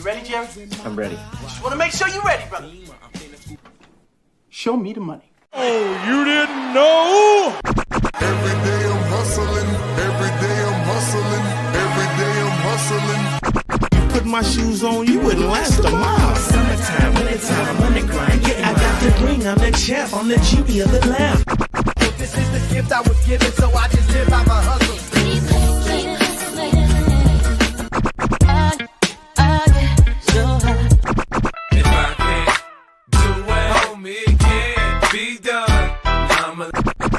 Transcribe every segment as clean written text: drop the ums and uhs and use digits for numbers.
ready, Jerry? I'm ready. Just want to make sure you're ready, brother. Show me the money. Oh, you didn't know? Every day I'm hustling. Every day I'm hustling. Every day I'm hustling. Put my shoes on, you wouldn't last a mile. Summertime, wintertime, I'm on the grind. Yeah, I got the ring, I'm the champ, I'm the genie of the lamp. This is the gift I was given, so I just live by my hustle. If I can't do it, homie, it can't be done.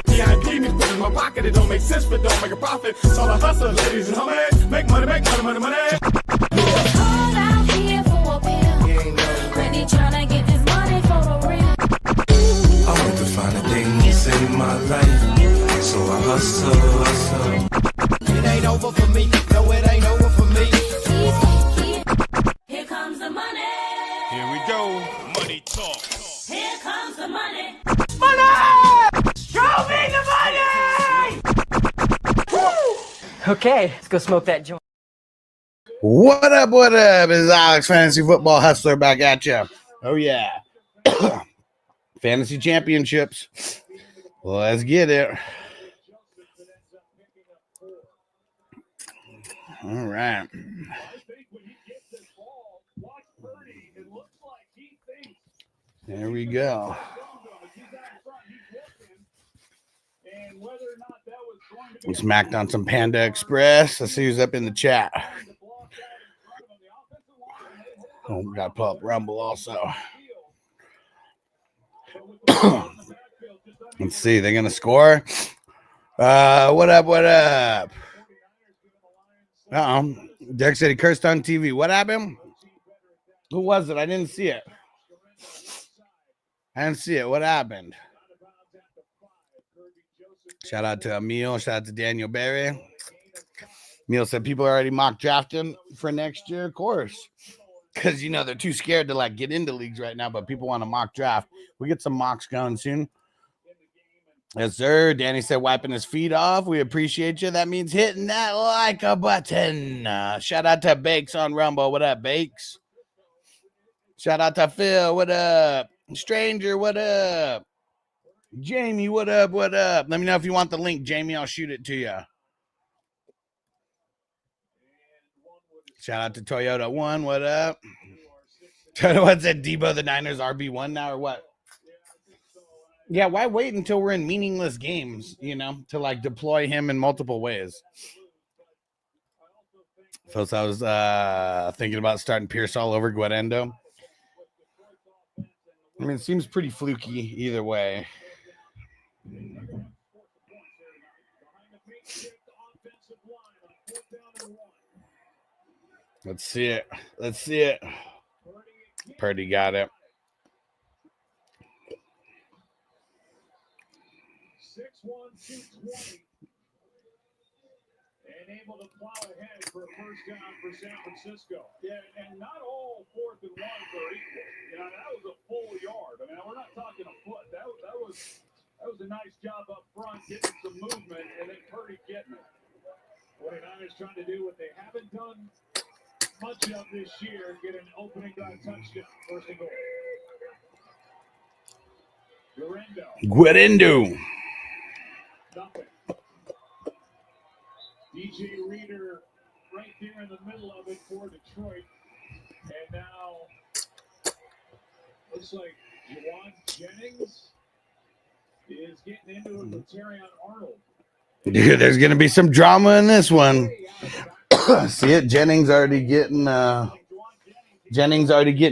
Yeah, I need me put in my pocket. It don't make sense, but don't make a profit. So I hustle, ladies and homies. Make money, money, money. All out here for a pill. Ready tryna get this money for the real. I want to find the things in my life, so I hustle. It ain't over for me. No, it ain't over for me. Here comes the money. Here we go. Money talk. Here comes the money. Show me the money! Okay, let's go smoke that joint. What up? What up? It's Alex, Fantasy Football Hustler, back at you. Oh, yeah. Fantasy Championships. Let's get it. All right. There we go. We smacked on some Panda Express. Let's see who's up in the chat. Oh, we got to pull up Rumble also. Let's see. They're going to score. What up? What up? Uh-oh. Derek said he cursed on TV. What happened? Who was it? I didn't see it. What happened? Shout out to Emil. Shout out to Daniel Berry. Emil said people are already mock drafting for next year. Of course. Because, you know, they're too scared to, like, get into leagues right now, but people want to mock draft. We get some mocks going soon. Yes, sir. Danny said wiping his feet off. We appreciate you. That means hitting that like a button. Shout out to Bakes on Rumble. What up, Bakes? Shout out to Phil. What up? Stranger, what up? Jamie, what up? What up? Let me know if you want the link, Jamie. I'll shoot it to you. Shout out to Toyota One. What up? What's that? Debo the Niners RB1 now or what? Yeah, why wait until we're in meaningless games, you know, to like deploy him in multiple ways? Folks, I was thinking about starting Pierce all over Guarendo. I mean, it seems pretty fluky either way. Let's see it. Let's see it. Purdy got it. 6-1, 220. And able to plow ahead for a first down for San Francisco. Yeah, and not all 4th and 1s are equal. You know, that was a full yard. I mean, we're not talking a foot. That was a nice job up front, getting some movement, and then Purdy getting it. 49ers trying to do what they haven't done much of this year, get an opening drive touchdown. First and goal. Guarendo. Nothing. DJ Reader right there in the middle of it for Detroit. And now looks like Juwan Jennings is getting into it with Terrion Arnold. Dude, there's going to be some drama in this one. See it? Jennings already getting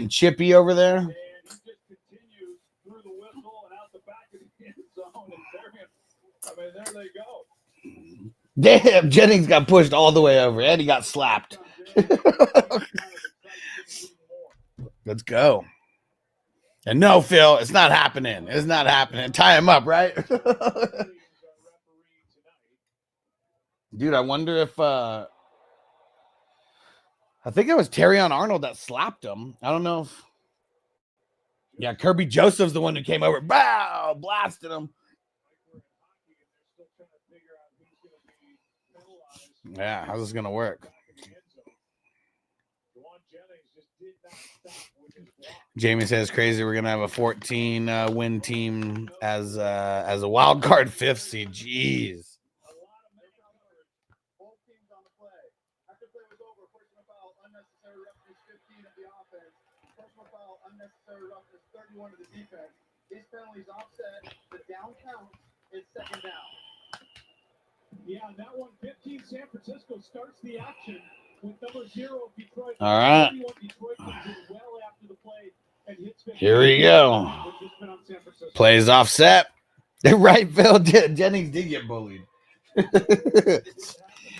chippy over there. And he just continues through the whistle and out the back of the end zone. And there they go. Damn, Jennings got pushed all the way over, and he got slapped. Let's go. And no, Phil, it's not happening. It's not happening. Tie him up, right? Dude, I wonder if I think it was Terrion Arnold that slapped him. I don't know if Kirby Joseph's the one who came over, bow, blasted him. Yeah, how's this gonna work? Jamie says crazy. We're gonna have a 14 win team as a wild card 5th seed. Jeez. Both teams on the play. After play was over, personal foul, unnecessary roughness 15 of the offense. Personal foul, unnecessary roughness 31 of the defense. These penalties offset. The down count is second down. Yeah, and that one, 15 San Francisco starts the action with number 0 Detroit. All right. Detroit comes in well after the play and hits 15. Here we go. Plays offset. Right, Phil Jennings did get bullied.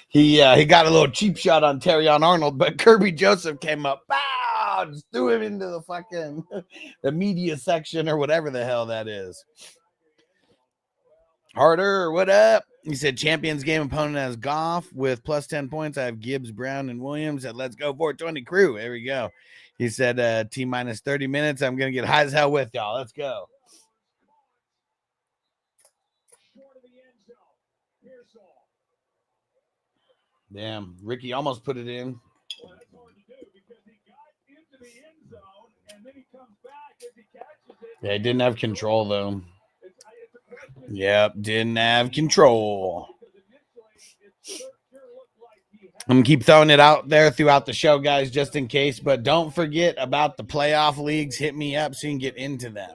He got a little cheap shot on Terrion Arnold, but Kirby Joseph came up, bow, just threw him into the fucking the media section or whatever the hell that is. Harder, what up? He said champions game opponent has Goff with plus 10 points. I have Gibbs, Brown, and Williams at Let's Go 420 crew. There we go. He said T minus 30 minutes. I'm gonna get high as hell with y'all. Let's go. Damn, Ricky almost put it in. Well, that's hard to do because he got into the end zone and then he comes back as he catches it. Yeah, he didn't have control though. Yep, didn't have control. I'm gonna keep throwing it out there throughout the show, guys, just in case. But don't forget about the playoff leagues. Hit me up so you can get into them.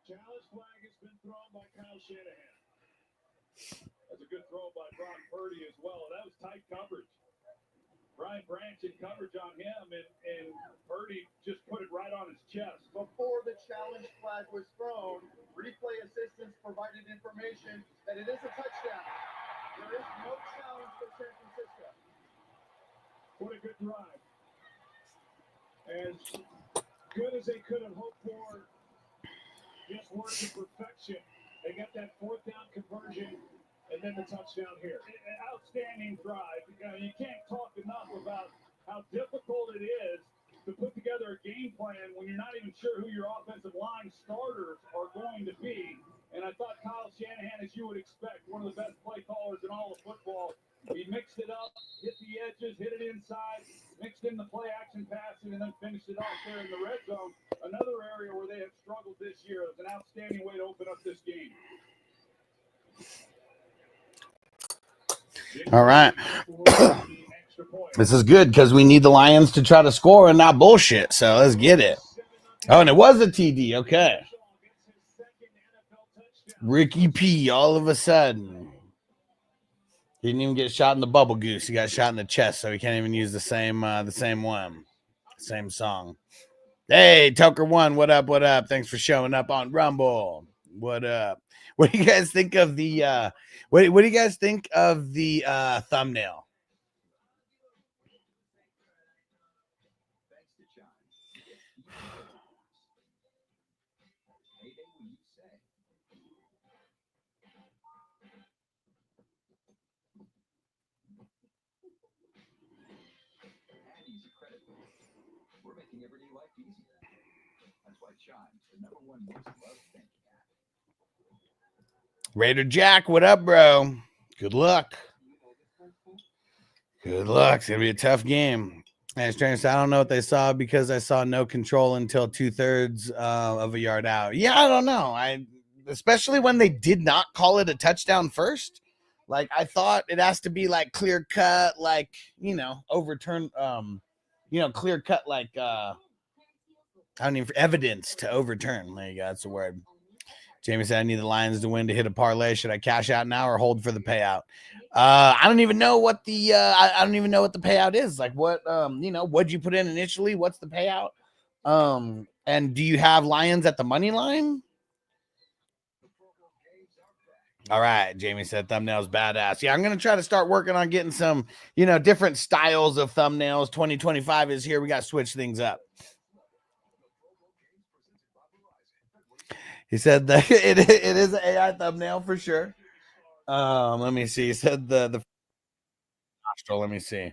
Challenge flag has been thrown by Kyle Shanahan. That's a good throw by Brock Purdy as well. That was tight coverage. Brian Branch in coverage on him, and Purdy just put it right on his chest. Before the challenge flag was thrown, replay assistants provided information that it is a touchdown. There is no challenge for San Francisco. What a good drive. As good as they could have hoped for, just working perfection. They got that 4th down conversion. And then the touchdown here. An outstanding drive. You can't talk enough about how difficult it is to put together a game plan when you're not even sure who your offensive line starters are going to be. And I thought Kyle Shanahan, as you would expect, one of the best play callers in all of football, he mixed it up, hit the edges, hit it inside, mixed in the play action passing, and then finished it off there in the red zone. Another area where they have struggled this year. It was an outstanding way to open up this game. All right. This is good because we need the Lions to try to score and not bullshit. So let's get it. Oh, and it was a TD. Okay. Ricky P. All of a sudden. He didn't even get shot in the bubble goose. He got shot in the chest, so he can't even use the same one. Same song. Hey, Tucker One, what up? What up? Thanks for showing up on Rumble. What up? What do you guys think of the what do you guys think of the thumbnail? Raider Jack, what up, bro? Good luck. Good luck. It's going to be a tough game. And I don't know what they saw because I saw no control until 2/3 of a yard out. Yeah, I don't know. Especially when they did not call it a touchdown first. Like, I thought it has to be like clear cut, like, overturn, clear cut, like, evidence to overturn. There you go. That's the word. Jamie said, I need the Lions to win to hit a parlay. Should I cash out now or hold for the payout? I don't even know what the I don't even know what the payout is. Like, what what'd you put in initially? What's the payout? And do you have Lions at the money line? All right, Jamie said thumbnails badass. Yeah, I'm gonna try to start working on getting some, different styles of thumbnails. 2025 is here. We got to switch things up. He said that it is an AI thumbnail for sure. Let me see. He said the nostril. Let me see,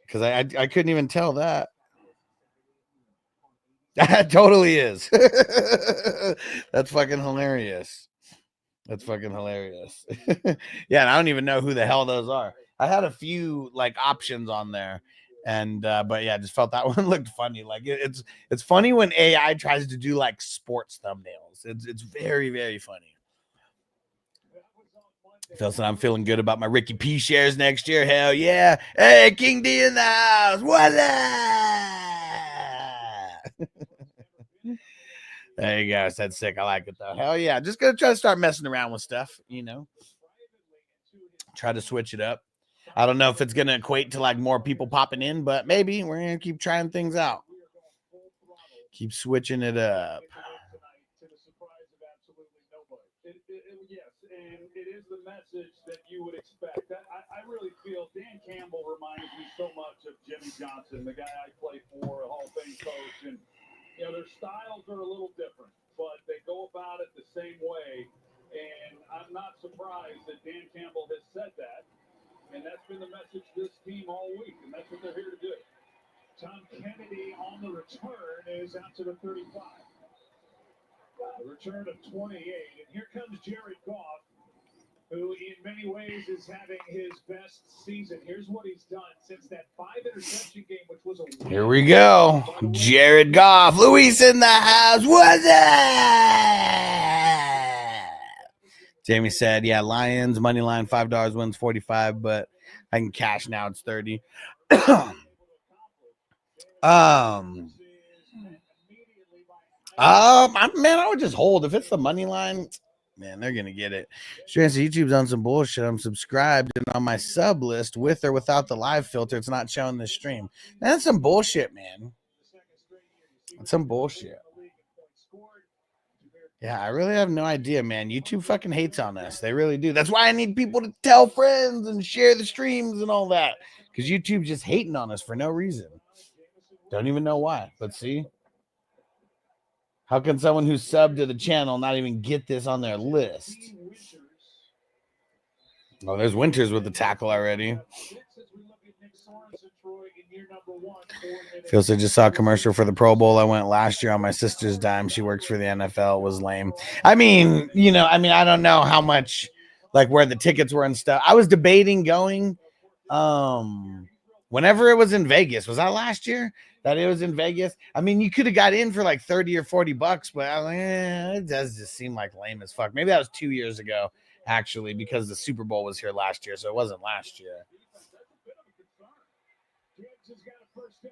because I couldn't even tell that. That totally is. That's fucking hilarious. That's fucking hilarious. Yeah, and I don't even know who the hell those are. I had a few like options on there, and but yeah, I just felt that one looked funny. Like it's funny when AI tries to do like sports thumbnails. It's very, very funny. Phil said I'm feeling good about my Ricky P shares next year. Hell yeah! Hey, King D in the house. What up? There you go. That's sick. I like it though. Hell yeah! Just gonna try to start messing around with stuff. You know, try to switch it up. I don't know if it's gonna equate to like more people popping in, but maybe we're gonna keep trying things out. Keep switching it up. It is the message that you would expect. I really feel Dan Campbell reminds me so much of Jimmy Johnson, the guy I play for, a Hall of Fame coach, and you know their styles are a little different, but they go about it the same way. And I'm not surprised that Dan Campbell has said that, and that's been the message to this team all week, and that's what they're here to do. Tom Kennedy on the return is out to the 35. Return of 28, and here comes Jared Goff, who in many ways is having his best season. Here's what he's done since that 5-interception game, which was a win. Here we go. Jared Goff. Luis in the house. What's up? Jamie said, yeah, Lions, money line, $5 wins 45, but I can cash now. It's 30. Man, I would just hold. If it's the money line, man, they're gonna get it. Strands YouTube's on some bullshit. I'm subscribed and on my sub list with or without the live filter. It's not showing the stream. That's some bullshit, man. That's some bullshit. Yeah, I really have no idea, man. YouTube fucking hates on us. They really do. That's why I need people to tell friends and share the streams and all that. Because YouTube's just hating on us for no reason. Don't even know why. But see? How can someone who's subbed to the channel not even get this on their list? Oh, there's Winters with the tackle already. Feels I just saw a commercial for the Pro Bowl. I went last year on my sister's dime. She works for the NFL. It was lame. I mean, I don't know how much, like where the tickets were and stuff. I was debating going whenever it was in Vegas. Was that last year? That it was in Vegas. I mean, you could have got in for like $30 or $40, but I was like, it does just seem like lame as fuck. Maybe that was 2 years ago, actually, because the Super Bowl was here last year, so it wasn't last year.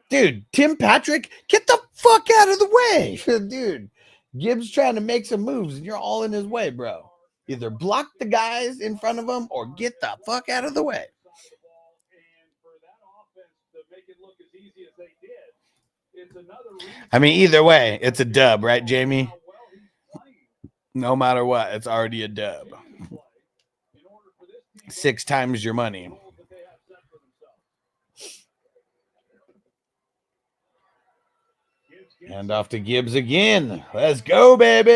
Dude, Tim Patrick, get the fuck out of the way. Dude, Gibbs trying to make some moves, and you're all in his way, bro. Either block the guys in front of him or get the fuck out of the way. I mean, either way, it's a dub, right, Jamie? No matter what, it's already a dub. 6 times your money. And off to Gibbs again. Let's go, baby.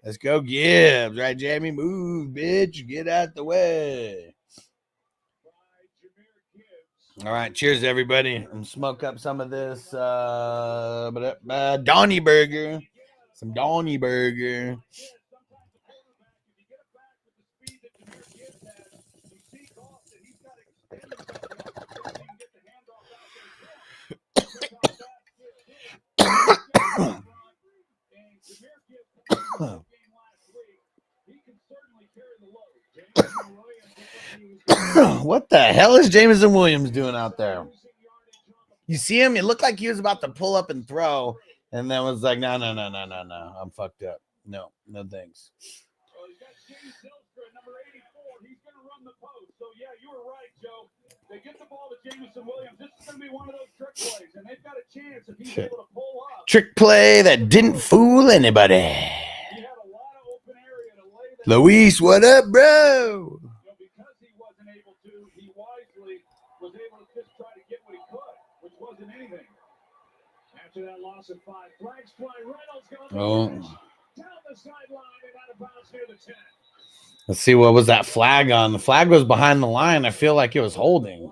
Let's go, Gibbs. Right, Jamie? Move, bitch. Get out the way. All right, cheers, everybody. And smoke up some of this Donnie Burger. Some Donnie Burger. What the hell is Jameson Williams doing out there? You see him? It looked like he was about to pull up and throw, and then was like, no. I'm fucked up. No thanks. So yeah, you were right, Joe. They get the ball to Jameson Williams. This is going to be one of those trick plays, and they've got a chance if he's able to pull up. Trick play that didn't fool anybody. He had a lot of open area to lay that. Luis, what up, bro? Because he wasn't able to, he wisely was able to just try to get what he could, which wasn't anything. After that loss of 5, flags fly. Reynolds going down the sideline and out of bounds near the 10. Let's see, what was that flag on? The flag was behind the line. I feel like it was holding.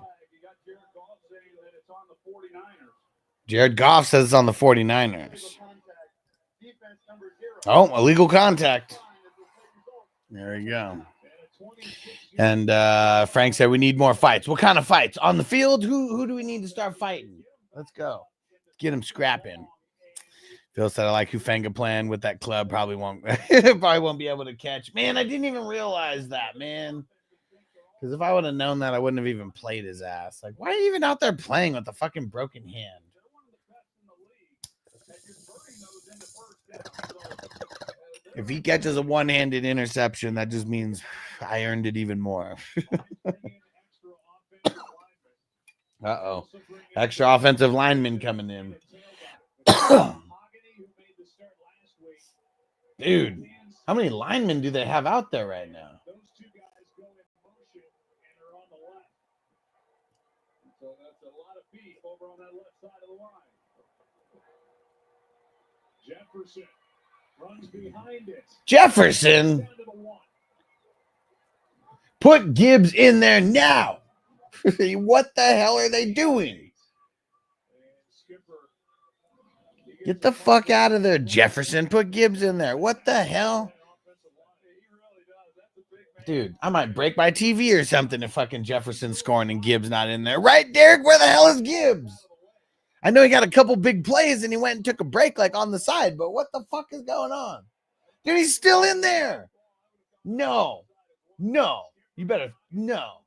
Jared Goff says it's on the 49ers. Oh, illegal contact. There we go. And Frank said we need more fights. What kind of fights? On the field? Who do we need to start fighting? Let's go. Get him scrapping. Phil said I like Hufanga playing with that club. Probably won't be able to catch. Man, I didn't even realize that, man. Because if I would have known that, I wouldn't have even played his ass. Like, why are you even out there playing with a fucking broken hand? If he catches a one-handed interception, that just means I earned it even more. Uh-oh. Extra offensive lineman coming in. Dude, how many linemen do they have out there right now? Jefferson runs behind it. Jefferson? Put Gibbs in there now. What the hell are they doing? Get the fuck out of there, Jefferson. Put Gibbs in there. What the hell? Dude, I might break my TV or something if fucking Jefferson's scoring and Gibbs not in there. Right, Derek? Where the hell is Gibbs? I know he got a couple big plays and he went and took a break like on the side, but what the fuck is going on? Dude, he's still in there. No. You better, no.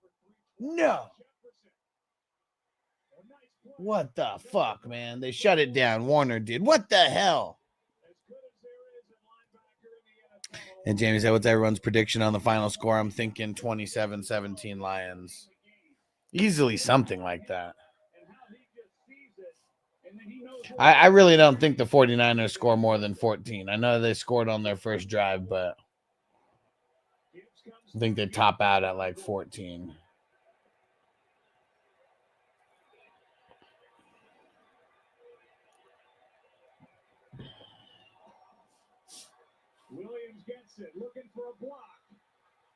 What the fuck, man? They shut it down. Warner did. What the hell? And Jamie said, what's everyone's prediction on the final score? I'm thinking 27-17 Lions. Easily something like that. I really don't think the 49ers score more than 14. I know they scored on their first drive, but I think they top out at like 14. Williams gets it, looking for a block.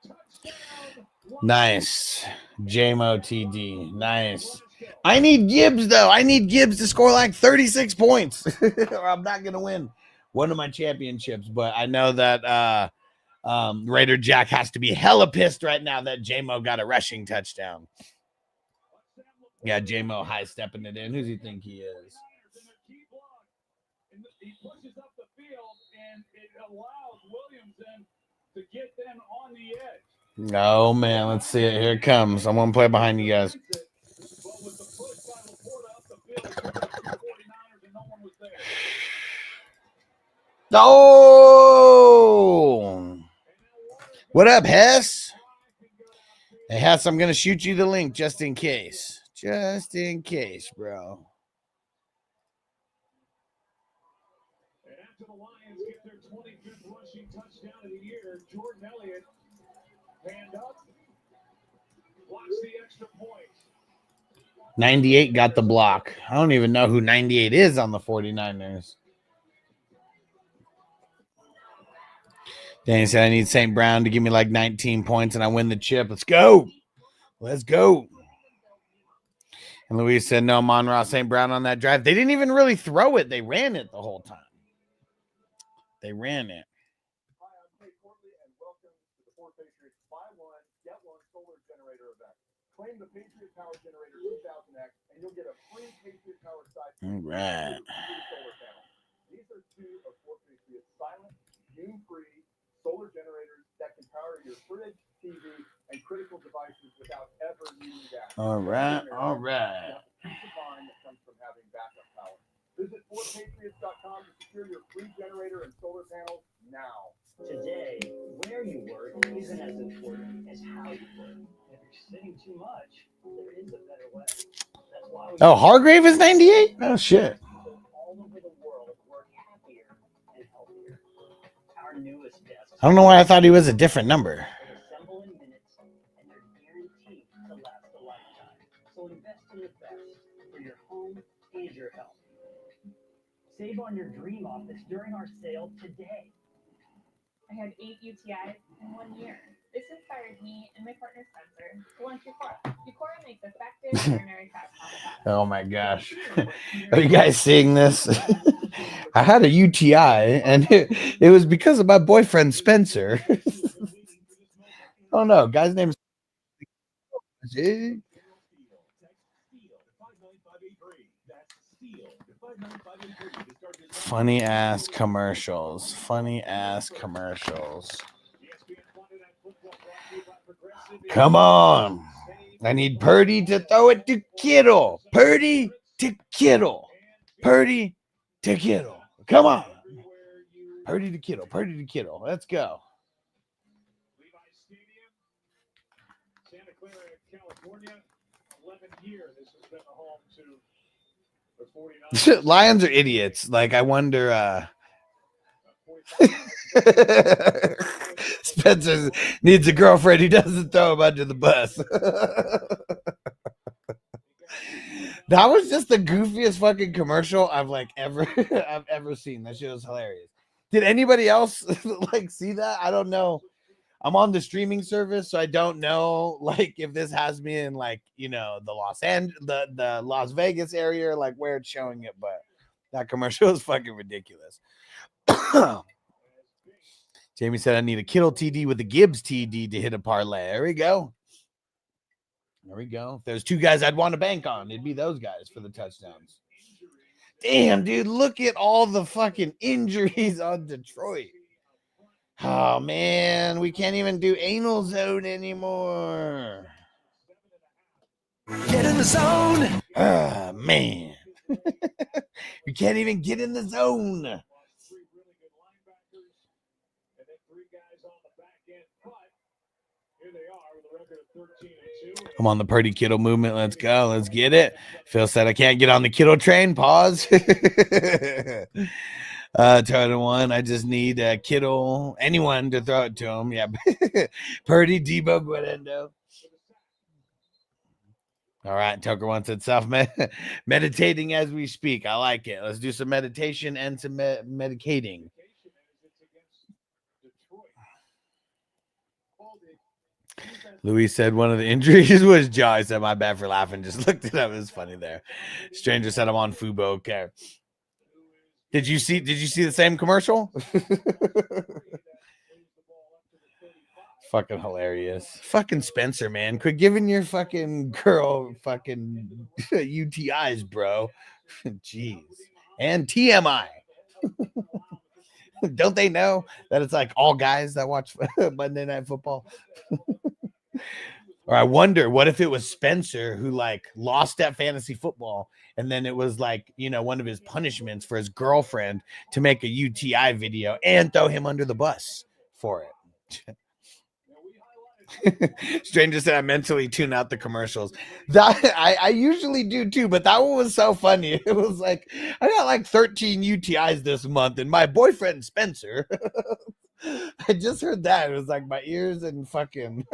Touchdown. Nice. JMO TD. Nice. I need Gibbs, though. I need Gibbs to score like 36 points or I'm not going to win one of my championships. But I know that Raider Jack has to be hella pissed right now that JMO got a rushing touchdown. Yeah, JMO high-stepping it in. Who's he think he is? He pushes up the field, and it allows Williams then to get them on the edge. Oh, man. Let's see it. Here it comes. I'm going to play behind you guys. Oh! What up, Hess? Hey, Hess, I'm going to shoot you the link just in case. Just in case, bro. And after the Lions get their 25th rushing touchdown of the year, Jordan Elliott, hand up, blocks the extra point. 98 got the block. I don't even know who 98 is on the 49ers. Danny said, I need St. Brown to give me like 19 points and I win the chip. Let's go. Let's go. And Louise said, no, Monroe, St. Brown on that drive. They didn't even really throw it. They ran it the whole time. They ran it. Hi, I'm Tate Courtley, and welcome to the Ford Patriots Buy One, Get One Solar Generator event. Claim the Patriot Power Generator 2000X, and you'll get a free Patriot Power side All right. solar panel. These are two of Ford Patriot's silent, fume-free solar generators that can power your fridge, TV, and critical devices without ever needing gas. All right. All right. Peace of mind that comes from having backup power. Visit FordPatriots.com to secure your free generator and solar panels now. Today, where you work isn't as important as how you work. If you're sitting too much, there is a better way. That's why we Hargrave is 98? Oh, shit. all over the world work happier and healthier. Our newest desks I don't know why I thought he was a different number. assemble in minutes, and they're guaranteed to last a lifetime. So invest in the best for your home and your health. Save on your dream office during our sale today. I had 8 UTIs in 1 year. This inspired me and my partner Spencer to launch Eucora. Eucora makes effective urinary tract health. Oh my gosh. Are you guys seeing this? I had a UTI and it was because of my boyfriend Spencer. don't know. Guy's name's Jig. Funny ass commercials. Funny ass commercials. Come on. I need Purdy to throw it to Kittle. Purdy to Kittle. Purdy to Kittle. Come on. Purdy to Kittle. Purdy to Kittle. Let's go. Santa Clara, California. 11 years. This has been the home to the 49ers. Lions are idiots. Like, I wonder. Spencer needs a girlfriend who doesn't throw him under the bus. That was just the goofiest fucking commercial I've ever seen. That shit was hilarious. Did anybody else like see that? I don't know. I'm on the streaming service, so I don't know like if this has me in like, you know, the Las Vegas area, or like where it's showing it, but that commercial is fucking ridiculous. Jamie said I need a Kittle TD with a Gibbs TD to hit a parlay. There we go. There we go. If there's two guys I'd want to bank on, it'd be those guys for the touchdowns. Damn, dude, look at all the fucking injuries on Detroit. Oh, man, we can't even do anal zone anymore. Get in the zone. Oh, man. You can't even get in the zone. I'm on the Purdy Kittle movement. Let's go. Let's get it. Phil said I can't get on the Kittle train. Pause. Total one. I just need Kittle, anyone to throw it to him. Yeah. Purdy, Debo, Guarendo. All right. Tucker wants it self meditating as we speak. I like it. Let's do some meditation and some medicating. Louis said one of the injuries was jaw. I said my bad for laughing. Just looked it up. It was funny there. Stranger said I'm on Fubo. Okay. Did you see the same commercial? Fucking hilarious. Fucking Spencer, man. Quit giving your fucking girl fucking UTIs, bro. Jeez. And TMI. Don't they know that it's like all guys that watch Monday Night Football? Or I wonder, what if it was Spencer who like lost at fantasy football, and then it was like, you know, one of his punishments for his girlfriend to make a UTI video and throw him under the bus for it. Stranger said I mentally tune out the commercials. That I usually do too, but that one was so funny. It was like, I got like 13 UTIs this month, and my boyfriend Spencer. I just heard that. It was like my ears and fucking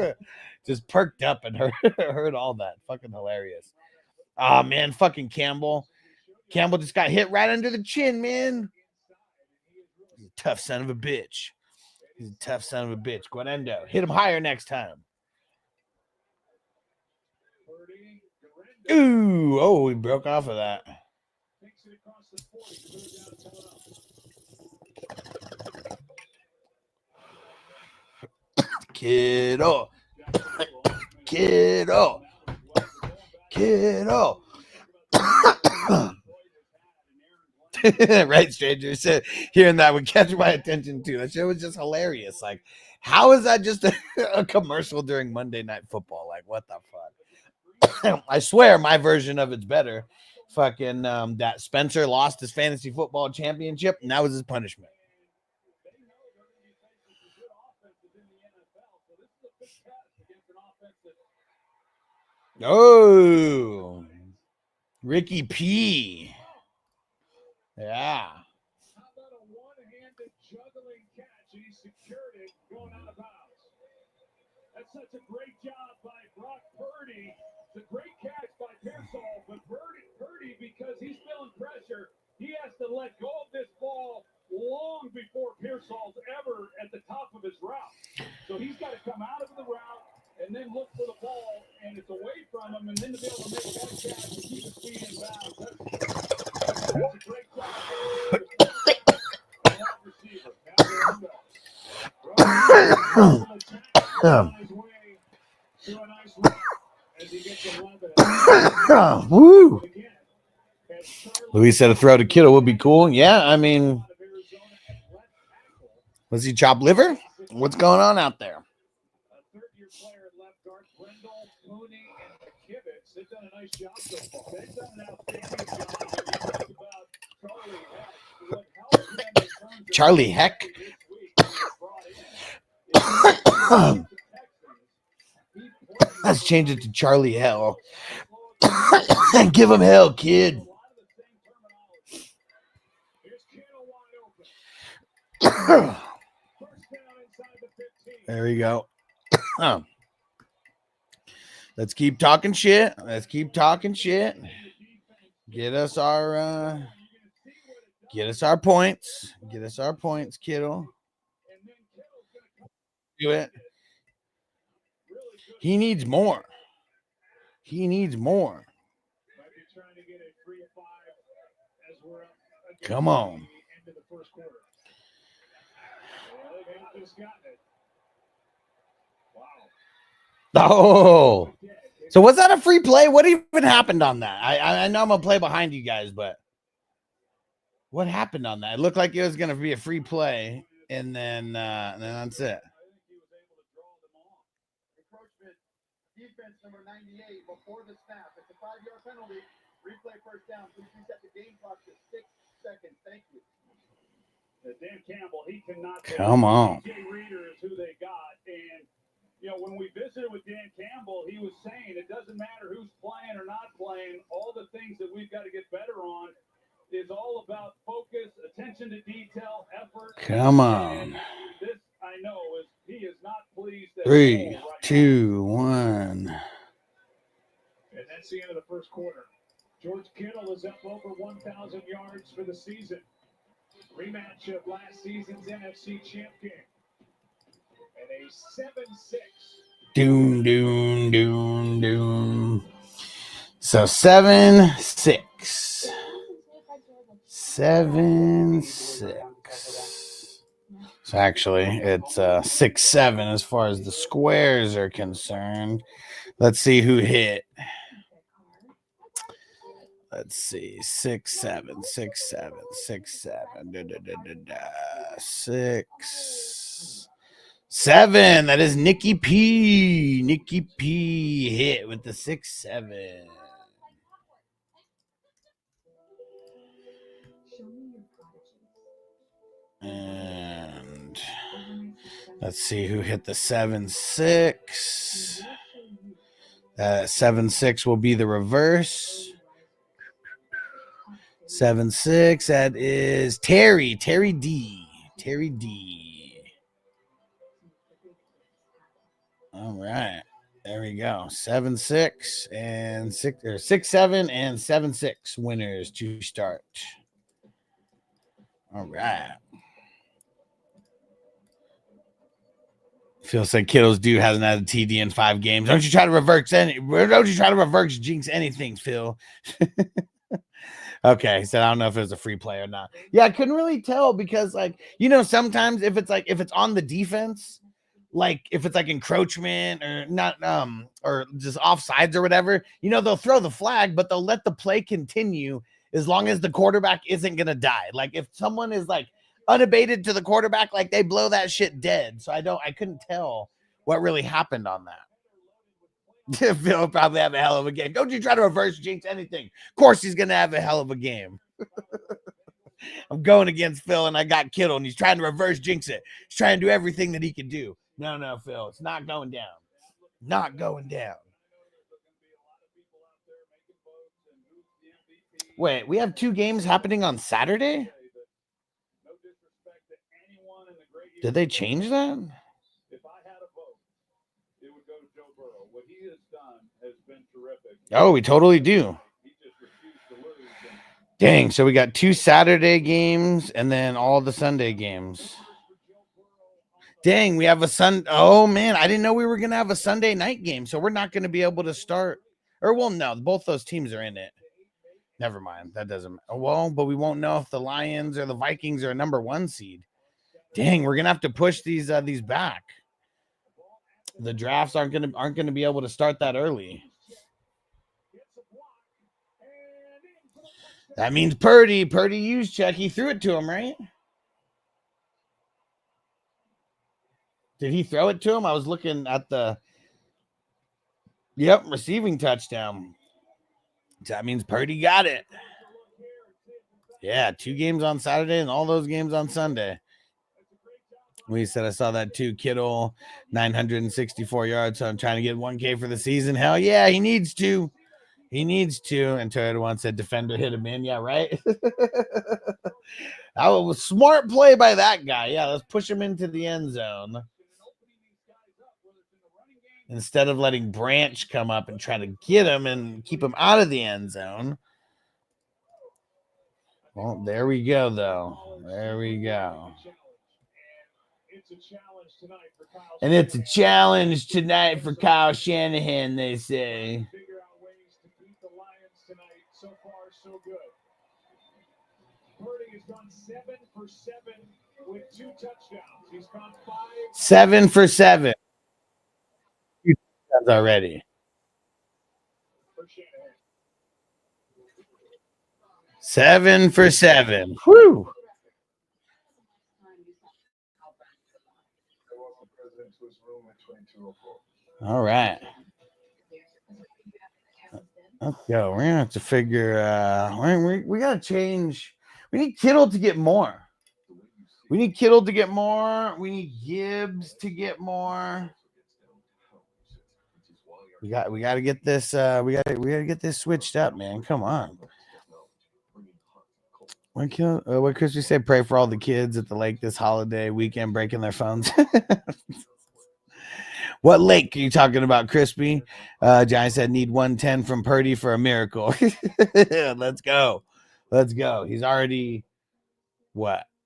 just perked up and heard all that. Fucking hilarious. Oh man, fucking Campbell. Campbell just got hit right under the chin, man. He's a tough son of a bitch. He's a tough son of a bitch. Guarendo. Hit him higher next time. Ooh, oh, we broke off of that. Kiddo. Kiddo. Kiddo. Right, stranger. Said hearing that would catch my attention too. That shit was just hilarious. Like, how is that just a commercial during Monday Night Football? Like, what the fuck? I swear my version of it's better. Fucking that Spencer lost his fantasy football championship, and that was his punishment. Oh, Ricky P. Yeah. How about a one-handed juggling catch? He secured it going out of bounds. That's such a great job by Brock Purdy. It's a great catch by Pearsall, but Purdy, because he's feeling pressure, he has to let go of this ball long before Pearsall's ever at the top of his route. So he's got to come out of the route and then look for the ball, and it's away from him, and then to be able to make that catch and keep his feet in bounds. That's a great job. Wide receiver. Now to a nice run as he gets 11. Woo! Luis said a throw to Kittle would be cool. Yeah, I mean, was he chop liver? What's going on out there? Third-year player at left guard, Brendel, Mooney, and McKivitz. They've done a nice job so far. They've done an outstanding job. You talked about Charlie Heck. What helps them in terms of Charlie Heck? this week when he's brought in. Let's change it to Charlie Hell. Give him hell, kid. There we go. Let's keep talking shit. Let's keep talking shit. Get us our points. Get us our points, Kittle. Do it. He needs more. He needs more. Come on. Oh, so was that a free play? What even happened on that? I know I'm gonna play behind you guys, but what happened on that? It looked like it was gonna be a free play, and then that's it. Encroachment, defense number 98 before the snap. It's a 5-yard penalty. Replay first down. Please reset the game clock to 6 seconds. Thank you. Dan Campbell, he cannot. Come on. DJ Reader is who they got, and you know, when we visited with Dan Campbell, he was saying it doesn't matter who's playing or not playing. All the things that we've got to get better on is all about focus, attention to detail, effort. Come on. And this, I know, is he is not pleased. 3, 2, 1. And that's the end of the first quarter. George Kittle is up over 1,000 yards for the season. Rematch of last season's NFC champ game. And a 7-6. Doom, doom, doom, doom. So 7-6. 7-6. So actually, it's 6-7 as far as the squares are concerned. Let's see who hit. Let's see. 6-7, 6-7, 6-7. 6-7. That is Nikki P. Nikki P hit with the 6-7. And let's see who hit the 7-6. 7-6 will be the reverse. 7-6. That is Terry. Terry D. Terry D. All right. There we go. 7-6 and 6-7 and 7-6 winners to start. All right. Feels like Kittle's dude hasn't had a TD in 5 games. Don't you try to reverse jinx anything, Phil. Okay, so I don't know if it was a free play or not. Yeah, I couldn't really tell because, like, you know, sometimes if it's on the defense, like if it's like encroachment or not, or just offsides or whatever, you know, they'll throw the flag, but they'll let the play continue as long as the quarterback isn't gonna die. Like if someone is like unabated to the quarterback, like they blow that shit dead. So I couldn't tell what really happened on that. Phil will probably have a hell of a game. Don't you try to reverse jinx anything. Of course he's going to have a hell of a game. I'm going against Phil, and I got Kittle, and he's trying to reverse jinx it. He's trying to do everything that he can do. No, Phil. It's not going down. Not going down. Wait, we have 2 games happening on Saturday? Did they change that? Oh, we totally do. Dang, so we got 2 Saturday games and then all the Sunday games. Dang, we have a Oh, man, I didn't know we were going to have a Sunday night game, so we're not going to be able to start. Or, well, no, both those teams are in it. Never mind, that doesn't matter. Well, but we won't know if the Lions or the Vikings are a number 1 seed. Dang, we're going to have to push these back. the drafts aren't gonna be able to start that early. That means Purdy used check. He threw it to him, right? Did he throw it to him? I was looking at the receiving touchdown. That means Purdy got it. Yeah, 2 games on Saturday and all those games on Sunday. We said I saw that too. Kittle, 964 yards. So I'm trying to get 1K for the season. Hell yeah, he needs to. He needs to. And Toyota once said defender hit him in. Yeah, right. That was a smart play by that guy. Yeah, let's push him into the end zone. Instead of letting Branch come up and try to get him and keep him out of the end zone. Well, there we go, though. There we go. And it's a challenge tonight for Kyle Shanahan, they say. Purdy has gone 7 for 7 with 2 touchdowns. He's gone 5. 7 for 7. 2 touchdowns already. 7 for 7. Whew. All right. Let's go. We're gonna have to figure. We gotta change. We need Kittle to get more. We need Kittle to get more. We need Gibbs to get more. We got to get this. We got to get this switched up, man. Come on. What Chris say? Pray for all the kids at the lake this holiday weekend breaking their phones. What lake are you talking about, Crispy? Johnny said need 110 from Purdy for a miracle. Let's go. Let's go. He's already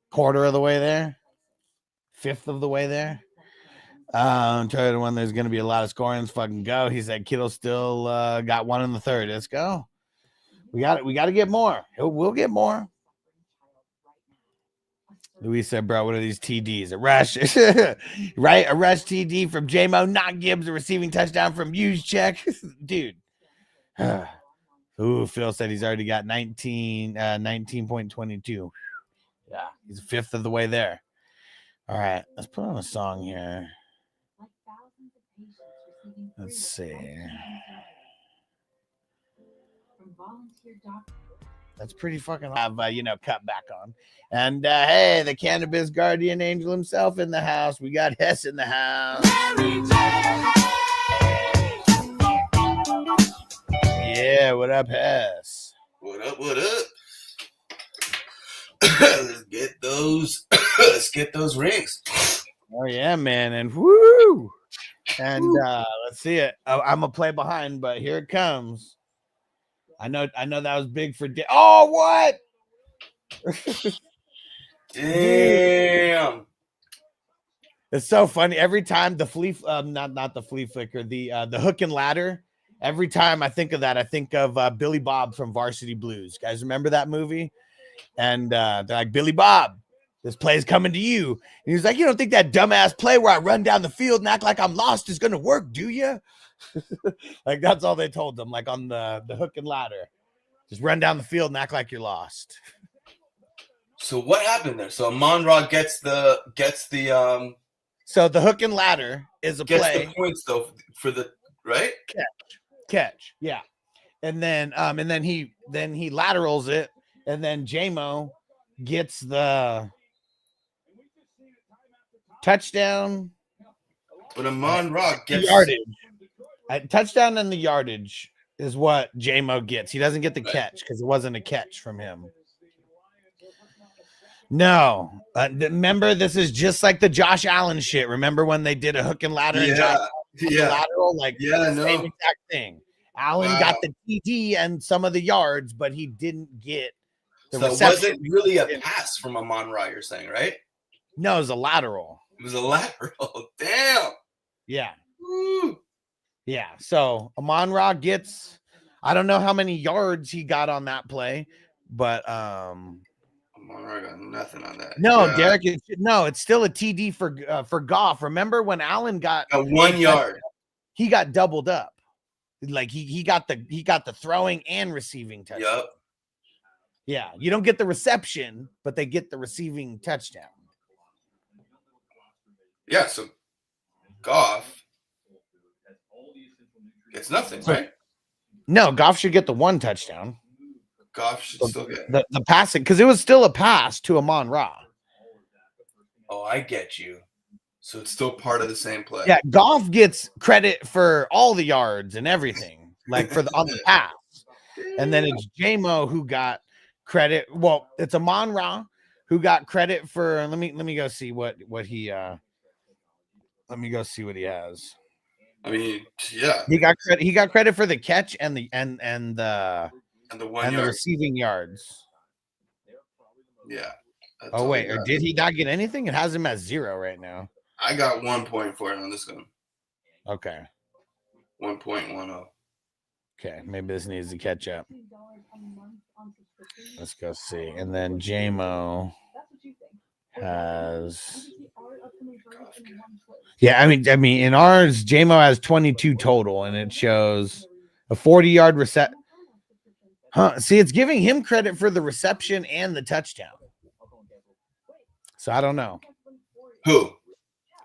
quarter of the way there? 5th of the way there? Try to one. There's gonna be a lot of scoring. Let's fucking go. He said Kittle still got 1 in the 3rd. Let's go. We got to get more. We'll get more. Luis said, bro, what are these TDs? A rush, right? A rush TD from J-Mo, not Gibbs, a receiving touchdown from Juszczyk. Dude. Ooh, Phil said he's already got 19.22. Yeah, he's 5th of the way there. All right, let's put on a song here. Let's see. That's pretty fucking have cut back on. And hey, the cannabis guardian angel himself in the house. We got Hess in the house. Yeah, what up, Hess? What up? What up? Let's get those. Let's get those rings. Oh yeah, man, and woo! And let's see it. I'm gonna play behind, but here it comes. I know that was big for. Oh, what? Damn! It's so funny. Every time the flea, not the flea flicker, the hook and ladder. Every time I think of that, I think of Billy Bob from Varsity Blues. Guys, remember that movie? And they're like, Billy Bob, this play is coming to you. And he's like, you don't think that dumbass play where I run down the field and act like I'm lost is gonna work, do you? Like that's all they told them, like on the hook and ladder. Just run down the field and act like you're lost. So what happened there? So Amon-Ra gets the So the hook and ladder is a play. The points though for the right catch, yeah. And then he laterals it, and then J-Mo gets the touchdown. But Amon-Ra gets yardage. Touchdown and the yardage is what J-Mo gets. He doesn't get the catch because it wasn't a catch from him. No. Remember, this is just like the Josh Allen shit. Remember when they did a hook and ladder and Josh lateral? Like same exact thing. Allen got the TD and some of the yards, but he didn't get the reception. So it wasn't really a pass from Amon-Ra, you're saying, right? No, it was a lateral. It was a lateral. Damn. Yeah. Woo. Yeah, so Amon-Ra gets, I don't know how many yards he got on that play, but I got nothing on that. No, Yeah. Derek, it's still a TD for Goff. Remember when Allen got 1 yard? He got doubled up. Like he got the throwing and receiving touchdown. Yep. Yeah, you don't get the reception, but they get the receiving touchdown. Yeah, so Goff gets nothing, right? No, Goff should get the 1 touchdown. Goff should still get the passing, because it was still a pass to Amon-Ra. Oh, I get you. So it's still part of the same play. Yeah, Goff gets credit for all the yards and everything, like on the pass. And then it's J-Mo who got credit. Well, it's Amon-Ra who got credit for. Let me go see what he. Let me go see what he has. I mean, yeah, he got credit. He got credit for the catch and the 1 and the yard. receiving yards. Yeah. Oh wait, or did he not get anything? It has him at 0 right now. I got 1 point for it on this one. Okay. 1.10. Okay, maybe this needs to catch up. Let's go see. And then J-Mo has. Yeah, I mean, in ours, J-Mo has 22 total, and it shows a 40-yard reception. Huh? See, it's giving him credit for the reception and the touchdown. So I don't know. Who?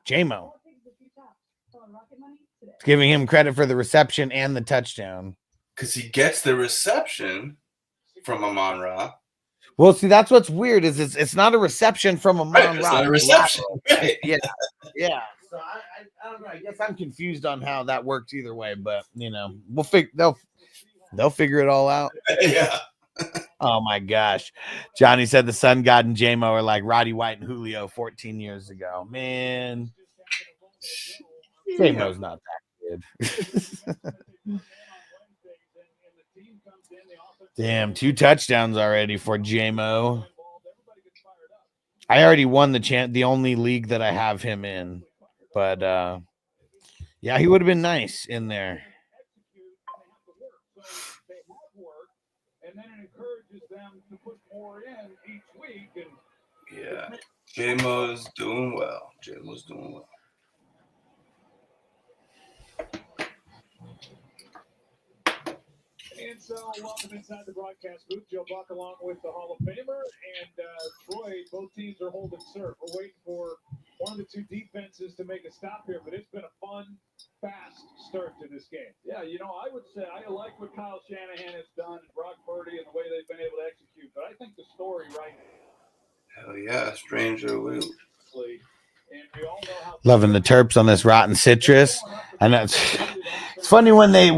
J-Mo. It's giving him credit for the reception and the touchdown. Because he gets the reception from Amon-Ra. Well, see, that's what's weird is it's not a reception from Amon-Ra. Right, it's not a reception. Right. Yeah. So I don't know. I guess I'm confused on how that works either way, but they'll figure it all out. Yeah. Oh my gosh. Johnny said the Sun God and J-Mo are like Roddy White and Julio 14 years ago. Man. J-Mo's not that good. Damn, 2 touchdowns already for J-Mo. I already won the only league that I have him in. But yeah, he would have been nice in there. And then it encourages them to put more in each week. And yeah, J-Mo's doing well. And so, welcome inside the broadcast booth. Joe Buck along with the Hall of Famer and Troy. Both teams are holding serve. We're waiting for one of the 2 defenses to make a stop here, but it's been a fun, fast start to this game. Yeah, I would say I like what Kyle Shanahan has done, and Brock Purdy, and the way they've been able to execute. But I think the story right now. Hell yeah, Stranger Luke. Loving the terps on this rotten citrus. I know it's funny when they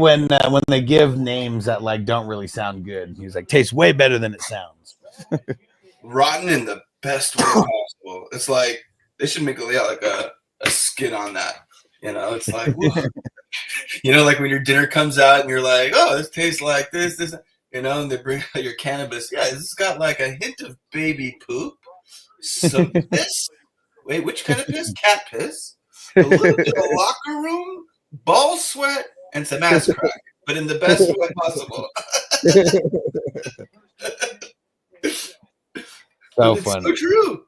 give names that like don't really sound good. He's like, tastes way better than it sounds. Rotten in the best way possible. It's like they should make like a skit on that. It's like like when your dinner comes out and you're like, oh, this tastes like this, and they bring out your cannabis. Yeah, this has got like a hint of baby poop, some piss. Wait, which kind of piss? Cat piss. A little bit of locker room, ball sweat, and some ass crack, but in the best way possible. So funny. So true.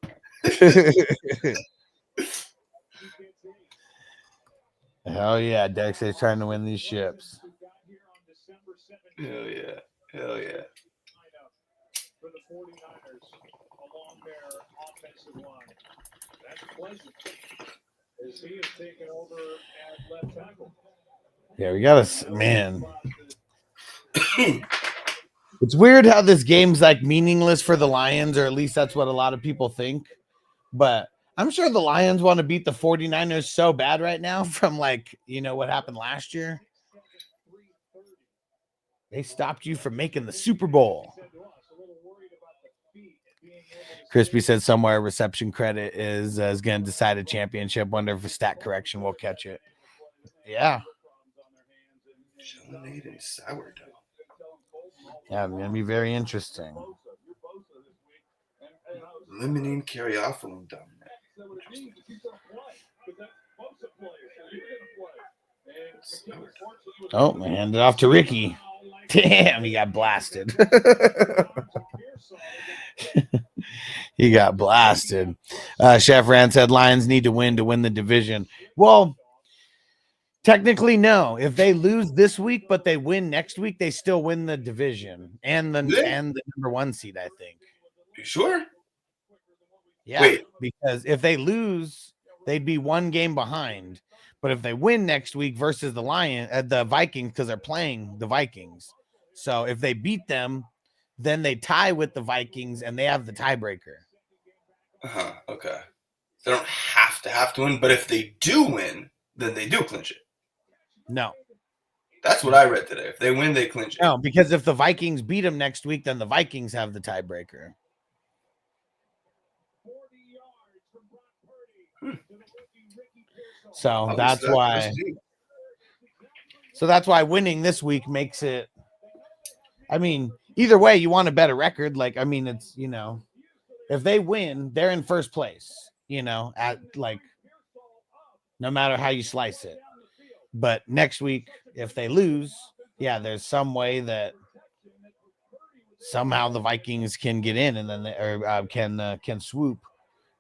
Hell yeah, Dex is trying to win these ships. Hell yeah. Hell yeah. For the 49ers along their offensive line. That's Pleasant as he is taking over at left tackle. Yeah, we got man. It's weird how this game's like meaningless for the Lions, or at least that's what a lot of people think. But I'm sure the Lions want to beat the 49ers so bad right now from what happened last year. They stopped you from making the Super Bowl. Crispy said somewhere reception credit is going to decide a championship. Wonder if a stat correction will catch it. Yeah. Sourdough. Yeah, it's going to be very interesting. Limonene Cariophylline dominant. Oh, man, handed it off to Ricky. Damn, he got blasted. He got blasted. Chef Rand said Lions need to win the division. Well, technically, no. If they lose this week, but they win next week, they still win the division and the number 1 seed, I think. You sure? Yeah. Wait. Because if they lose, they'd be 1 game behind. But if they win next week versus the Vikings, because they're playing the Vikings. So if they beat them, then they tie with the Vikings and they have the tiebreaker. Okay. They don't have to win, but if they do win, then they do clinch it. No. That's what I read today. If they win, they clinch it. No, because if the Vikings beat them next week, then the Vikings have the tiebreaker. So that's why. So that's why winning this week makes it. I mean, either way, you want a better record. Like, I mean, it's, you know, if they win, they're in first place, you know, at like, no matter how you slice it. But next week, if they lose, yeah, there's some way that somehow the Vikings can get in and then can swoop.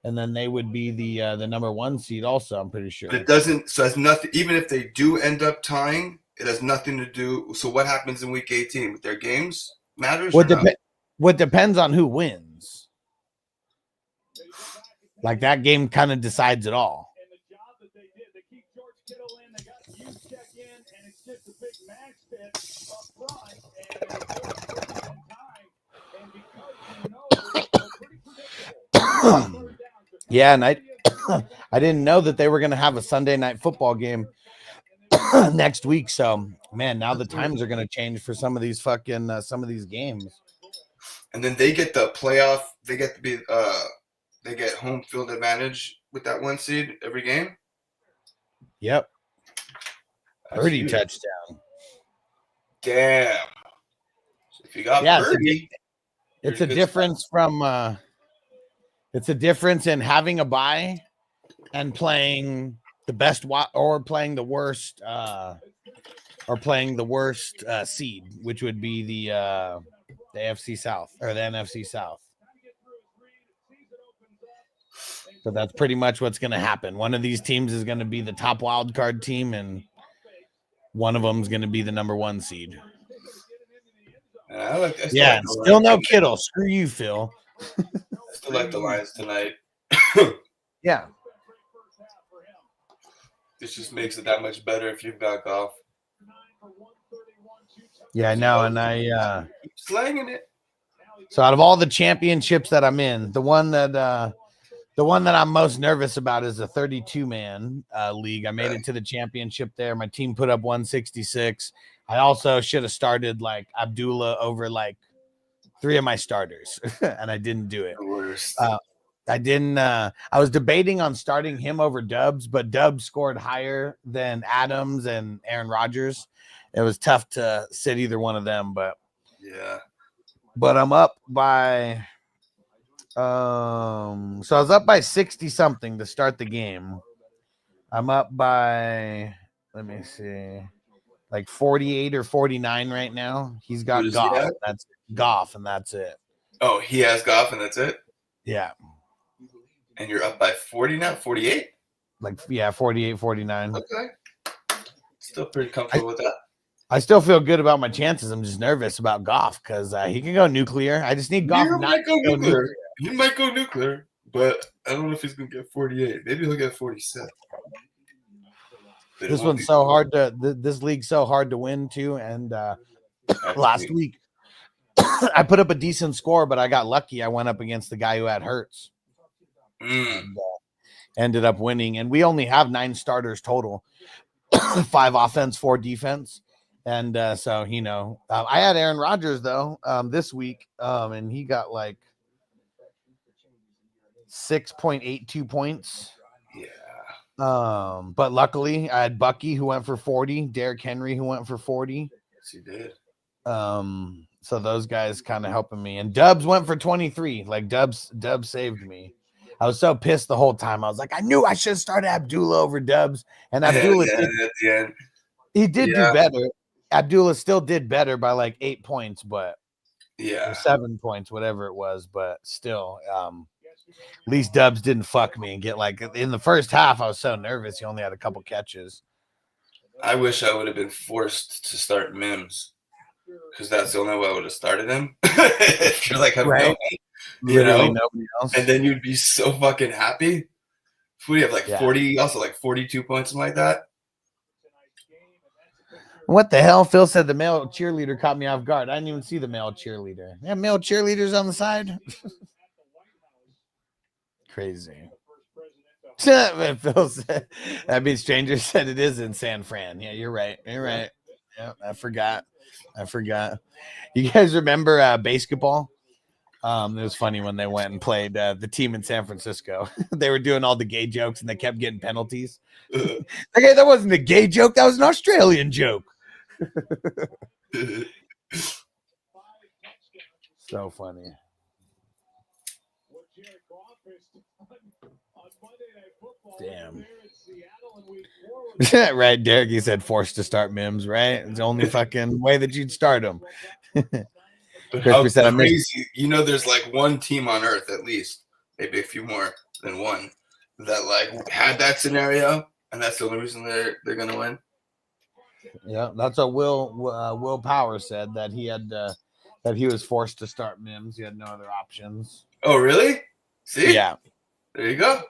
And then they would be the number 1 seed also, I'm pretty sure. But it doesn't, so it's nothing, even if they do end up tying, it has nothing to do. So what happens in week 18 with their games matters? What depends on who wins. Like that game kind of decides it all. Yeah, and I didn't know that they were going to have a Sunday night football game next week. So, man, now the times are going to change for some of these some of these games. And then they get the playoff. They get to be they get home field advantage with that 1 seed every game. Yep. 30 touchdown. Damn. So if you got Purdy, it's a difference from it's a difference in having a bye and playing the best or playing the worst seed, which would be the AFC South or the NFC South. So that's pretty much what's going to happen. One of these teams is going to be the top wild card team, and one of them is going to be the number 1 seed. Still no Kittle. Screw you, Phil. I still like the Lions tonight. Yeah. This just makes it that much better if you've got Goff. Yeah, I know, and I keep slanging it. So out of all the championships that I'm in, the one that I'm most nervous about is the 32-man league. I made it to the championship there. My team put up 166. I also should have started like Abdullah over like 3 of my starters, and I didn't do it. I didn't. I was debating on starting him over Dubs, but Dubs scored higher than Adams and Aaron Rodgers. It was tough to sit either one of them, but yeah. But I'm up by. So I was up by 60 something to start the game. I'm up by, let me see, like 48 or 49 right now. He's got Goff. That's Goff, and that's it. Oh, he has Goff, and that's it? Yeah. And you're up by 40 now? 48? Like, yeah, 48, 49. Okay. Still pretty comfortable with that. I still feel good about my chances. I'm just nervous about Goff because he can go nuclear. I just need Goff not to go nuclear. He might go nuclear, but I don't know if he's going to get 48. Maybe he'll get 47. This one's so hard to this league's so hard to win too. And last week I put up a decent score, but I got lucky. I went up against the guy who had Hurts. And, ended up winning. And we only have 9 starters total, 5 offense, 4 defense. And so, you know, I had Aaron Rodgers though this week, and he got like 6.82 points. Yeah. But luckily I had Bucky who went for 40, Derrick Henry who went for 40. Yes, he did. So those guys kind of helping me. And Dubs went for 23. Like Dubs saved me. I was so pissed the whole time. I was like, I knew I should have started Abdullah over Dubs. And Abdullah he did do better. Abdullah still did better by like 8 points, but Yeah. Or 7 points, whatever it was, but still, at least Dubs didn't fuck me and get like in the first half. I was so nervous. He only had a couple catches. I wish I would have been forced to start Mims because that's the only way I would have started him. If you're like, have Right. nobody, Nobody else. and then you'd be so fucking happy. If we have like 40, also like 42 points, something like that. What the hell? Phil said the male cheerleader caught me off guard. I didn't even see the male cheerleader. Yeah, male cheerleaders on the side. Crazy. Phil said, I mean, stranger said it is in San Fran. Yeah, you're right. You're right. Yeah, I forgot. You guys remember basketball? It was funny when they went and played the team in San Francisco. They were doing all the gay jokes and they kept getting penalties. Okay, that wasn't a gay joke. That was an Australian joke. So funny. Damn. Right, Derek, you said forced to start Mims, right? It's the only fucking way that you'd start him. But how crazy, there's like one team on earth, at least, maybe a few more than one, that like had that scenario, and that's the only reason they're gonna win. Yeah, that's what Will Power said, that he had that he was forced to start Mims. He had no other options. Oh, really? See? Yeah. There you go.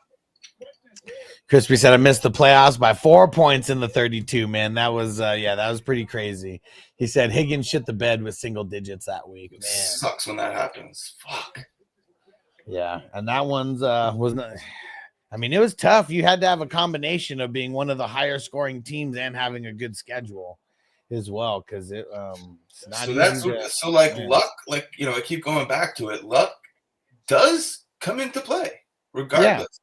Crispy said I missed the playoffs by 4 points in the 32, man. That was that was pretty crazy. He said Higgins shit the bed with single digits that week. Man. Sucks when that happens. Fuck. Yeah, and that one's was not. I mean, it was tough. You had to have a combination of being one of the higher scoring teams and having a good schedule as well, because it's not so easy that's to, so like man. luck, like I keep going back to it. Luck does come into play, regardless.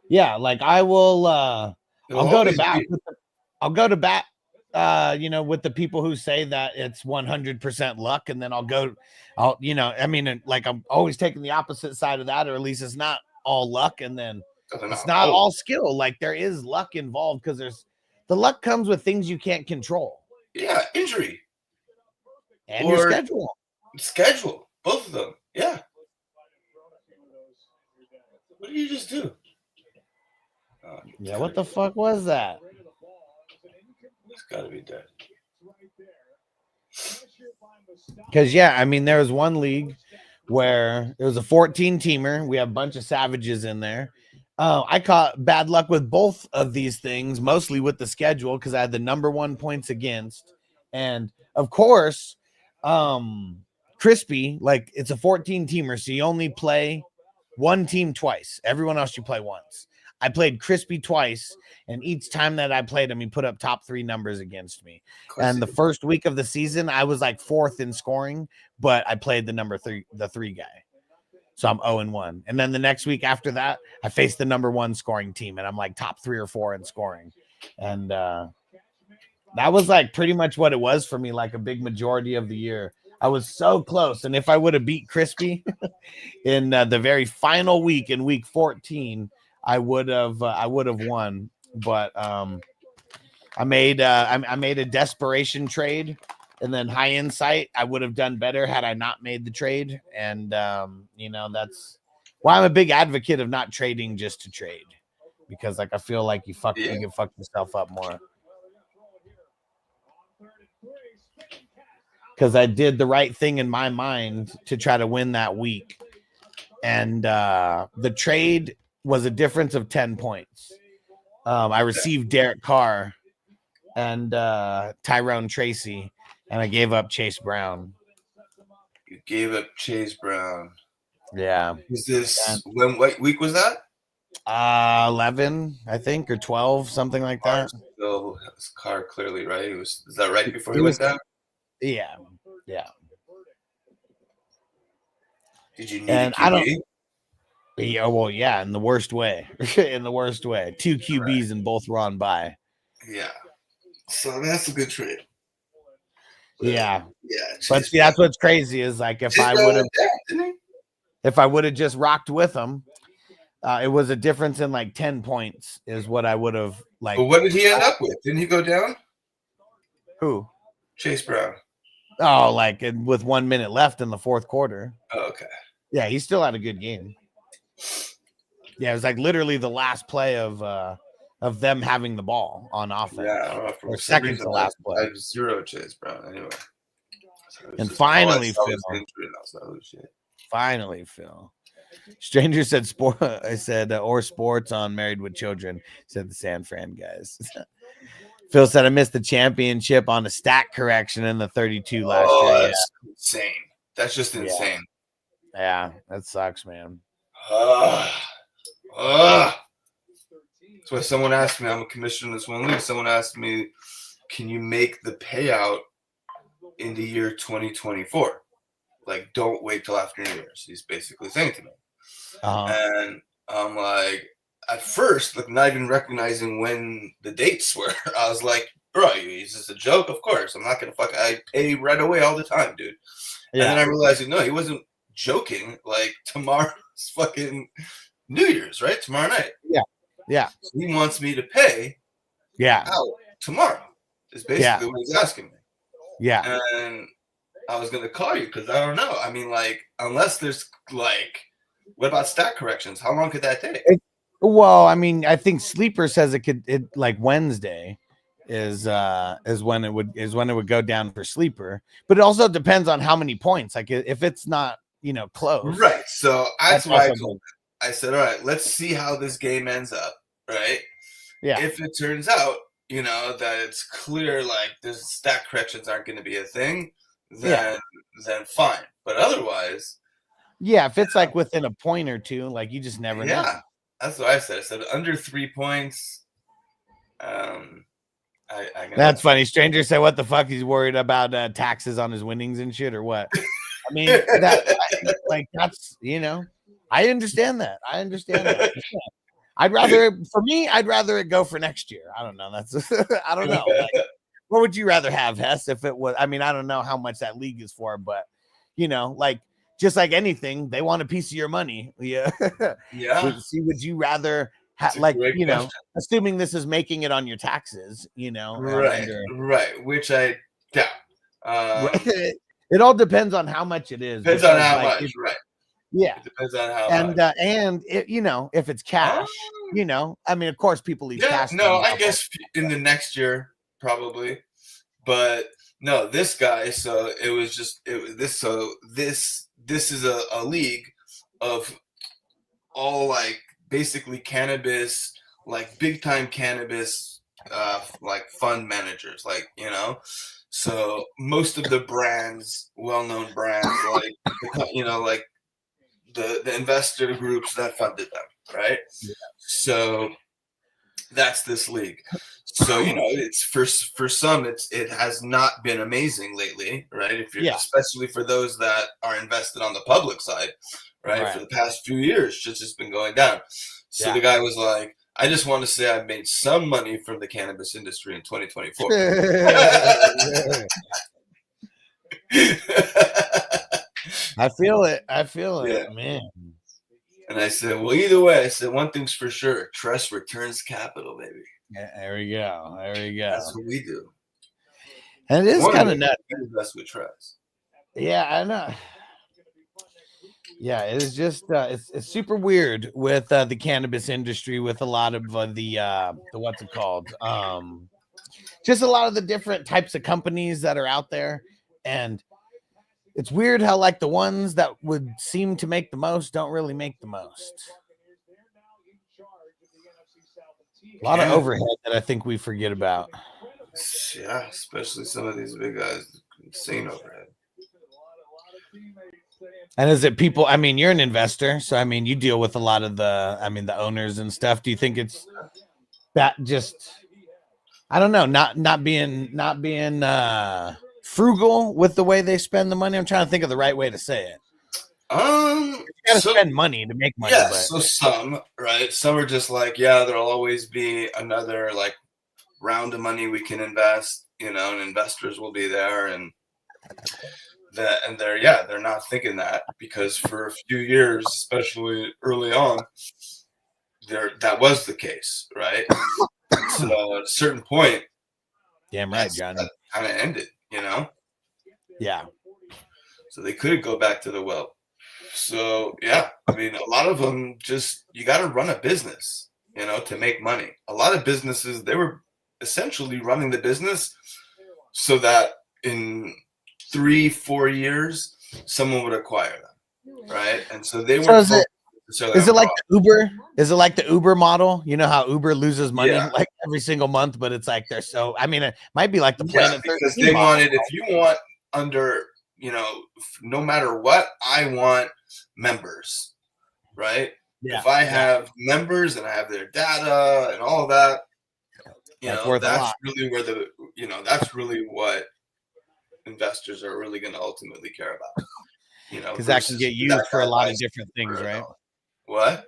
Yeah. Like I will. I'll go to bat. I'll go to bat. With the people who say that it's 100% luck, and then like I'm always taking the opposite side of that, or at least it's not all luck, and then it's not all skill. Like there is luck involved, because the luck comes with things you can't control. Yeah, injury and your schedule, both of them. Yeah. What did you just do? Oh, yeah, what the fuck was that? It's got to be dead. Because there was one league where it was a 14-teamer. We have a bunch of savages in there. I caught bad luck with both of these things, mostly with the schedule, because I had the number 1 points against. And of course, Crispy, like it's a 14-teamer, so you only play one team twice. Everyone else you play once. I played Crispy twice, and each time that I played him, he put up top 3 numbers against me. And the first week of the season, I was like 4th in scoring, but I played the 3 guy. So I'm 0-1. And then the next week after that, I faced the number 1 scoring team, and I'm like top 3 or 4 in scoring. And that was like pretty much what it was for me, like a big majority of the year. I was so close. And if I would have beat Crispy in the very final week in week 14, I would have won. But I made a desperation trade, and then high insight, I would have done better had I not made the trade. And that's why I'm a big advocate of not trading just to trade, because like I feel like you can fuck yourself up more. Because I did the right thing in my mind to try to win that week. And the trade was a difference of 10 points. I received Derek Carr and Tyrone Tracy, and I gave up Chase Brown. You gave up Chase Brown. Yeah. Was this what week was that? 11, I think, or 12, something like that. So his Carr clearly right. Is that right before he went down? Yeah. Did you need a QB? Yeah, well, yeah, in the worst way. In the worst way. 2 QBs and both were on bye. Yeah. So that's a good trade. Yeah. Yeah. But see, that's what's crazy is like if I would have just rocked with him, it was a difference in like 10 points is what I would have like. But what did he end up with? Didn't he go down? Who? Chase Brown. Oh, like with 1 minute left in the fourth quarter. Oh, okay. Yeah, he still had a good game. Yeah, it was like literally the last play of them having the ball on offense. Yeah, I don't know, for or some second reason to last I play. have zero chase, bro. Anyway. So And just, finally, all I saw Phil. was injury, and I was like, oh, shit. Finally, Phil. Stranger said sport. I said or sports on Married with Children. Said the San Fran guys. Phil said I missed the championship on a stat correction in the 32 last year. That's insane. That's just insane. Yeah, that sucks, man. That's why someone asked me, I'm a commissioner in this one league. Someone asked me, can you make the payout in the year 2024? Like, don't wait till after New Year's. He's basically saying to me. And I'm like, at first, like, not even recognizing when the dates were. I was like, bro, is this a joke? Of course. I'm not going to I pay right away all the time, dude. Yeah. And then I realized, no, he wasn't joking. Like, tomorrow's fucking New Year's, right? Tomorrow night. Yeah. Yeah. So he wants me to pay out tomorrow. Is basically what he's asking me. Yeah. And I was going to call you because I don't know. I mean, like, unless there's, like, what about stat corrections? How long could that take? Well, I mean, I think Sleeper says it like Wednesday is when it would go down for Sleeper, but it also depends on how many points. Like if it's not, close. Right. So that's why I said, all right, let's see how this game ends up. Right. Yeah. If it turns out, that it's clear, like the stat corrections aren't going to be a thing, then fine. But otherwise, if it's like within a point or two, like you just never know. That's what I said. I said under 3 points. That's funny. Stranger said, "What the fuck? He's worried about taxes on his winnings and shit, or what?" I mean, that's I understand that. I'd rather it go for next year. I don't know. That's I don't know. Like, what would you rather have, Hess? If it was, I mean, I don't know how much that league is for, but like just like anything, they want a piece of your money. Yeah. Yeah. Would you rather assuming this is making it on your taxes, right, which I doubt. It all depends on how much it is. Depends on how much, right? Yeah, it depends on how much. And it, if it's cash, I mean, of course, people leave cash. No, I guess in the next year probably, but no, this guy. So it was just this. So this is a league of all like basically cannabis, like big time cannabis, like fund managers, like So most of the brands, well-known brands, like like the investor groups that funded them, right? Yeah. So that's this league. So it's for some, it has not been amazing lately, right? If you're especially for those that are invested on the public side, right? For the past few years, it's just been going down. So the guy was like, I just want to say I made some money from the cannabis industry in 2024. I feel it, man. And I said, well, either way, I said, one thing's for sure, trust returns capital, baby. Yeah, there we go. That's what we do. And it is kind of nuts. Invest with trust. Yeah, I know. Yeah, it is just it's super weird with the cannabis industry, with a lot of the what's it called? Just a lot of the different types of companies that are out there, and it's weird how like the ones that would seem to make the most don't really make the most. A lot of overhead that I think we forget about. Yeah, especially some of these big guys, insane overhead. And is it people? I mean, you're an investor, so I mean, you deal with a lot of the owners and stuff. Do you think it's that just? I don't know, not being frugal with the way they spend the money. I'm trying to think of the right way to say it. You gotta spend money to make money. Yeah, so some, right? Some are just like, there'll always be another like round of money we can invest, and investors will be there, and they're not thinking that, because for a few years, especially early on, that was the case, right? So at a certain point, damn right, Johnny, kind of ended, Yeah. So they could go back to the well. So yeah, I mean, a lot of them just you got to run a business, you know, to make money. A lot of businesses, they were essentially running the business so that in 3-4 years someone would acquire them, right? And so they weren't. Is it like the Uber? Is it like the Uber model? You know how Uber loses money like every single month, but it's like they're so. I mean, it might be like the Planet 13 because they model. wanted. If you want under, you know, no matter what, I want members, right? Yeah, if I have members and I have their data and all of that, you know, that's really where that's really what investors are really going to ultimately care about. You know, because that can get used for a lot of different things, right? What?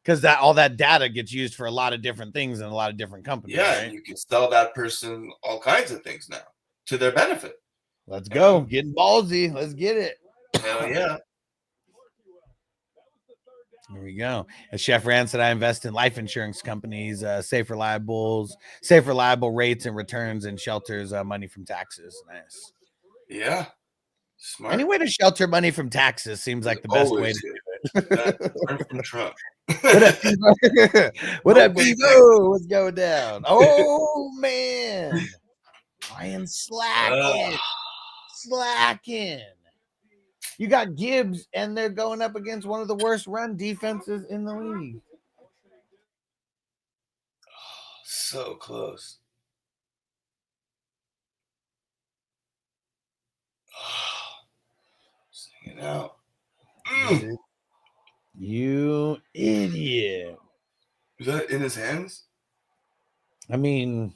Because that all that data gets used for a lot of different things in a lot of different companies. Yeah, right? You can sell that person all kinds of things now to their benefit. Let's go. Getting ballsy. Let's get it. Hell yeah. Here we go. As Chef Rand said, I invest in life insurance companies, safe, reliable rates and returns, and shelters money from taxes. Nice. Yeah. Smart. Any way to shelter money from taxes seems like the best way to do it. Learn from Trump. What up, Bevo? What's going down? Oh, man. Ryan slacking. You got Gibbs, and they're going up against one of the worst run defenses in the league. So close. Sing it out. You idiot. Is that in his hands? I mean,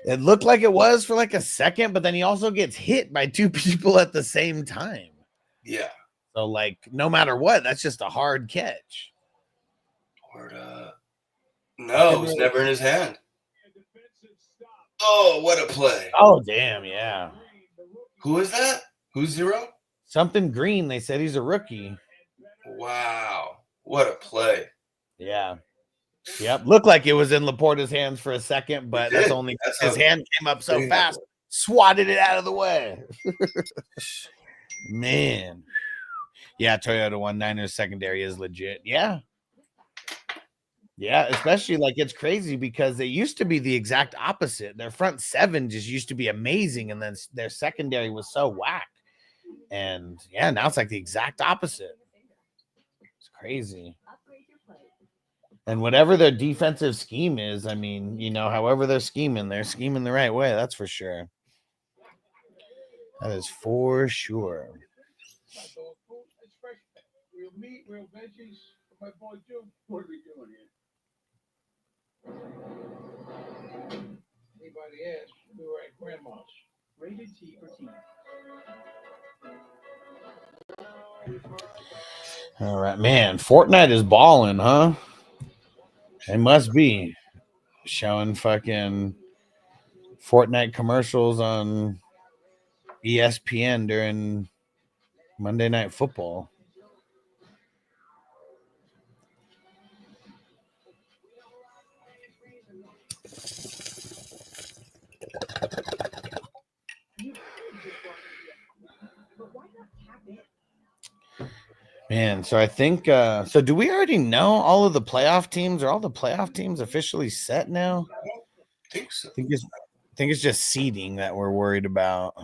it looked like it was for like a second, but then he also gets hit by two people at the same time. Yeah. So, like, no matter what, that's just a hard catch. No, it was never in his hand. Oh, what a play. Oh, damn, yeah. Who is that? Who's 0? Something Green. They said he's a rookie. Wow. What a play. Yeah. Yep. Looked like it was in Laporta's hands for a second, but that's only his hand came up so fast, swatted it out of the way. Man. Yeah, Toyota 19ers secondary is legit. Yeah. Yeah, especially like it's crazy because they used to be the exact opposite. Their front seven just used to be amazing, and then their secondary was so whack. And yeah, now it's like the exact opposite. It's crazy. And whatever their defensive scheme is, I mean, you know, however they're scheming the right way. That's for sure. That is for sure. Real meat, real veggies for my boy Joe. What are we doing here? Anybody asks, we were at Grandma's. Rated T for teen. All right, man. Fortnite is balling, huh? It must be showing fucking Fortnite commercials on ESPN during Monday Night Football. Man, so I think so do we already know all of the playoff teams? Are all the playoff teams officially set now? I don't think so. I think it's just seeding that we're worried about.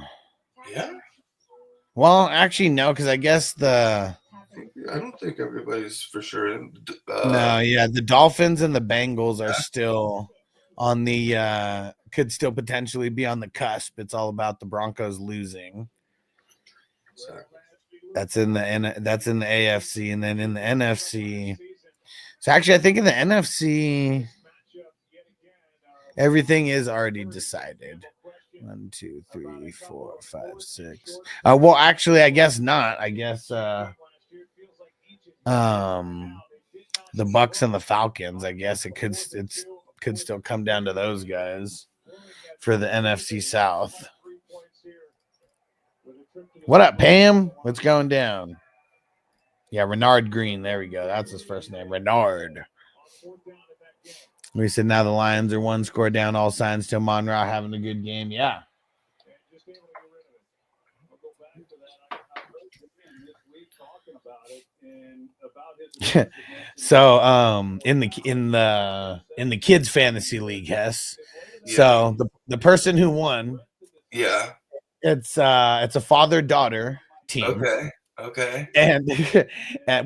Yeah. Well, actually, no, because I guess I don't think everybody's for sure. No, yeah, the Dolphins and the Bengals are still on the could still potentially be on the cusp. It's all about the Broncos losing. That's in the AFC, and then in the NFC. So actually, I think in the NFC, everything is already decided. 1, 2, 3, 4, 5, 6. Well, actually, I guess not. I guess the Bucks and the Falcons. I guess it could still come down to those guys for the NFC South. What up, Pam? What's going down? Yeah, Renard Green. There we go. That's his first name, Renard. We said now the Lions are 1 score down. All signs to Monroe having a good game. Yeah. So in the kids fantasy league, yes. Yeah. So the person who won, Yeah. it's a father-daughter team. Okay. And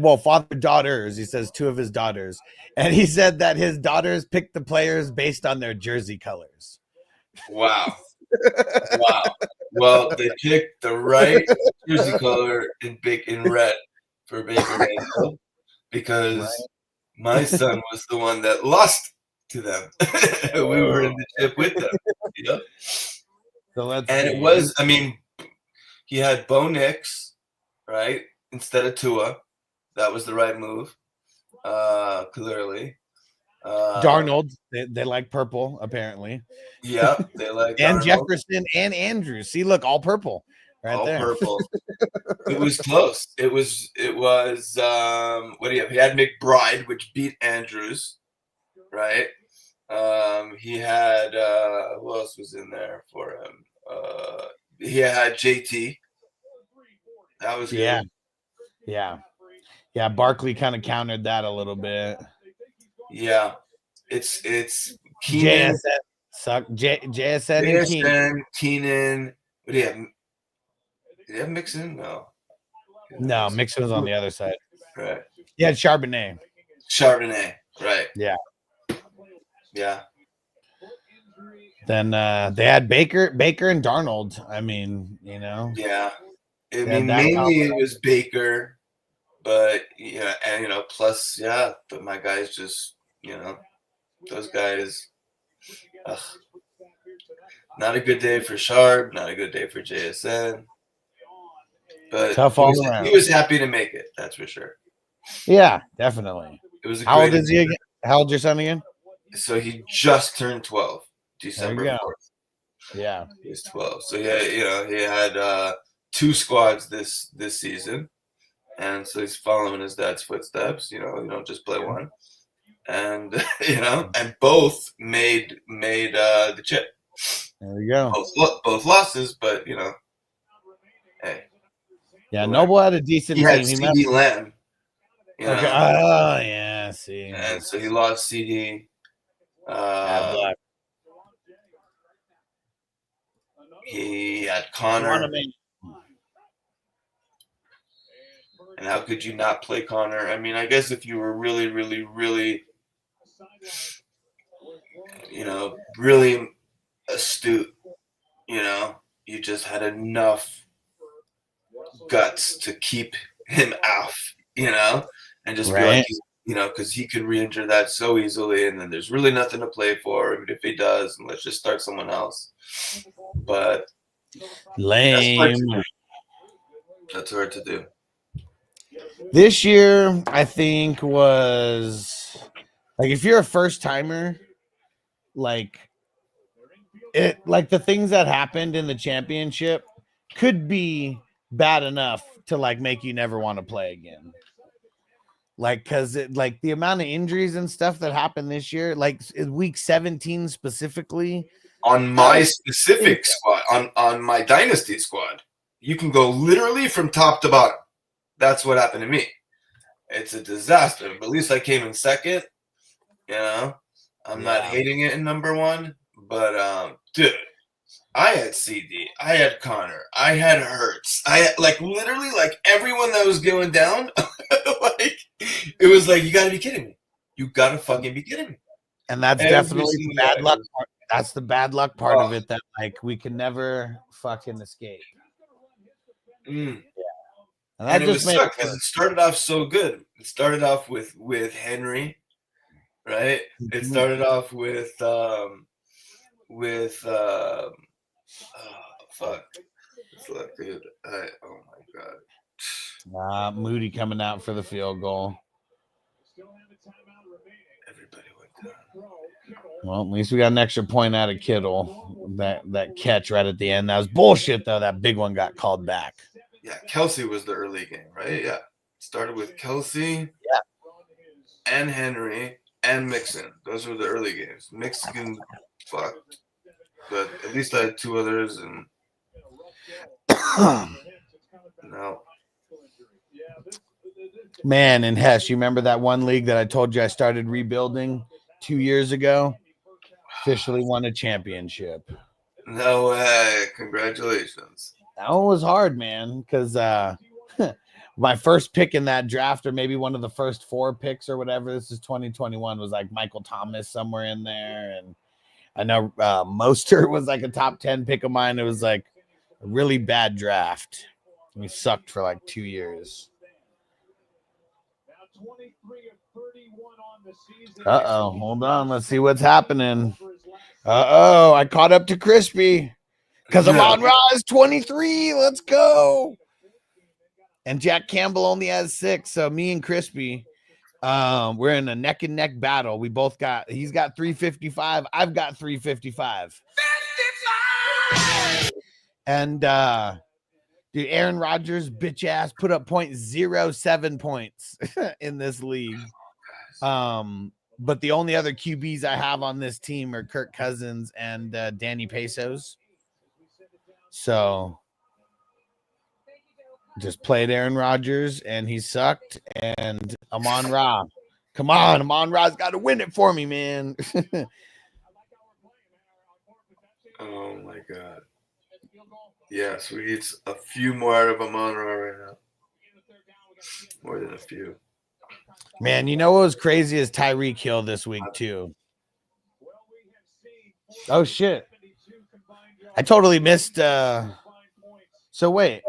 well, father-daughters, he says 2 of his daughters. And he said that his daughters picked the players based on their jersey colors. Wow. Well, they picked the right jersey color in red for Baker Mayfield because my son was the one that lost to them. We were in the chip with them. You know? So And it was, I mean, he had Bo Nix, right, instead of Tua. That was the right move, clearly. Darnold, they like purple, apparently. Yeah, they like and Darnold. Jefferson and Andrews. See, look, all purple. Right all there. purple. It was close. It was what do you have? He had McBride, which beat Andrews, right? He had who else was in there for him? He had JT. That was good. Yeah. Barkley kind of countered that a little bit. Yeah. It's Keenan. JSN and Keenan. What do you have? Did he have Mixon? No, Mixon was on the other side. Right. He had Charbonnet. Right. Yeah. Then they had Baker and Darnold. I mean, you know. Yeah. I mean, mainly it was Baker, but yeah, and plus, yeah, but my guys just, those guys. Not a good day for Sharp, not a good day for JSN. But tough all around. He was happy to make it, that's for sure. Yeah, definitely. It was. How old is he again? How old is your son again? So he just turned 12, December 4th. Yeah, he's 12. So yeah, he had 2 squads this season, and so he's following his dad's footsteps. You don't just play one, and and both made the chip. There we go. Both losses, but hey. Yeah, Noble had a decent team. He had CD Lamb. Okay. Oh, yeah. See. And so he lost CD. He had Connor. And how could you not play Connor? I mean, I guess if you were really, really, really, really astute, you just had enough guts to keep him off, and just be like, because he could re-injure that so easily, and then there's really nothing to play for, even if he does, and let's just start someone else. But lame. That's hard to do. This year, I think, was like, if you're a first timer, like the things that happened in the championship could be bad enough to make you never want to play again. Because the amount of injuries and stuff that happened this year, in week 17 specifically, on my specific squad, on my dynasty squad, you can go literally from top to bottom. That's what happened to me. It's a disaster, but at least I came in second. I'm not hating it in number 1, but dude, I had CD, I had Connor, I had Hurts, I had literally everyone that was going down. It was you gotta be kidding me. You gotta fucking be kidding me. And that's definitely the bad luck part. That's the bad luck part of it, that we can never fucking escape. Yeah. And that just made it because it started off so good. It started off with Henry, right? It started off with fuck. Look, dude. Oh my god. Moody coming out for the field goal. Everybody went down. Well, at least we got an extra point out of Kittle. That catch right at the end. That was bullshit, though. That big one got called back. Yeah, Kelsey was the early game, right? Yeah. Started with Kelsey, and Henry, and Mixon. Those were the early games. Mixon fucked. But at least I had 2 others, and no. Man, and Hess, you remember that one league that I told you I started rebuilding 2 years ago? Officially won a championship. No way. Congratulations. That one was hard, man, because my first pick in that draft, or maybe one of the first 4 picks or whatever, this is 2021, was like Michael Thomas somewhere in there. And I know Mostert was like a top 10 pick of mine. It was like a really bad draft. We sucked for like 2 years. Uh-oh, hold on. Let's see what's happening. Uh-oh, I caught up to Crispy because Amon-Ra is 23. Let's go. And Jack Campbell only has 6. So me and Crispy, we're in a neck and neck battle. We both got, he's got 355. I've got 355. 55! And dude, Aaron Rodgers, bitch ass, put up 0.07 points in this league. But the only other QBs I have on this team are Kirk Cousins and Danny Pesos. So just played Aaron Rodgers and he sucked. And Amon-Ra, come on, Amon-Ra's got to win it for me, man. Oh my God. Yes, we need a few more out of Amon-Ra right now. More than a few. Man, you know what was crazy is Tyreek Hill this week too. Oh shit. I totally missed so wait.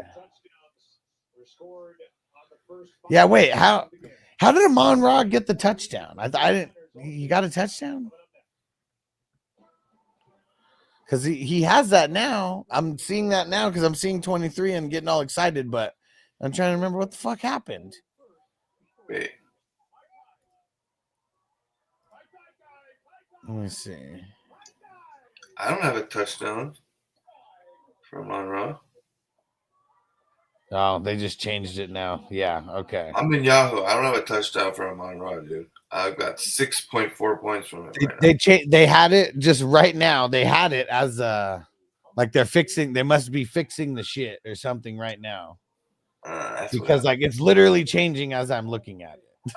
Yeah, wait, how did Amon-Ra get the touchdown? I didn't. He got a touchdown? Because he has that now. I'm seeing that now because I'm seeing 23 and getting all excited, but I'm trying to remember what the fuck happened. Wait. Let me see. I don't have a touchdown from Amon-Ra. Oh, they just changed it now. Yeah, okay. I'm in Yahoo. I don't have a touchdown from Amon-Ra, dude. I've got 6.4 points from it. They had it just right now. They had it as like they're fixing. They must be fixing the shit or something right now. Because like it's literally changing as I'm looking at it.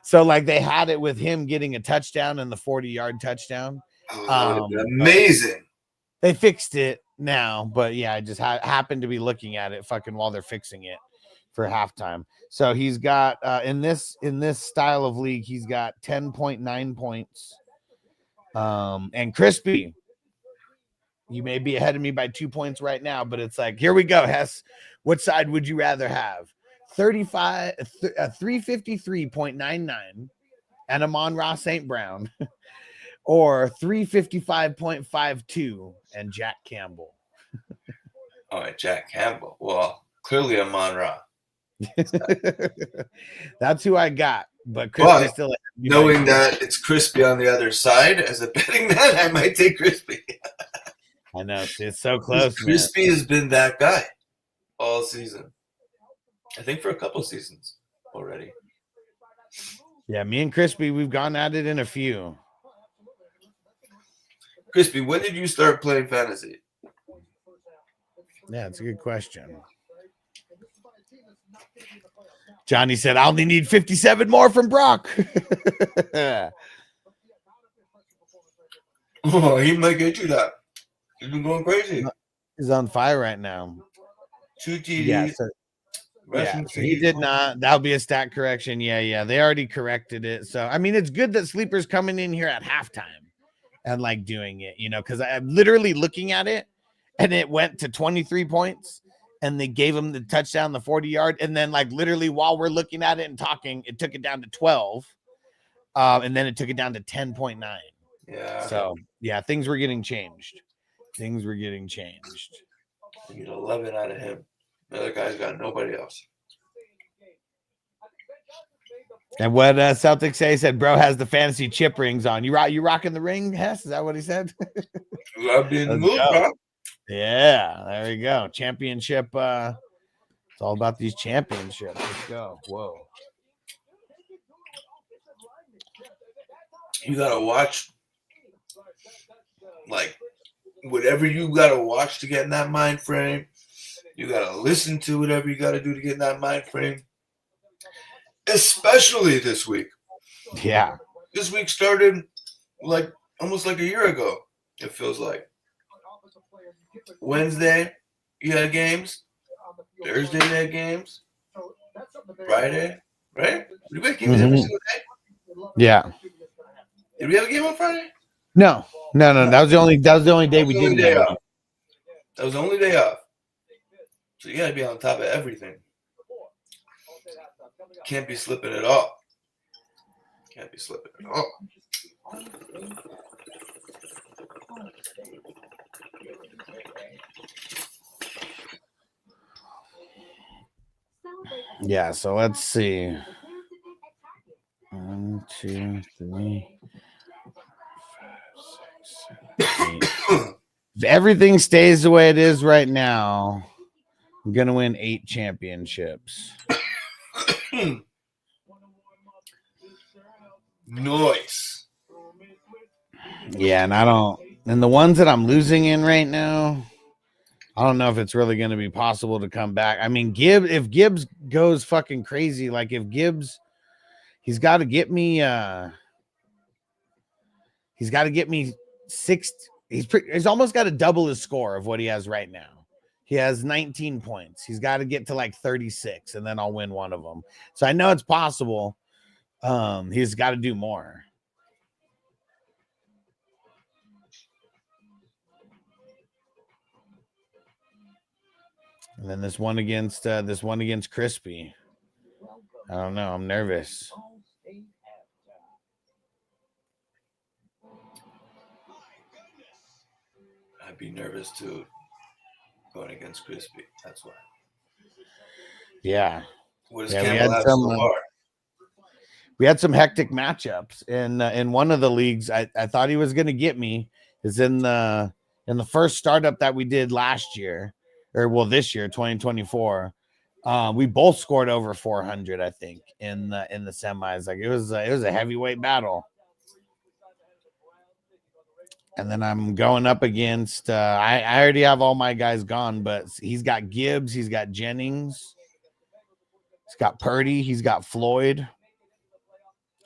So like they had it with him getting a touchdown and the 40-yard touchdown. Amazing. They fixed it now, but yeah, I just happened to be looking at it fucking while they're fixing it for halftime. So he's got in this style of league, he's got 10.9 points. And Crispy, you may be ahead of me by 2 points right now, but it's like, here we go, Hess. What side would you rather have? 353.99 and Amon-Ra St. Brown, or 355.52 and Jack Campbell. All right, Jack Campbell. Well, clearly Amon-Ra. That's who I got. But Crispy still knowing that it's Crispy on the other side as a betting man, I might take Crispy. I know it's so close. Crispy has been that guy all season. I think for a couple seasons already. Yeah, me and Crispy, we've gone at it in a few. Crispy, when did you start playing fantasy? Yeah, it's a good question. Johnny said, I only need 57 more from Brock. Oh, he might get you that. He's been going crazy. He's on fire right now. 2 TDs. Yeah, so he did not. That'll be a stat correction. Yeah. They already corrected it. So, I mean, it's good that Sleeper's coming in here at halftime and like doing it, because I'm literally looking at it and it went to 23 points and they gave him the touchdown, the 40-yard. And then like literally while we're looking at it and talking, it took it down to 12. And then it took it down to 10.9. Yeah. So, yeah, things were getting changed. You need 11 out of him. The other guy's got nobody else. And what Celtics say, said, bro has the fantasy chip rings on. You rocking the ring, Hess? Is that what he said? I'll be in the mood, bro. Yeah, there we go. Championship. It's all about these championships. Let's go. Whoa. You got to watch, like, whatever you got to watch to get in that mind frame. You got to listen to whatever you got to do to get in that mind frame. especially this week. Yeah. This week started like almost like a year ago. It feels like Wednesday you had games, Thursday you had games, Friday, right? Did we have games every single day? Yeah. Did we have a game on Friday? No. That was the only day we didn't have. That was the only day off. So you gotta be on top of everything. Can't be slipping at all. Can't be slipping at all. Yeah, so let's see. 1, 2, 3, 5, 6, 7, 8. If everything stays the way it is right now, I'm gonna win 8 championships. Nice. Yeah, and the ones that I'm losing in right now, I don't know if it's really going to be possible to come back. I mean, if Gibbs goes fucking crazy, like if Gibbs, he's got to get me 6. He's almost got to double his score of what he has right now. He has 19 points. He's got to get to like 36, and then I'll win one of them. So I know it's possible. He's got to do more. And then this one against Crispy. I don't know. I'm nervous. I'd be nervous too going against Crispy. That's why. Yeah. What does Campbell have so far? We had some hectic matchups in one of the leagues. I thought he was going to get me. Is in the first startup that we did last year, or well, this year, 2024. We both scored over 400, I think, in the semis. Like it was a heavyweight battle. And then I'm going up against. I already have all my guys gone, but he's got Gibbs, he's got Jennings, he's got Purdy, he's got Floyd,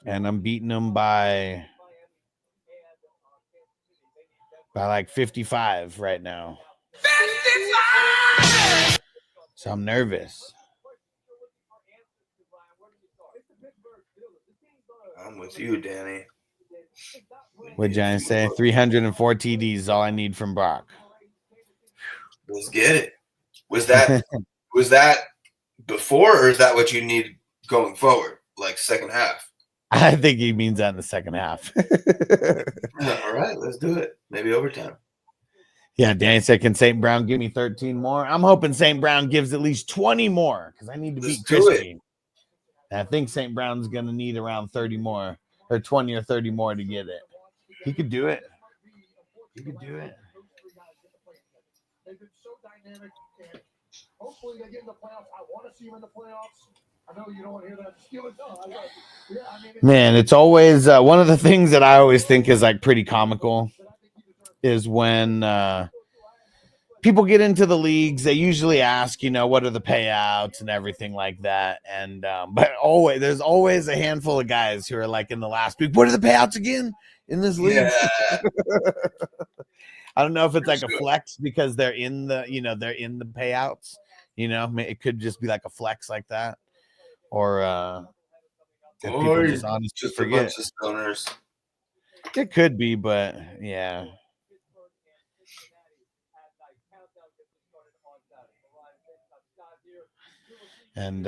and I'm beating him by like 55 right now. 55! So I'm nervous. I'm with you, Danny. What'd Johnny say? 304 TDs is all I need from Brock. Let's get it. Was that before, or is that what you need going forward, like second half? I think he means that in the second half. All right, let's do it. Maybe overtime. Yeah, Danny said, can St. Brown give me 13 more? I'm hoping St. Brown gives at least 20 more because I need to beat Crispy. I think St. Brown's going to need around 30 more, or 20 or 30 more to get it. He could do it. He could do it. They've been so dynamic, and hopefully they get in the playoffs. I want to see them in the playoffs. I know you don't want to hear that. Man, it's always one of the things that I always think is like pretty comical is when people get into the leagues, they usually ask, what are the payouts and everything like that. And but there's always a handful of guys who are like in the last week, what are the payouts again in this league? Yeah. I don't know if it's like a flex because they're in the, they're in the payouts. It could just be like a flex like that. Or people just honestly forget. A bunch of stoners. It could be, but yeah. And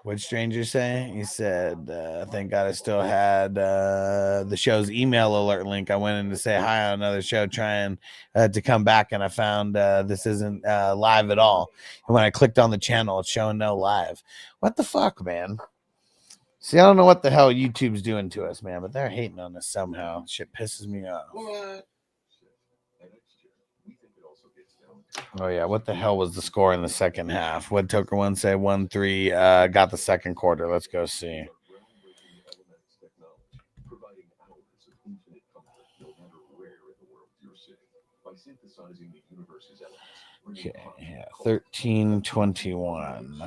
what'd Stranger say? He said, thank God I still had the show's email alert link. I went in to say hi on another show trying to come back, and I found this isn't live at all. And when I clicked on the channel, it's showing no live. What the fuck, man? See, I don't know what the hell YouTube's doing to us, man, but they're hating on us somehow. Shit pisses me off. What? Oh, yeah. What the hell was the score in the second half? What Toker One say? 1-3. Got the second quarter. Let's go see. Okay, yeah, 1321.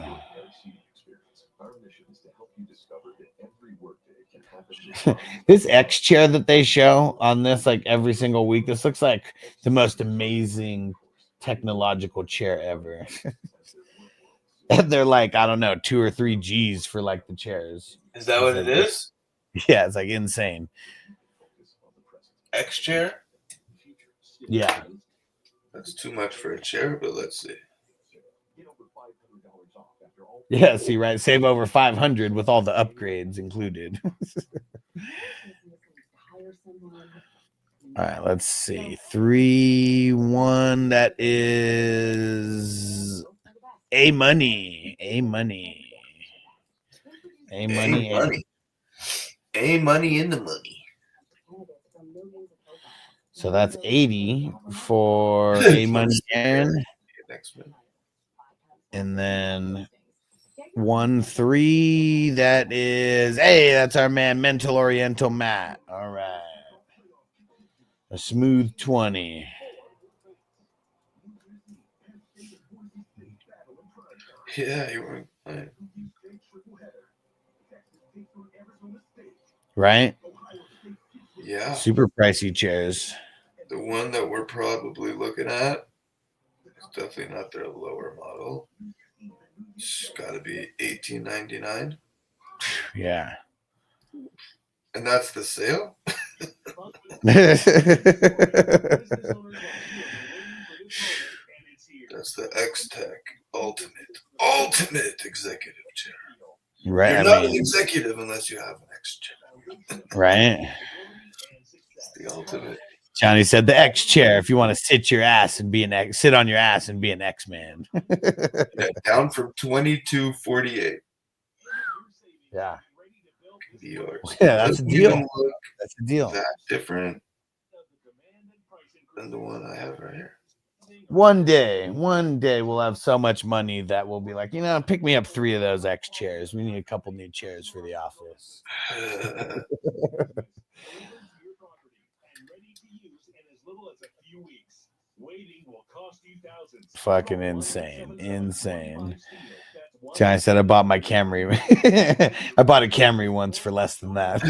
This X chair that they show on this like every single week, this looks like the most amazing technological chair ever. And they're like, I don't know, 2 or 3 G's for like the chairs. Is that what like, it is? Yeah, it's like insane. X chair? Yeah. That's too much for a chair, but let's see. Yeah, see, right? Save over 500 with all the upgrades included. All right, let's see. 3-1. That is A money. A money. A money. A money. A money in the money. So that's 80 for A money, Aaron. And then 1-3. That is, hey, that's our man, Mental Oriental Matt. All right. A smooth 20. Yeah, you were right. Right? Yeah. Super pricey chairs. The one that we're probably looking at is definitely not their lower model. It's got to be $18.99. Yeah. And that's the sale? That's the X-Tech Ultimate Executive Chair. Right. You're not an executive unless you have an X chair. Right. The ultimate. Johnny said the X chair if you want to sit your ass and be an X, sit on your ass and be an X-Man. Yeah, down from $22.48. Yeah. Yours. Yeah, that's a deal. That's a deal. That different than the one I have right here. One day we'll have so much money that we'll be like, pick me up 3 of those X chairs. We need a couple new chairs for the office. Fucking insane. Johnny said I bought my Camry. I bought a Camry once for less than that.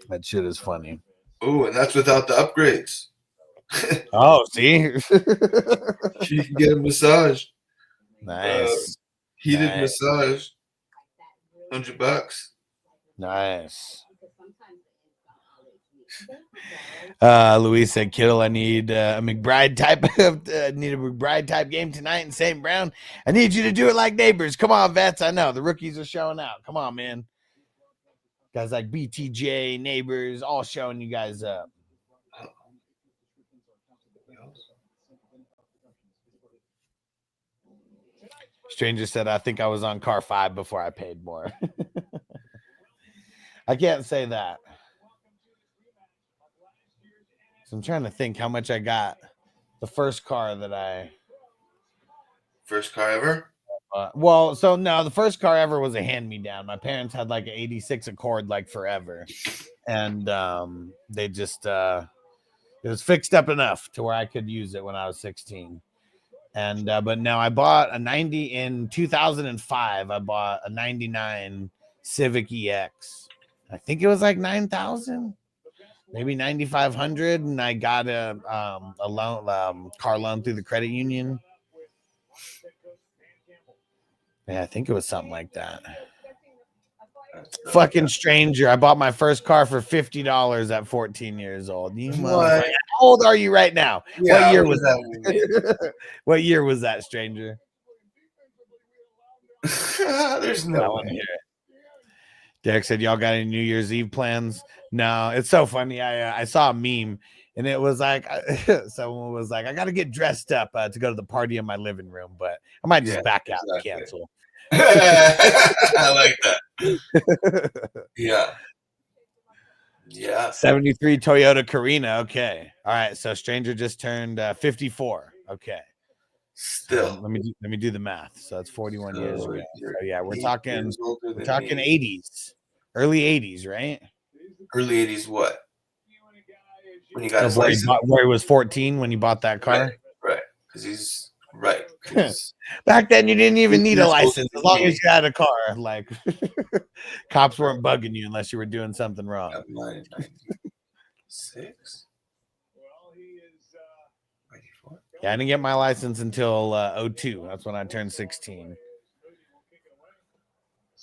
That shit is funny. Oh, and that's without the upgrades. Oh, see? You can get a massage. Nice. Heated massage. $100. Nice. Louise said, Kittle, I need a McBride type game tonight in St. Brown. I need you to do it like Neighbors. Come on, vets. I know the rookies are showing out. Come on, man. Guys like BTJ, Neighbors, all showing you guys up. Stranger said, I think I was on car 5 before I paid more. I can't say that. So I'm trying to think how much I got the first car that I. First car ever? The first car ever was a hand-me-down. My parents had like an 86 Accord like forever. And they just, it was fixed up enough to where I could use it when I was 16. And but now I bought a 90 in 2005. I bought a 99 Civic EX. I think it was like 9,000, maybe 9,500, and I got a loan, car loan through the credit union. Yeah, I think it was something like that. Fucking stranger. I bought my first car for $50 at 14 years old. How old are you right now? Yeah, what year was that? What year was that, stranger? There's no one here. Derek said, y'all got any New Year's Eve plans? No, it's so funny. I saw a meme and it was like, someone was like, I got to get dressed up to go to the party in my living room, but I might just back out and cancel. I like that. Yeah. 73 Toyota Carina. Okay. All right. So stranger just turned 54. Okay. Still, let me do the math. So that's 41 years ago. So yeah, we're talking 80s, early 80s, right? Early 80s, what? When he got his where license? he was 14 when he bought that car. Right. Because he's right. 'Cause Back then, you didn't even need a You're supposed license to as long be- as you had a car. Like, cops weren't bugging you unless you were doing something wrong. 96? Yeah, I didn't get my license until 02. That's when I turned 16. I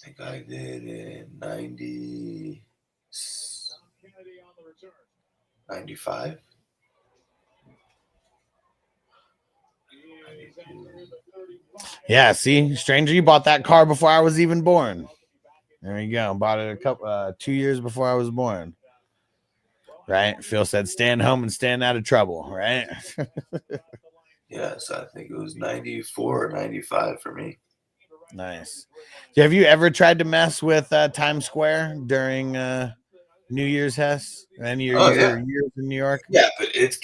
think I did in 90, 95. Yeah, see, stranger, you bought that car before I was even born. There you go. Bought it a couple 2 years before I was born. Right? Phil said, "Stand home and stand out of trouble." Right? Yes, I think it was 94 or 95 for me. Nice. Have you ever tried to mess with Times Square during New Year's, Hess? Any of your years in New York? Yeah, but it's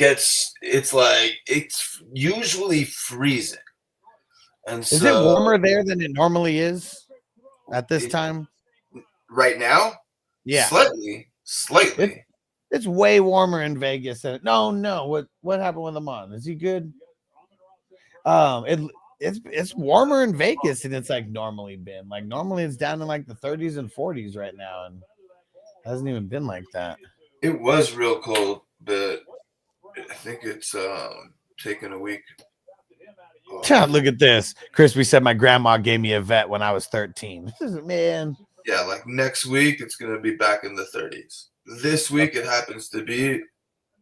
usually freezing. And is it warmer there than it normally is at this time? Right now? Yeah. Slightly. It's way warmer in Vegas. No. What happened with Amon? Is he good? It's warmer in Vegas than it's like normally been. Like normally it's down in like the 30s and 40s right now, and it hasn't even been like that. It was real cold, but I think it's taken a week. Look at this. Crispy said my grandma gave me a vet when I was 13. Man. Yeah, like next week it's gonna be back in the 30s. This week it happens to be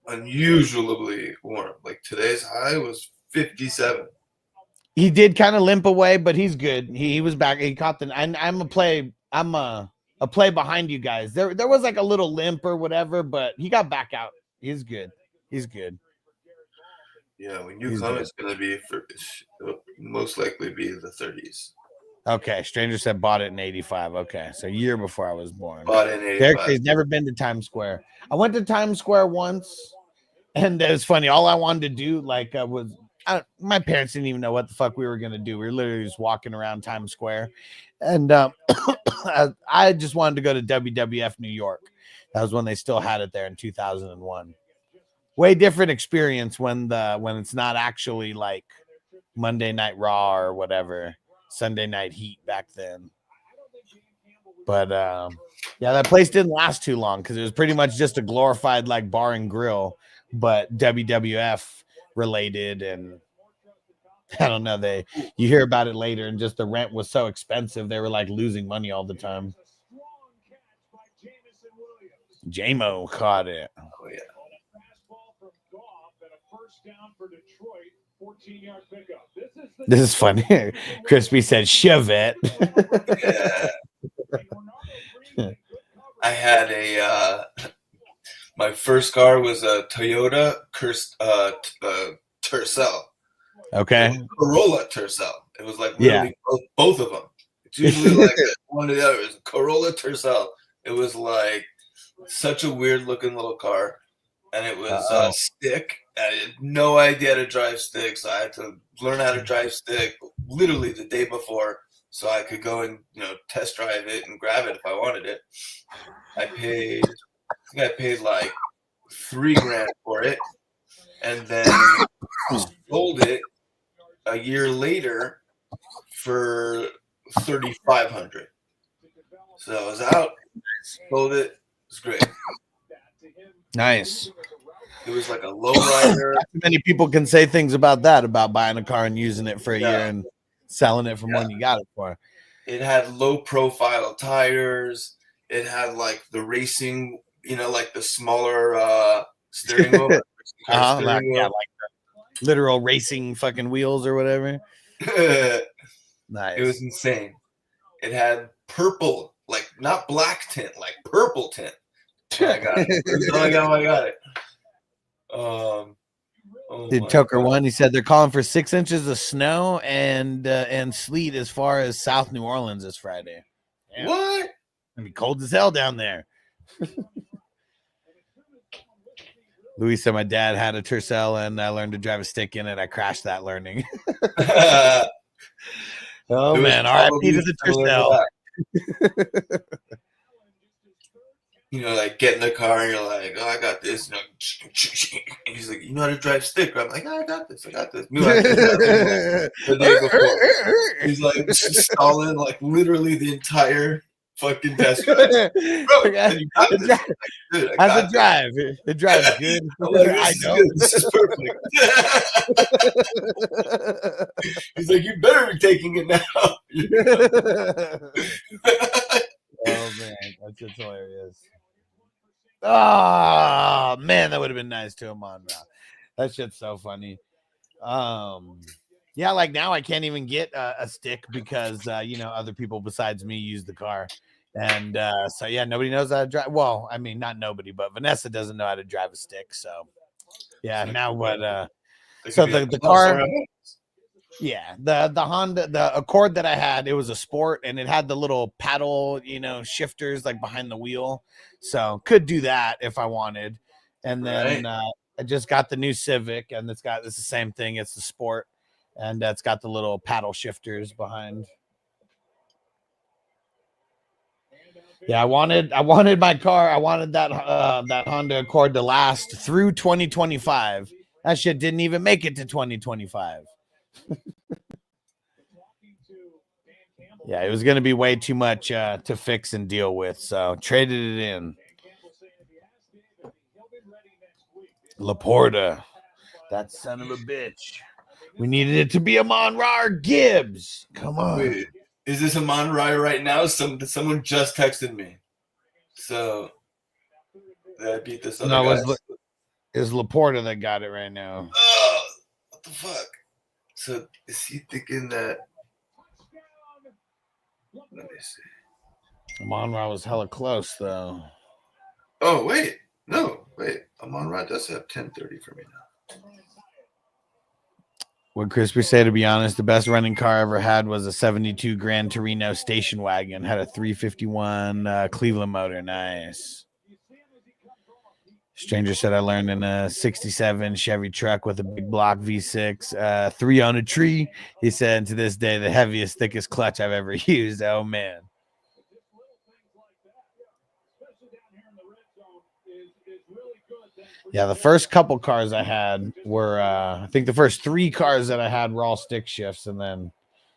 unusually warm. Like today's high was 57. He did kind of limp away, but he's good. He was back. He caught the. I'm a play behind you guys. There was like a little limp or whatever, but he got back out. He's good. Yeah, when you come, it's gonna be it'll most likely be the 30s. Okay, stranger said bought it in 85. Okay, so a year before I was born. Bought it in 85. He's never been to Times Square. I went to Times Square once, and it was funny. All I wanted to do was my parents didn't even know what the fuck we were gonna do. We were literally just walking around Times Square, and I just wanted to go to WWF New York. That was when they still had it there in 2001. Way different experience when it's not actually like Monday Night Raw or whatever, Sunday Night Heat back then. But yeah, that place didn't last too long because it was pretty much just a glorified like bar and grill, but WWF related, and I don't know, you hear about it later, and just the rent was so expensive they were like losing money all the time. J-Mo caught it. Oh yeah. This is funny. Crispy said Chevette. Yeah. I had my first car was a Toyota Tercel. Okay. Corolla Tercel. It was like literally both of them. It's usually like one or the other. It's a Corolla Tercel. It was like such a weird looking little car. And it was stick. I had no idea how to drive stick, so I had to learn how to drive stick literally the day before, so I could go and test drive it and grab it if I wanted it. I think I paid like $3,000 for it, and then sold it a year later for $3,500. So I was out, sold it. It was great. Nice. It was like a low rider. Not too many people can say things about that, about buying a car and using it for a year and selling it for more than you got it for. It had low profile tires. It had like the racing, like the smaller steering wheel. Like the literal racing fucking wheels or whatever. Nice. It was insane. It had purple, like not black tint, like purple tint. I got it. I got it. Did Tucker one? He said they're calling for 6 inches of snow and sleet as far as South New Orleans this Friday. Damn. What? It's gonna be cold as hell down there. Louis said my dad had a Tercel and I learned to drive a stick in it. I crashed that learning. Oh man, R.I.P. to the Tercel. you know, like get in the car and you're like, oh, I got this. You know, and he's like, you know how to drive stick? I'm like, oh, I got this. Meanwhile, the day before, he's like stalling like literally the entire fucking test drive. Bro, you got this. Like, dude, how's it drive? It drives good. I know. This is perfect. He's like, you better be taking it now. Oh man, that's just hilarious. Oh man, that would have been nice to him on route. That shit's so funny. Yeah, like now I can't even get a stick because you know, other people besides me use the car. And so yeah, nobody knows how to drive. Well, I mean, not nobody, but Vanessa doesn't know how to drive a stick. So yeah, now what so the car, yeah, the Honda, the Accord that I had, it was a sport and it had the little paddle, you know, shifters like behind the wheel. So could do that if I wanted. And then I just got the new Civic and it's the same thing. It's the sport and it's got the little paddle shifters behind. Yeah, I wanted my car. I wanted that Honda Accord to last through 2025. That shit didn't even make it to 2025. Yeah, it was going to be way too much to fix and deal with, so traded it in. Laporta, that son of a bitch. We needed it to be a Monrar Gibbs. Come on. Wait. Is this a Monterey right now? Someone just texted me. So I beat this other guy. It's Laporta that got it right now. Oh, what the fuck? So is he thinking that? Let me see. Monroe was hella close though. Oh wait, no, wait. Monroe does have 10:30 for me now. Would Crispy say, to be honest, the best running car I ever had was a 72 Gran Torino station wagon. Had a 351 Cleveland motor. Nice. Stranger said I learned in a 67 Chevy truck with a big block V6, 3 on a tree. He said, to this day, the heaviest, thickest clutch I've ever used. Oh, man. Yeah, the first couple cars I had were, I think the first 3 cars that I had were all stick shifts. And then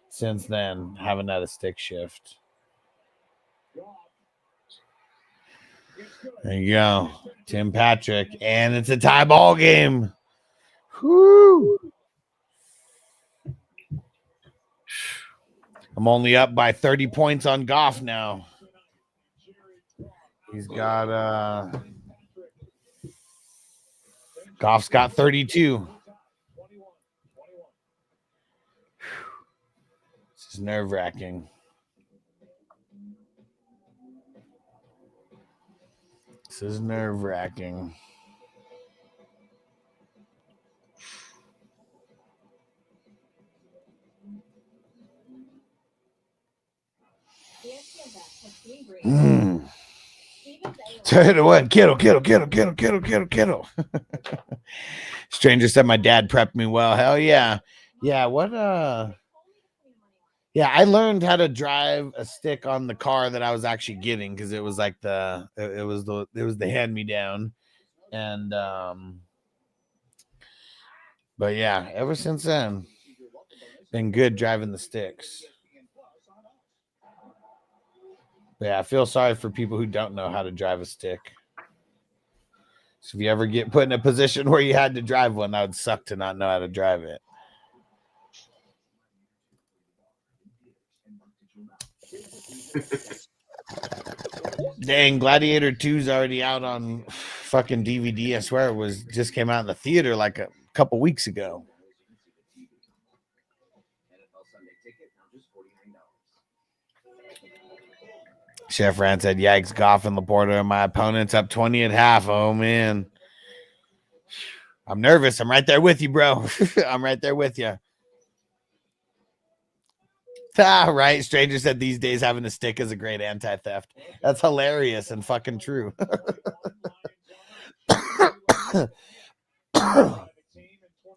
since then, haven't had a stick shift. There you go. Tim Patrick. And it's a tie ball game. Whoo! I'm only up by 30 points on Goff now. He's got, Goff's got 32. This is nerve-wracking. This is nerve-wracking. Tell you what, Kittle. Stranger said my dad prepped me well. Hell yeah. Yeah, what yeah, I learned how to drive a stick on the car that I was actually getting because it was like it was the hand-me-down. And but yeah, ever since then, been good driving the sticks. Yeah, I feel sorry for people who don't know how to drive a stick. So if you ever get put in a position where you had to drive one, that would suck to not know how to drive it. Dang, Gladiator 2's already out on fucking DVD. I swear it just came out in the theater like a couple weeks ago. Chef Rand said, yikes, Goff and Laporta are my opponents, up 20 at half. Oh, man. I'm nervous. I'm right there with you, bro. I'm right there with you. Right. Stranger said these days having a stick is a great anti-theft. That's hilarious and fucking true.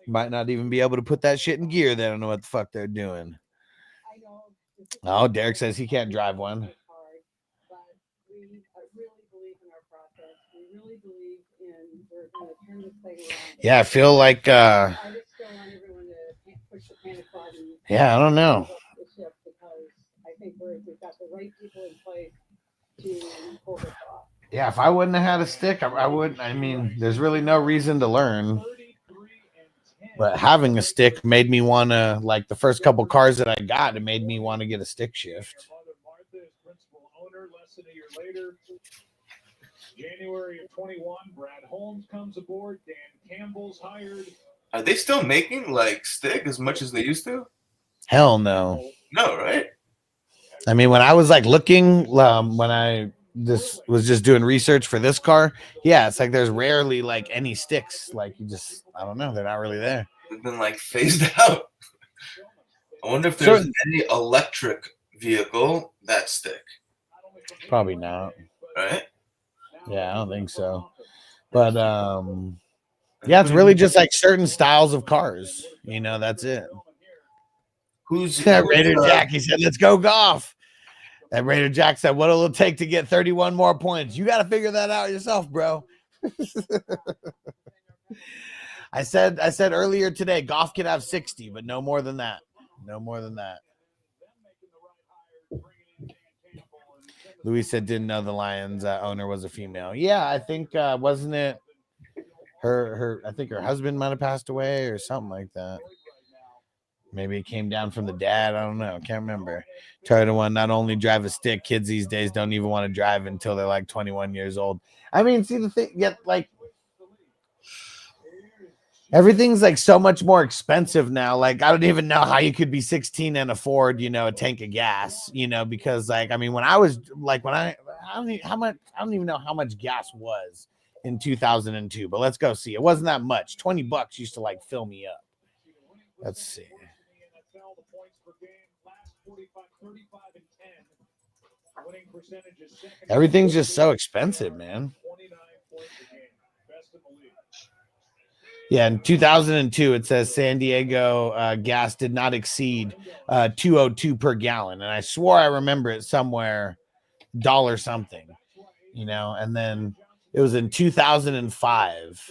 Might not even be able to put that shit in gear. They don't know what the fuck they're doing. Oh, Derek says he can't drive one. Yeah, I feel like yeah, I don't know. Yeah, if I wouldn't have had a stick, I wouldn't. I mean, there's really no reason to learn. But having a stick made me want to, like the first couple cars that I got, it made me want to get a stick shift. January of 21, Brad Holmes comes aboard. Dan Campbell's hired. Are they still making like stick as much as they used to? Hell no. No, right? I mean, when I was like looking, when I was just doing research for this car, yeah, it's like there's rarely like any sticks. Like you just, I don't know, they're not really there. They've been like phased out. I wonder if there's any electric vehicle that stick. Probably not. Right? Yeah, I don't think so. But yeah, it's really just like certain styles of cars. You know, that's it. Who's Raider Jack? He said, "Let's go golf." And Raider Jack said, "What'll it take to get 31 more points?" You got to figure that out yourself, bro. I said earlier today, golf can have 60, but no more than that. No more than that. Louis said, "Didn't know the Lions owner was a female." Yeah, I think wasn't it her? I think her husband might have passed away or something like that. Maybe it came down from the dad. I don't know. Can't remember. Try to one. Not only drive a stick, kids these days don't even want to drive until they're like 21 years old. I mean, see the thing. Yet, like everything's like so much more expensive now. Like I don't even know how you could be 16 and afford, a tank of gas. Because like I mean, when I was like I don't even know how much gas was in 2002. But let's go see. It wasn't that much. $20 used to like fill me up. Let's see. Everything's just so expensive, man. Yeah, in 2002, it says San Diego gas did not exceed $2.02 per gallon. And I swore I remember it somewhere, dollar something, and then it was in 2005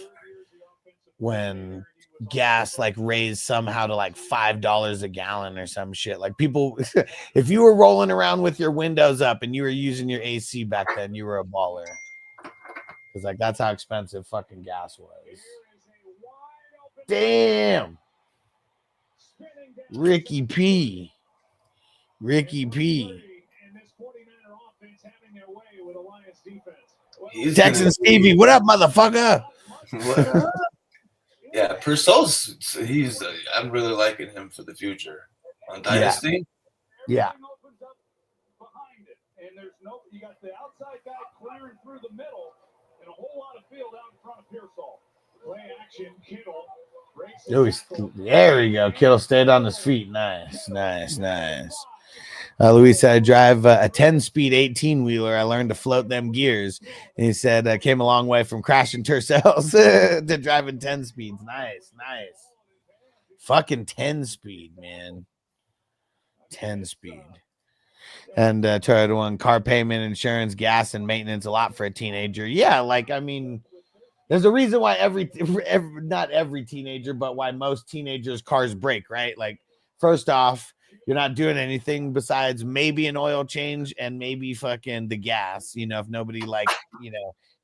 when gas like raised somehow to like $5 a gallon or some shit. Like people, if you were rolling around with your windows up and you were using your AC back then, you were a baller. Because like that's how expensive fucking gas was. Damn. Ricky P. Texan Stevie, what up, motherfucker? What? Yeah, Purcell's I'm really liking him for the future on Dynasty. Yeah. And there's you got the outside guy clearing through the middle and a whole lot of field out in front of Pearsall. Play action, Kittle. There we go. Kittle stayed on his feet. Nice. Luis said, I drive a 10-speed 18-wheeler. I learned to float them gears. And he said, I came a long way from crashing Tercels to driving 10 speeds. Nice. Fucking 10-speed, man. 10-speed. And try to one car payment, insurance, gas, and maintenance a lot for a teenager. Yeah, like, I mean, there's a reason why not every teenager, but why most teenagers' cars break, right? Like, first off, you're not doing anything besides maybe an oil change and maybe fucking the gas, if nobody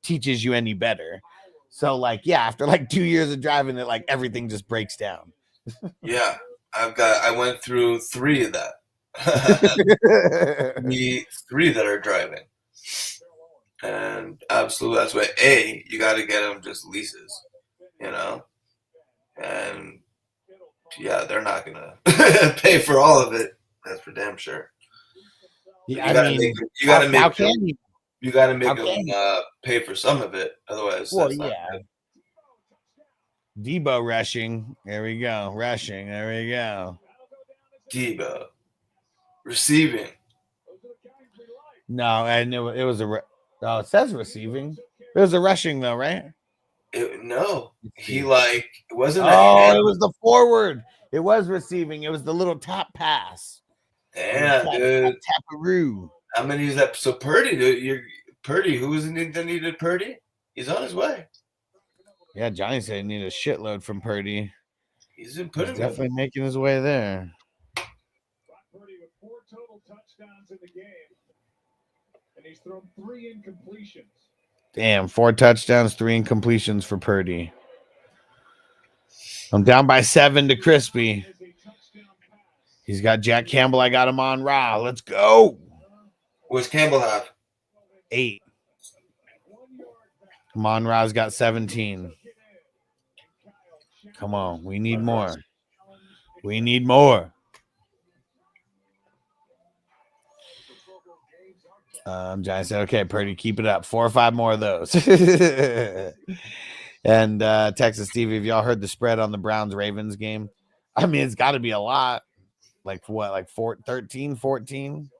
teaches you any better. So like, yeah, after like 2 years of driving it, like everything just breaks down. Yeah. I went through 3 of that. three that are driving. And absolutely, that's why you got to get them just leases, and yeah, they're not gonna pay for all of it. That's for damn sure. Yeah, you got to make them pay for some of it. Otherwise, well, yeah. Debo rushing. There we go. Rushing. There we go. Debo receiving. No, I knew it was a. Oh, it says receiving. It was a rushing though, right? No, he it wasn't. It was the forward. It was receiving. It was the little top pass. Damn, dude. Taparoo. How many is that? So Purdy, dude. Purdy. Who was it that needed Purdy? He's on his way. Yeah, Johnny said he needed a shitload from Purdy. He's been He's putting definitely making his way there. Purdy with 4 total touchdowns in the game, and he's thrown 3 incompletions. Damn, 4 touchdowns, 3 incompletions for Purdy. I'm down by 7 to Crispy. He's got Jack Campbell. I got him on Ra. Let's go. What's Campbell have? 8. Mon Ra's got 17. Come on. We need more. We need more. Johnny said, okay, Purdy, keep it up. 4 or 5 more of those. And Texas TV, have y'all heard the spread on the Browns-Ravens game? I mean, it's got to be a lot. Like what? Like 13, 14?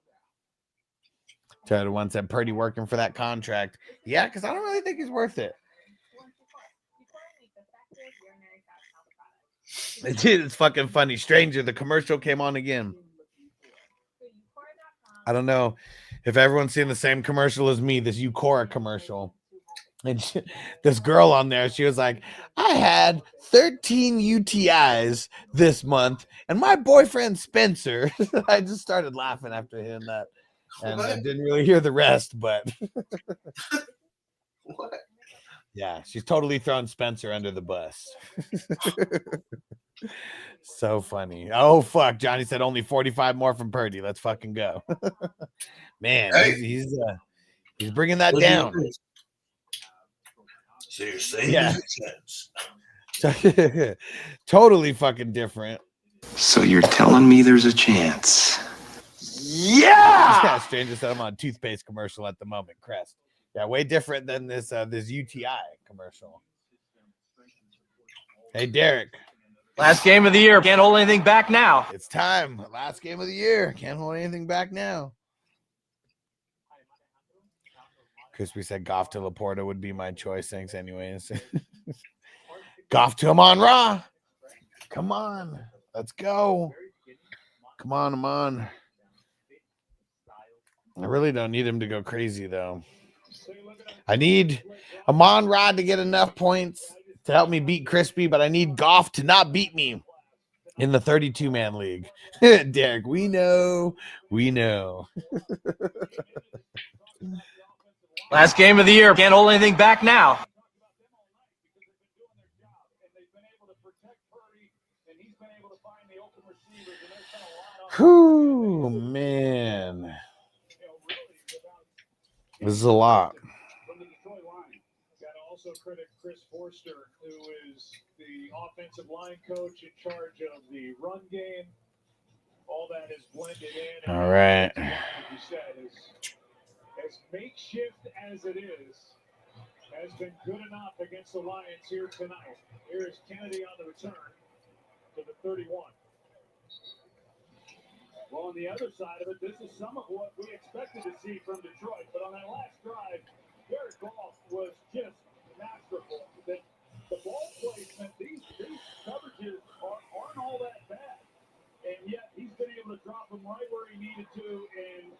The one said Purdy working for that contract. Yeah, because I don't really think he's worth it. Dude, it's fucking funny. Stranger, the commercial came on again. I don't know if everyone's seen the same commercial as me, this Eucora commercial. And this girl on there, she was like, I had 13 UTIs this month, and my boyfriend Spencer. I just started laughing after hearing that. And I didn't really hear the rest, but What? Yeah, she's totally thrown Spencer under the bus. So funny. Oh, fuck. Johnny said only 45 more from Purdy. Let's fucking go. Man, Hey. he's bringing that down. So you're saying Yeah. Totally fucking different. So you're telling me there's a chance? Yeah, Stranger said I'm on a toothpaste commercial at the moment. Crest. Yeah, way different than this UTI commercial. Hey, Derek. Last game of the year. Can't hold anything back now. It's time. Last game of the year. Can't hold anything back now. Crispy said Goff to Laporta would be my choice. Thanks, anyways. Goff to Amon-Ra. Come on. Let's go. Come on, Amon. I really don't need him to go crazy, though. I need Amon-Ra to get enough points to help me beat Crispy, but I need Goff to not beat me in the 32-man league. Derek, we know. Last game of the year. Can't hold anything back now. Whew, man. This is a lot. From the Detroit line, got to also credit Chris Forster, who is the offensive line coach in charge of the run game. All that is blended in. All right. Like you said, as makeshift as it is, has been good enough against the Lions here tonight. Here is Kennedy on the return to the 31. Well, on the other side of it, this is some of what we expected to see from Detroit. But on that last drive, Jared Goff was just masterful. The ball placement, these coverages aren't all that bad. And yet he's been able to drop them right where he needed to and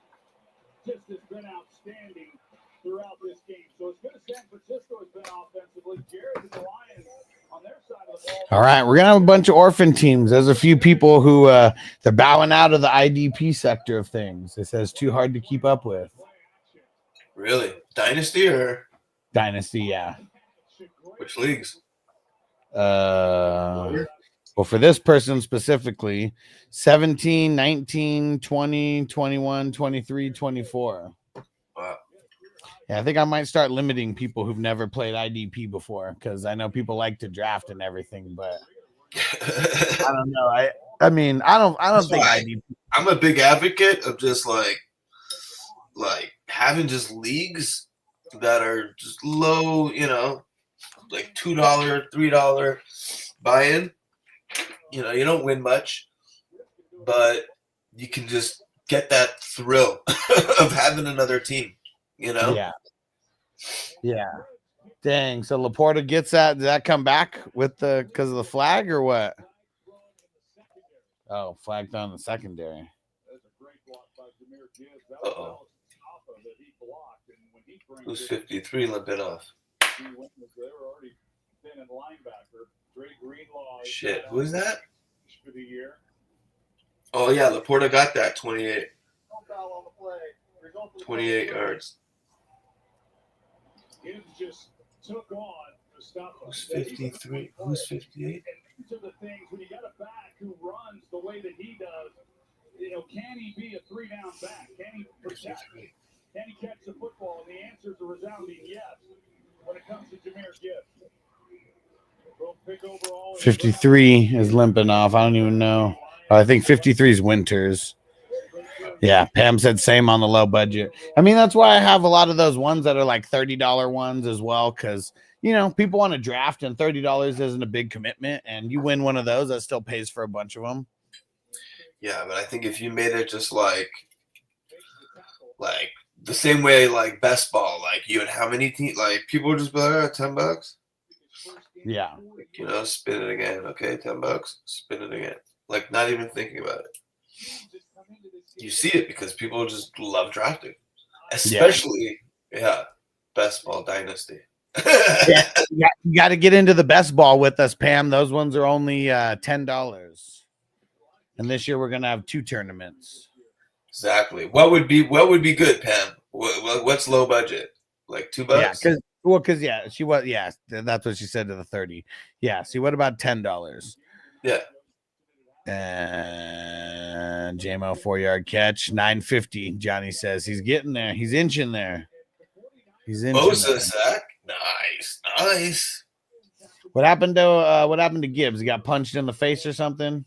just has been outstanding throughout this game. So as good as San Francisco has been offensively, Jared and the Lions on their side of the ball. All right, we're gonna have a bunch of orphan teams. There's a few people who they're bowing out of the IDP sector of things. It says too hard to keep up with. Really? Dynasty or Dynasty, yeah. which leagues? Well, for this person specifically, 17, 19, 20, 21, 23, 24. Wow. Yeah, I think I might start limiting people who've never played IDP before, because I know people like to draft and everything, but I don't know. I mean, I don't think IDP. I'm a big advocate of just like having just leagues that are just low, like $2, $3 buy-in. You don't win much, but you can just get that thrill of having another team, Yeah. Dang. So Laporta gets that. Did that come back because of the flag or what? Oh, flagged on the secondary. Uh-oh. Who's 53 limping off? They were already thin in linebacker. Dre Greenlaw. Shit, who is that? For the year. Oh yeah, Laporta got that 28. No foul on the play. Result of the 28 play. yards. Gibbs just took on the stuff. Who's 53? Who's 58? These are the things when you got a back who runs the way that he does. You know, can he be a 3-down back? Can he protect? Can he catch the football? And the answer is a resounding yes when it comes to Jahmyr Gibbs. 53 is limping off. I don't even know. I think 53 is Winters. Yeah, Pam said same on the low budget. I mean, that's why I have a lot of those ones that are like $30 ones as well, because, you know, people want to draft and $30 isn't a big commitment, and you win one of those, that still pays for a bunch of them. Yeah, but I think if you made it just like the same way like best ball, like you would how many teams, like people would just be like, $10. Yeah. Like, you know, spin it again. Okay, $10. Spin it again. Like not even thinking about it. You see it because people just love drafting, especially best ball dynasty. Yeah, you got to get into the best ball with us, Pam. Those ones are only $10, and this year we're gonna have 2 tournaments. Exactly. What would be good, Pam? What's low budget? Like $2? Yeah, because she was that's what she said to the 30. Yeah. See, what about $10? Yeah. And JMO 4-yard catch, 950. Johnny says he's getting there. He's inching there. He's inching. Bosa sack. Nice. What happened to Gibbs? He got punched in the face or something?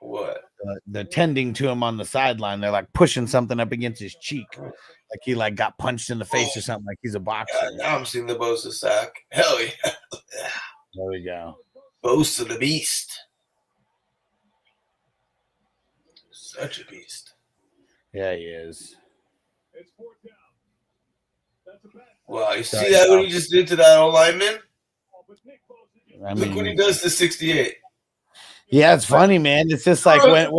What? They're tending to him on the sideline. They're like pushing something up against his cheek, like he like got punched in the face or something. Like he's a boxer. Yeah, now I'm seeing the Bosa sack. Hell yeah! There we go. Bosa the beast. Such a beast. Yeah, he is. Wow, you see that what he just did to that old lineman? Look what he does to 68. Yeah, it's funny, man. It's just like when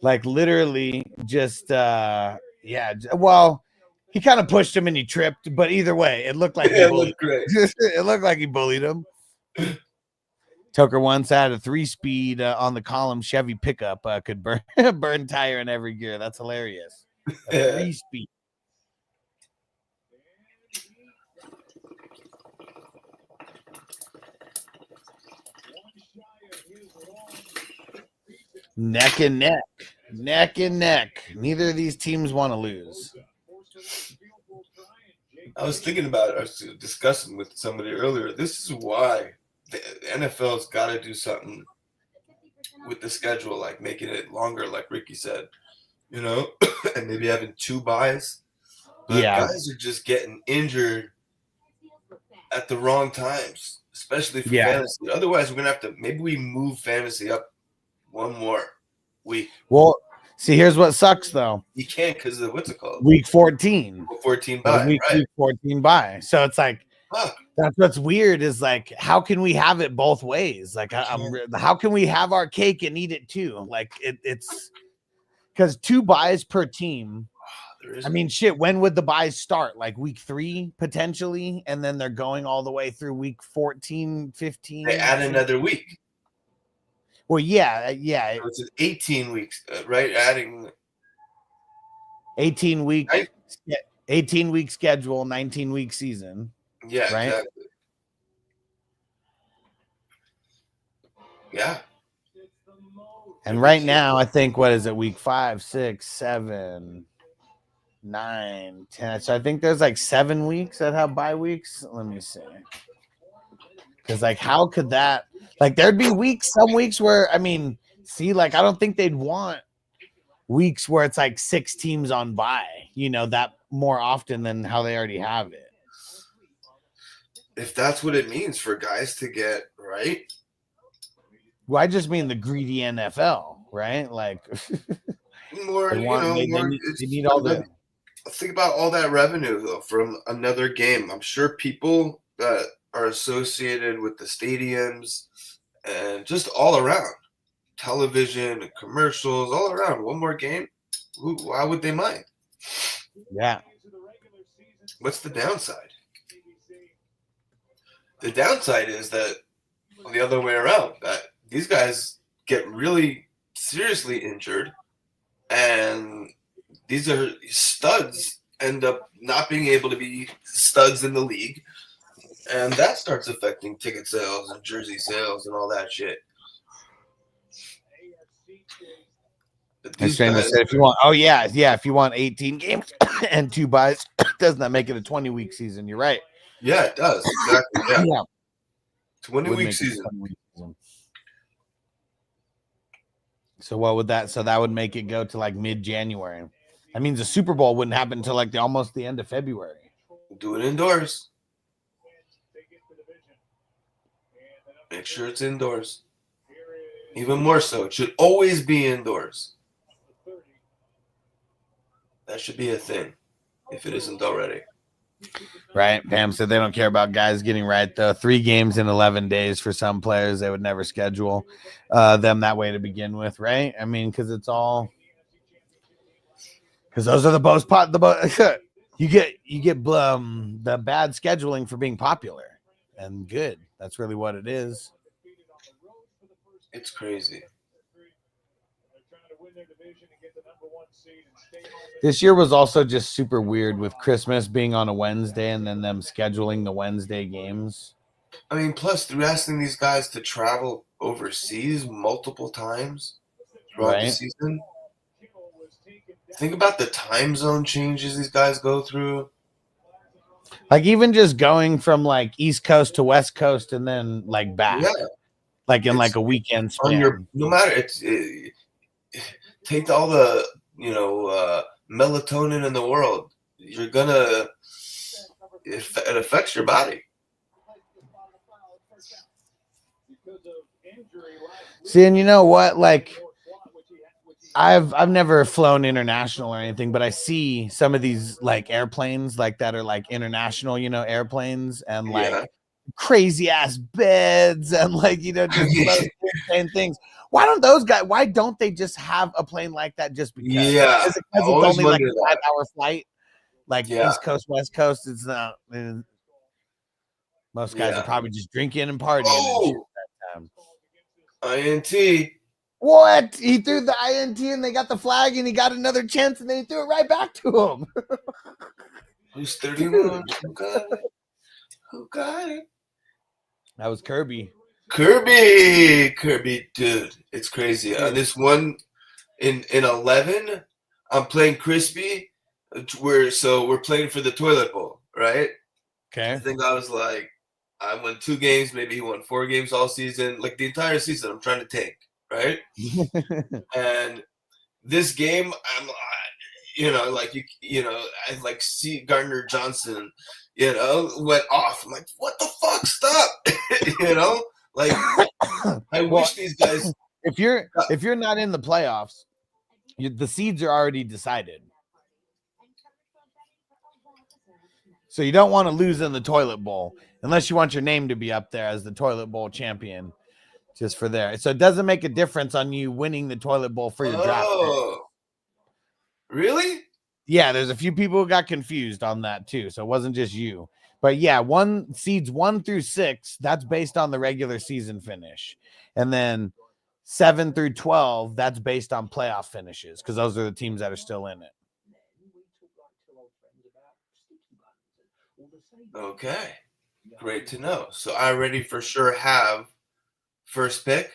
like literally just well, he kind of pushed him and he tripped, but either way, it looked like it looked great. It looked like he bullied him. Tucker once had a 3-speed on the column Chevy pickup could burn tire in every gear. That's hilarious. A 3-speed. Neck and neck. Neither of these teams want to lose. I was thinking about it. I was discussing with somebody earlier. This is why the NFL's got to do something with the schedule, like making it longer, like Ricky said, you know, and maybe having 2 buys. But guys are just getting injured at the wrong times, especially for fantasy. Otherwise, we're going to have to, maybe we move fantasy up one more week. Well, see, here's what sucks, though. You can't because of what's it called? Week 14. 14 bye. Week 14 bye. So it's like, that's what's weird is like, how can we have it both ways? Like, how can we have our cake and eat it too? Like, it's because 2 buys per team. I mean, shit, when would the buys start? Like week 3 potentially, and then they're going all the way through week 14, 15. They add another week. Well, yeah. So it's 18 weeks, right? Adding 18 week, right? 18 week schedule, 19 week season. Yeah, right. Exactly. Yeah. And right now, I think what is it? Week 5, 6, 7, 9, 10. So I think there's like 7 weeks that have bye weeks. Let me see. Because like, how could that? Like, there'd be some weeks where, I mean, see, like, I don't think they'd want weeks where it's like 6 teams on bye, you know, that more often than how they already have it. If that's what it means for guys to get right. Well, I just mean the greedy NFL, right? Like, more, they need all the. Think about all that revenue though from another game. I'm sure people that are associated with the stadiums and just all around television and commercials all around. One more game, why would they mind? Yeah. What's the downside? The downside is that the other way around. That these guys get really seriously injured, and these are studs end up not being able to be studs in the league, and that starts affecting ticket sales and jersey sales and all that shit. As Shane said, if you want, if you want 18 games and 2 buys, doesn't that make it a 20-week season? You're right. Yeah, it does. Exactly. Yeah. Yeah. 20-week season. So what would that? So that would make it go to like mid-January. That means the Super Bowl wouldn't happen until like almost the end of February. Do it indoors. Make sure it's indoors. Even more so, it should always be indoors. That should be a thing, if it isn't already. Right. Pam said they don't care about guys getting right, though. 3 games in 11 days for some players. They would never schedule them that way to begin with, right? I mean, because it's all – because those are the most you get the bad scheduling for being popular and good. That's really what it is. It's crazy. This year was also just super weird with Christmas being on a Wednesday and then them scheduling the Wednesday games. I mean, plus they're asking these guys to travel overseas multiple times throughout the season. Think about the time zone changes these guys go through. Like even just going from like East Coast to West Coast and then like back. Yeah. Like in like a weekend span. No matter take all the melatonin in the world, you're gonna it affects your body. See, and you know what? Like I've never flown international or anything, but I see some of these like airplanes like that are like international, airplanes and like crazy ass beds and like just insane things. Why don't they just have a plane like that just because? Yeah, because it's only like a 5-hour flight, like East Coast, West Coast. It's not. Most guys are probably just drinking and partying and shit that time. INT. What? He threw the INT and they got the flag and he got another chance and then he threw it right back to him. Who's 31? Who got it? That was Kirby. Kirby, dude, it's crazy. This one in 11, I'm playing Crispy. We're playing for the toilet bowl, right? Okay. I think I was like, I won 2 games, maybe he won 4 games all season, like the entire season. I'm trying to tank, right? And this game, I'm, I like see Gardner Johnson, went off. I'm like, what the fuck? Stop, Like, I wish these guys. If you're not in the playoffs, the seeds are already decided. So you don't want to lose in the toilet bowl unless you want your name to be up there as the toilet bowl champion, just for there. So it doesn't make a difference on you winning the toilet bowl for your draft pick. Really? Yeah, there's a few people who got confused on that too. So it wasn't just you. But yeah, seeds 1 through 6, that's based on the regular season finish. And then 7 through 12, that's based on playoff finishes because those are the teams that are still in it. Okay. Great to know. So I already for sure have first pick.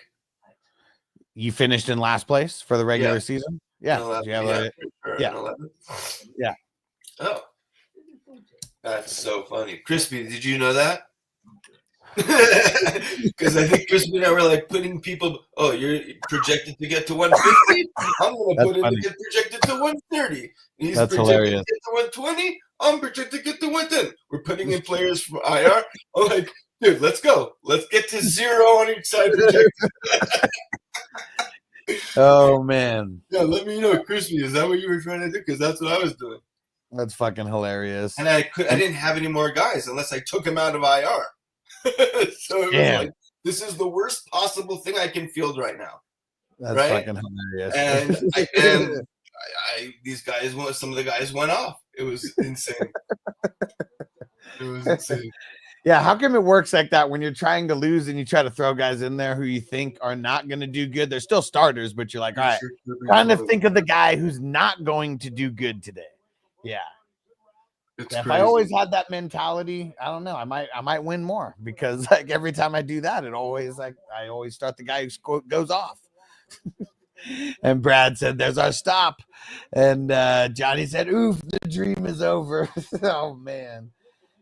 You finished in last place for the regular season? Yeah. 11, yeah. 11. Yeah. Oh. That's so funny. Crispy, did you know that? Because I think Crispy and I were like putting people, you're projected to get to 150. I'm going to put him to get projected to 130. He's That's projected hilarious. to get to 120. I'm projected to get to 110. We're putting in players from IR. I'm like, dude, let's go. Let's get to 0 on each side. Oh, man. Yeah, let me know, Crispy. Is that what you were trying to do? Because that's what I was doing. That's fucking hilarious. And I didn't have any more guys unless I took him out of IR. So it was like, this is the worst possible thing I can field right now. That's fucking hilarious. And these guys, some of the guys went off. It was insane. Yeah, how come it works like that when you're trying to lose and you try to throw guys in there who you think are not going to do good? They're still starters, but you're like, all right, trying to think of the guy who's not going to do good today. Yeah. Yeah, if I always had that mentality, I don't know, I might win more because like every time I do that, it always like I always start the guy who goes off. And Brad said, "There's our stop," and Johnny said, "Oof, the dream is over." Oh man,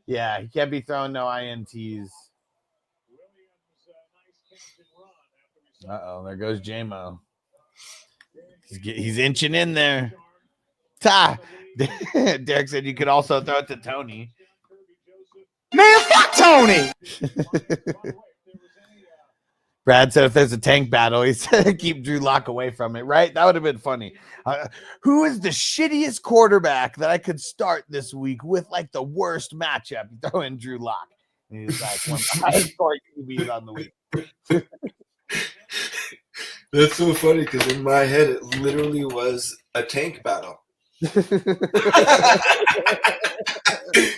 yeah, he can't be throwing no ints. Uh-oh, there goes J-Mo. He's inching in there. Ta. Derek said you could also throw it to Tony. Man, fuck Tony. Brad said if there's a tank battle, he said keep Drew Lock away from it, right? That would have been funny. Who is the shittiest quarterback that I could start this week with like the worst matchup? You throw in Drew Lock. And he's like one of the highest scoring QBs on the week. That's so funny because in my head it literally was a tank battle.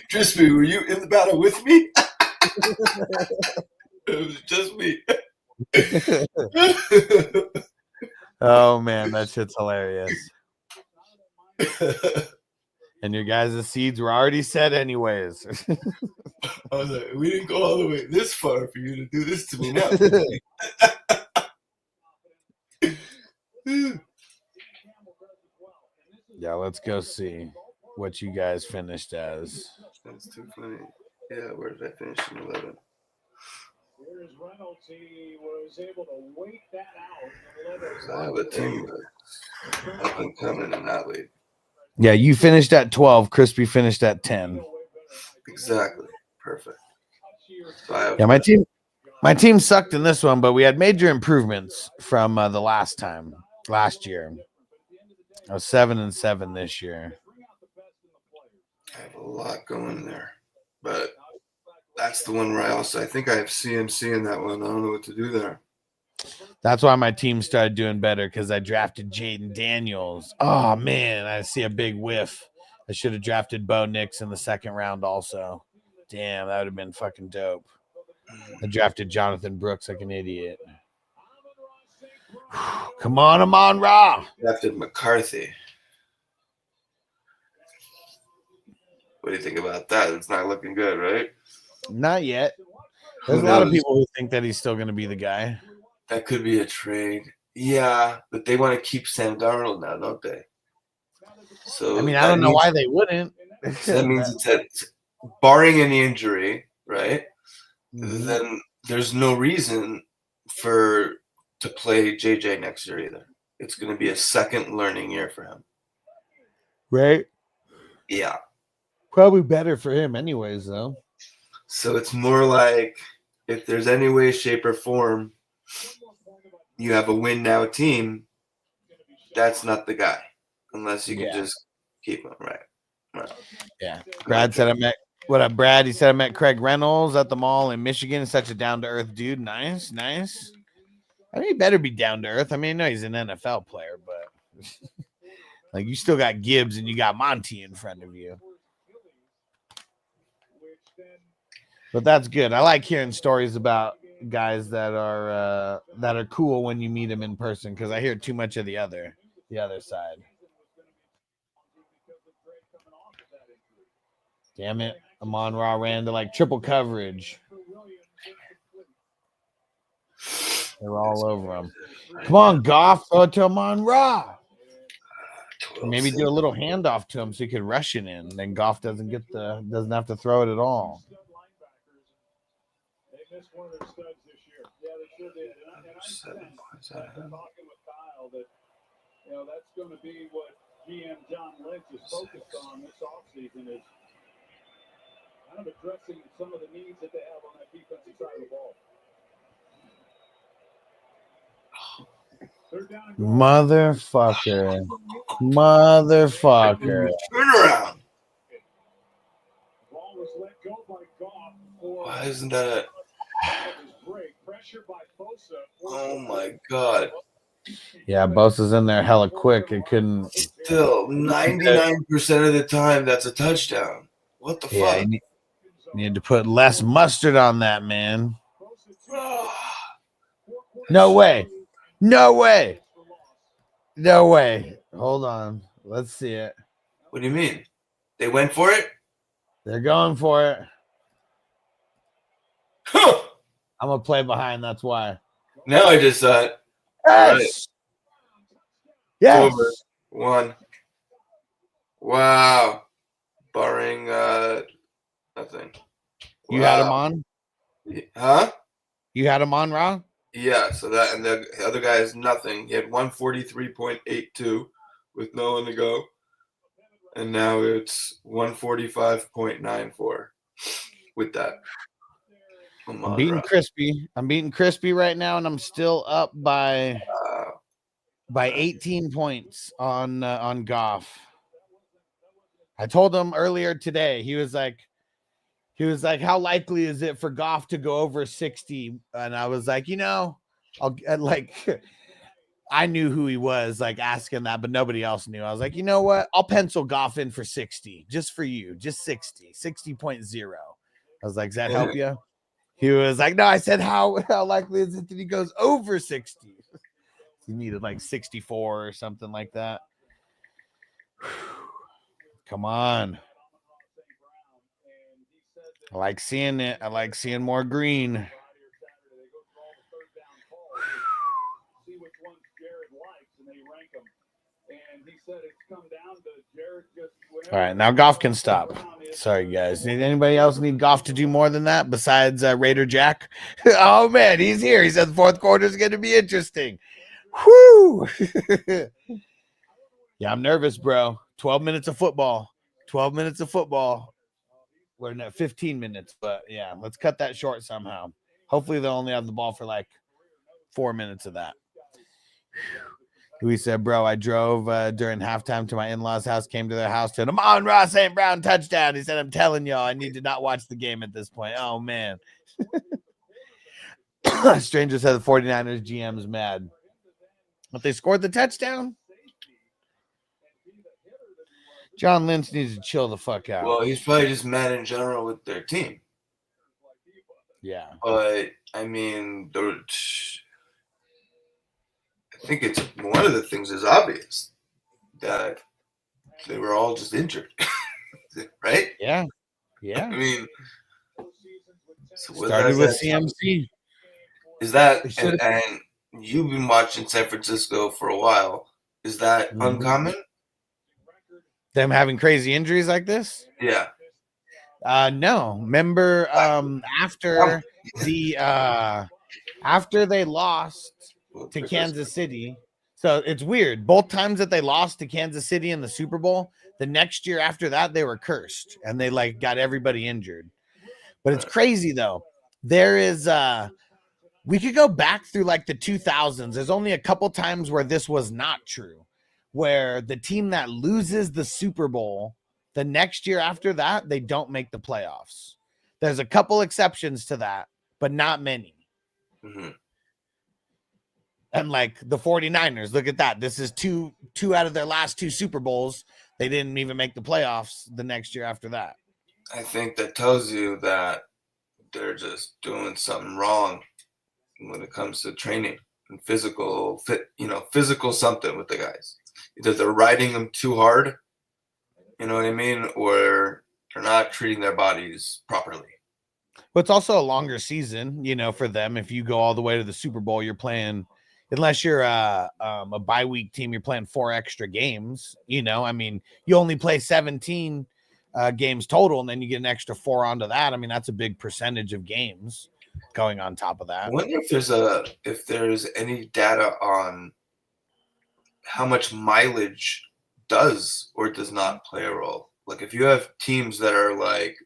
Crispy, were you in the battle with me? It was just me. Oh man, that shit's hilarious. And your guys' seeds were already set anyways. I was like, we didn't go all the way this far for you to do this to me now. Yeah, let's go see what you guys finished as. That's too funny. Yeah, where did I finish in 11? Here's Reynolds. He was able to wait that out. I have a team that's been coming and not wait. Yeah, you finished at 12. Crispy finished at 10. Exactly. Perfect. So yeah, my team sucked in this one, but we had major improvements from the last year. I was 7-7 this year. I have a lot going there, but that's the one where I think I have CMC in that one. I don't know what to do there. That's why my team started doing better because I drafted Jaden Daniels. Oh man, I see a big whiff. I should have drafted Bo Nix in the second round also. Damn, that would have been fucking dope. I drafted Jonathan Brooks like an idiot. Come on, Amon-Ra. Drafted McCarthy. What do you think about that? It's not looking good, right? Not yet. There's a lot of people who think that he's still going to be the guy. That could be a trade. Yeah, but they want to keep Sam Darnold now, don't they? So I mean, I don't know why they wouldn't. That means it's that, barring any injury, right? Mm-hmm. Then there's no reason to play JJ next year either. It's going to be a second learning year for him. Right? Yeah. Probably better for him anyways, though. So it's more like if there's any way, shape, or form you have a win now team, that's not the guy. Unless you can just keep him, right? Yeah. Brad said what up, Brad? He said I met Craig Reynolds at the mall in Michigan. Such a down-to-earth dude. Nice. I mean, he better be down-to-earth. I mean, I know he's an NFL player, but like you still got Gibbs and you got Monty in front of you. But that's good. I like hearing stories about guys that are cool when you meet them in person because I hear too much of the other side. Damn it. Amon-Ra ran to like triple coverage. They were all over him. Come on, Goff. Throw it to Amon-Ra. Maybe do a little handoff to him so he could rush it in. Then Goff doesn't have to throw it at all. Missed one of their studs this year. Yeah, they sure did. And I'm talking with Kyle that, that's going to be what GM John Lynch is focused on this offseason is kind of addressing some of the needs that they have on that defensive side of the ball. Motherfucker. Turn around. Ball was let go by Goff. Why isn't that Oh my God. Yeah, Bosa's in there hella quick. It couldn't. Still, 99% of the time, that's a touchdown. What the fuck? Need to put less mustard on that, man. No way. No way. No way. Hold on. Let's see it. What do you mean? They went for it? They're going for it. Huh. I'm going to play behind. That's why. Now I just Yes. Right. Yes. Over. 1. Wow. Barring nothing. You had him on? Huh? You had him on, Raw? Yeah, so that, and the other guy has nothing. He had 143.82 with no one to go. And now it's 145.94 with that. I'm beating Crispy. I'm beating Crispy right now, and I'm still up by 18 points on Goff. I told him earlier today. He was like, how likely is it for Goff to go over 60? And I was like, I knew who he was, like asking that, but nobody else knew. I was like, you know what? I'll pencil Goff in for 60 just for you, just 60.0. I was like, does that help you? He was like, no, I said, how likely is it that he goes over 60? He needed like 64 or something like that. Come on. I like seeing it. I like seeing more green. All right, now Goff can stop. Sorry, guys. Anybody else need Goff to do more than that besides Raider Jack? Oh, man, he's here. He said the fourth quarter is going to be interesting. Whoo! Yeah, I'm nervous, bro. 12 minutes of football. 12 minutes of football. We're at 15 minutes, but yeah, let's cut that short somehow. Hopefully they'll only have the ball for like 4 minutes of that. Louis said, bro, I drove during halftime to my in-laws' house, came to their house, told them, on Ross St. Brown touchdown. He said, I'm telling y'all, I need to not watch the game at this point. Oh, man. Stranger said the 49ers GM's mad. But they scored the touchdown? John Lynch needs to chill the fuck out. Well, he's probably just mad in general with their team. Yeah. But, I mean, I think it's one of the things is obvious that they were all just injured. Right? Yeah. Yeah. I mean, so started with CMC. Is that, and you've been watching San Francisco for a while. Is that uncommon? Them having crazy injuries like this? Yeah. No. Remember after they lost to Kansas City. So it's weird. Both times that they lost to Kansas City in the Super Bowl, the next year after that, they were cursed and they like got everybody injured. But it's crazy though. There is we could go back through like the 2000s. There's only a couple times where this was not true, where the team that loses the Super Bowl, the next year after that, they don't make the playoffs. There's a couple exceptions to that, but not many. Mm-hmm. And like the 49ers, look at that. This is two out of their last 2 Super Bowls. They didn't even make the playoffs the next year after that. I think that tells you that they're just doing something wrong when it comes to training and physical something with the guys. Either they're riding them too hard, you know what I mean, or they're not treating their bodies properly. But it's also a longer season, for them. If you go all the way to the Super Bowl, you're playing, unless you're a bye week team, you're playing 4 extra games. I mean, you only play 17 games total, and then you get an extra 4 onto that. I mean, that's a big percentage of games going on top of that. I wonder if there's any data on how much mileage does or does not play a role. Like if you have teams that are like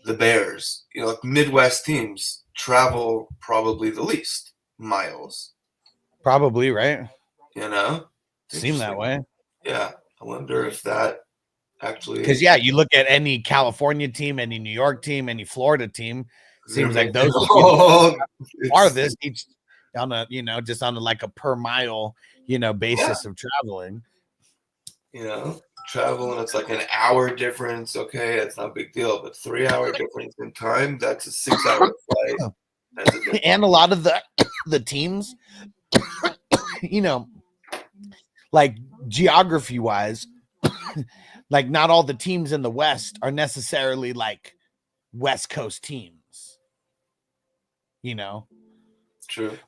the Bears, like Midwest teams travel probably the least miles. Probably, right? Seem that way. Yeah. I wonder if that actually, because you look at any California team, any New York team, any Florida team, seems like those are this each on a just on like a per mile basis of traveling. travel and it's like an hour difference. Okay, it's not a big deal, but 3 hour difference in time, that's a 6 hour flight. That's a And a lot of the teams, you know, like geography wise, like not all the teams in the West are necessarily like West Coast teams, you know. True.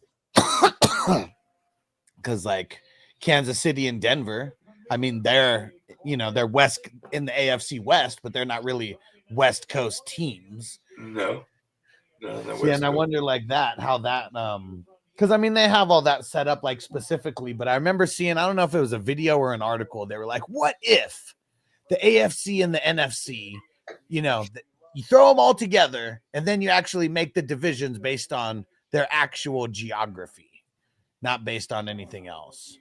Because like Kansas City and Denver, I mean, they're West in the AFC West, but they're not really West Coast teams. No. Yeah, and I wonder like that, how that because I mean they have all that set up like specifically, but I remember seeing, I don't know if it was a video or an article, they were like, what if the AFC and the NFC, you know, you throw them all together and then you actually make the divisions based on their actual geography, not based on anything else.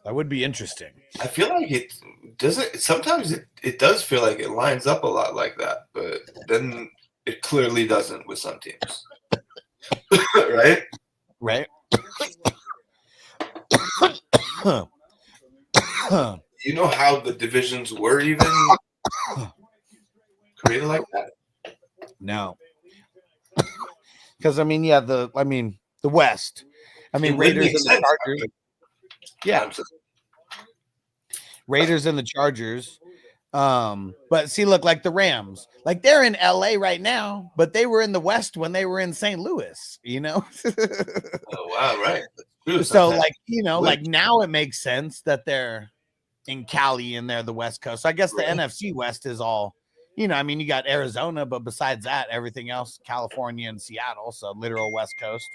That would be interesting. I feel like it doesn't. Sometimes it does feel like it lines up a lot like that, but then it clearly doesn't with some teams. Right? Right. You know how the divisions were even created like that? No. Because I mean, the West. I mean, Raiders and the Chargers. Yeah. Raiders and the Chargers. But see, look, like the Rams, like they're in LA right now, but they were in the West when they were in St. Louis, you know? Oh, wow, right. So like, you know, like now it makes sense that they're in Cali and they're the West Coast. So I guess the NFC West is all, you know, I mean, you got Arizona, but besides that, everything else, California and Seattle. So literal West Coast.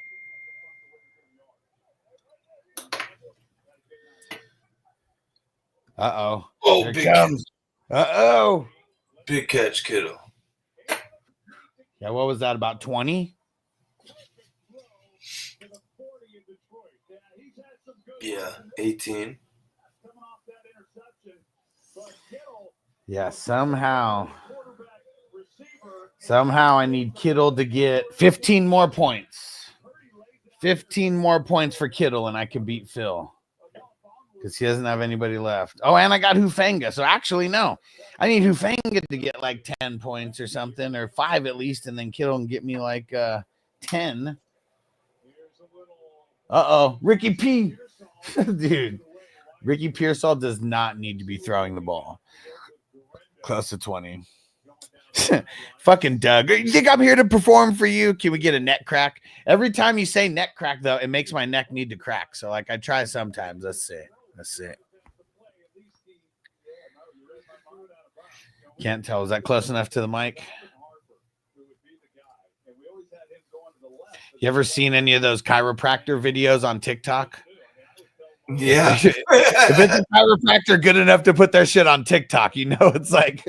Uh-oh. Oh, Here it big comes. Uh-oh. Big catch, Kittle. Yeah, what was that, about 20? Yeah, 18. Yeah, somehow I need Kittle to get 15 more points. 15 more points for Kittle, and I can beat Phil. Because he doesn't have anybody left. Oh, and I got Hufanga. So actually, no. I need Hufanga to get like 10 points or something, or 5 at least, and then Kittle can get me like 10. Uh-oh. Ricky P. Dude. Ricky Pearsall does not need to be throwing the ball. Close to 20. Fucking Doug. You think I'm here to perform for you? Can we get a neck crack? Every time you say neck crack, though, it makes my neck need to crack. So, like, I try sometimes. Let's see. Can't tell. Is that close enough to the mic? You ever seen any of those chiropractor videos on TikTok? Yeah. If it's a chiropractor good enough to put their shit on TikTok, you know, it's like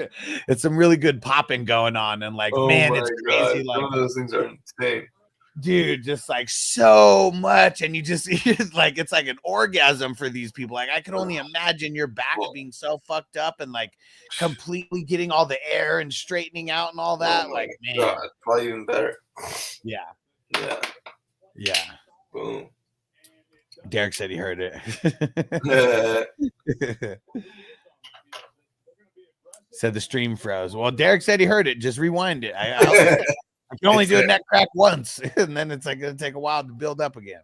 it's some really good popping going on, and like, man, it's crazy. Like, some of those things are insane. Dude, just like so much, and you just like it's like an orgasm for these people. Like, I can only imagine your back being so fucked up and like completely getting all the air and straightening out and all that. Oh like, man, God, probably even better. Yeah. Boom. Derek said he heard it. Said the stream froze. Well, Derek said he heard it. Just rewind it. I can only do a neck crack once, and then it's like going to take a while to build up again.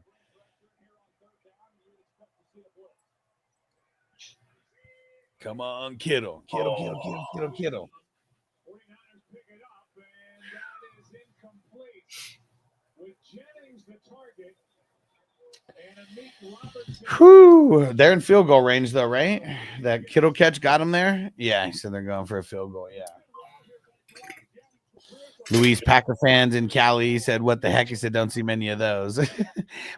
Come on, Kittle. Kittle. Whew, they're in field goal range though, right? That Kittle catch got him there. Yeah, he said they're going for a field goal. Yeah. Luis, Packer fans in Cali, said, "What the heck?" He said, "Don't see many of those."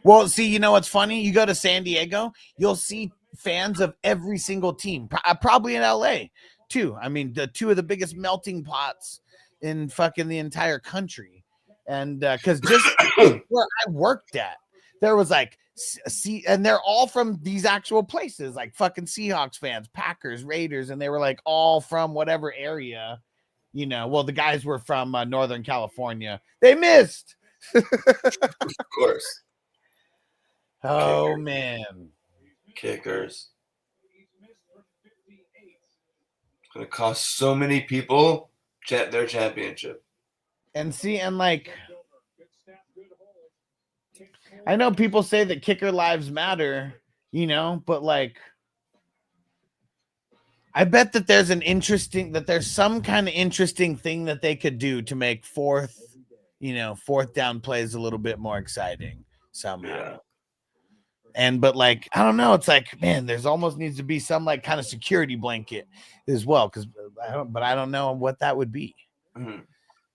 Well, see, you know what's funny? You go to San Diego, you'll see fans of every single team. Probably in LA too. I mean, the two of the biggest melting pots in fucking the entire country. And because just where I worked at, there was like, and they're all from these actual places, like fucking Seahawks fans, Packers, Raiders, and they were like all from whatever area, you know. Well, the guys were from Northern California. They missed. Of course. Oh man. Kickers. It's going to cost so many people their championship. And see, and like, I know people say that kicker lives matter, you know, but like, I bet that there's some kind of interesting thing that they could do to make fourth down plays a little bit more exciting somehow. Yeah. But like, I don't know. It's like, man, there's almost needs to be some like kind of security blanket as well. I don't know what that would be. Mm-hmm.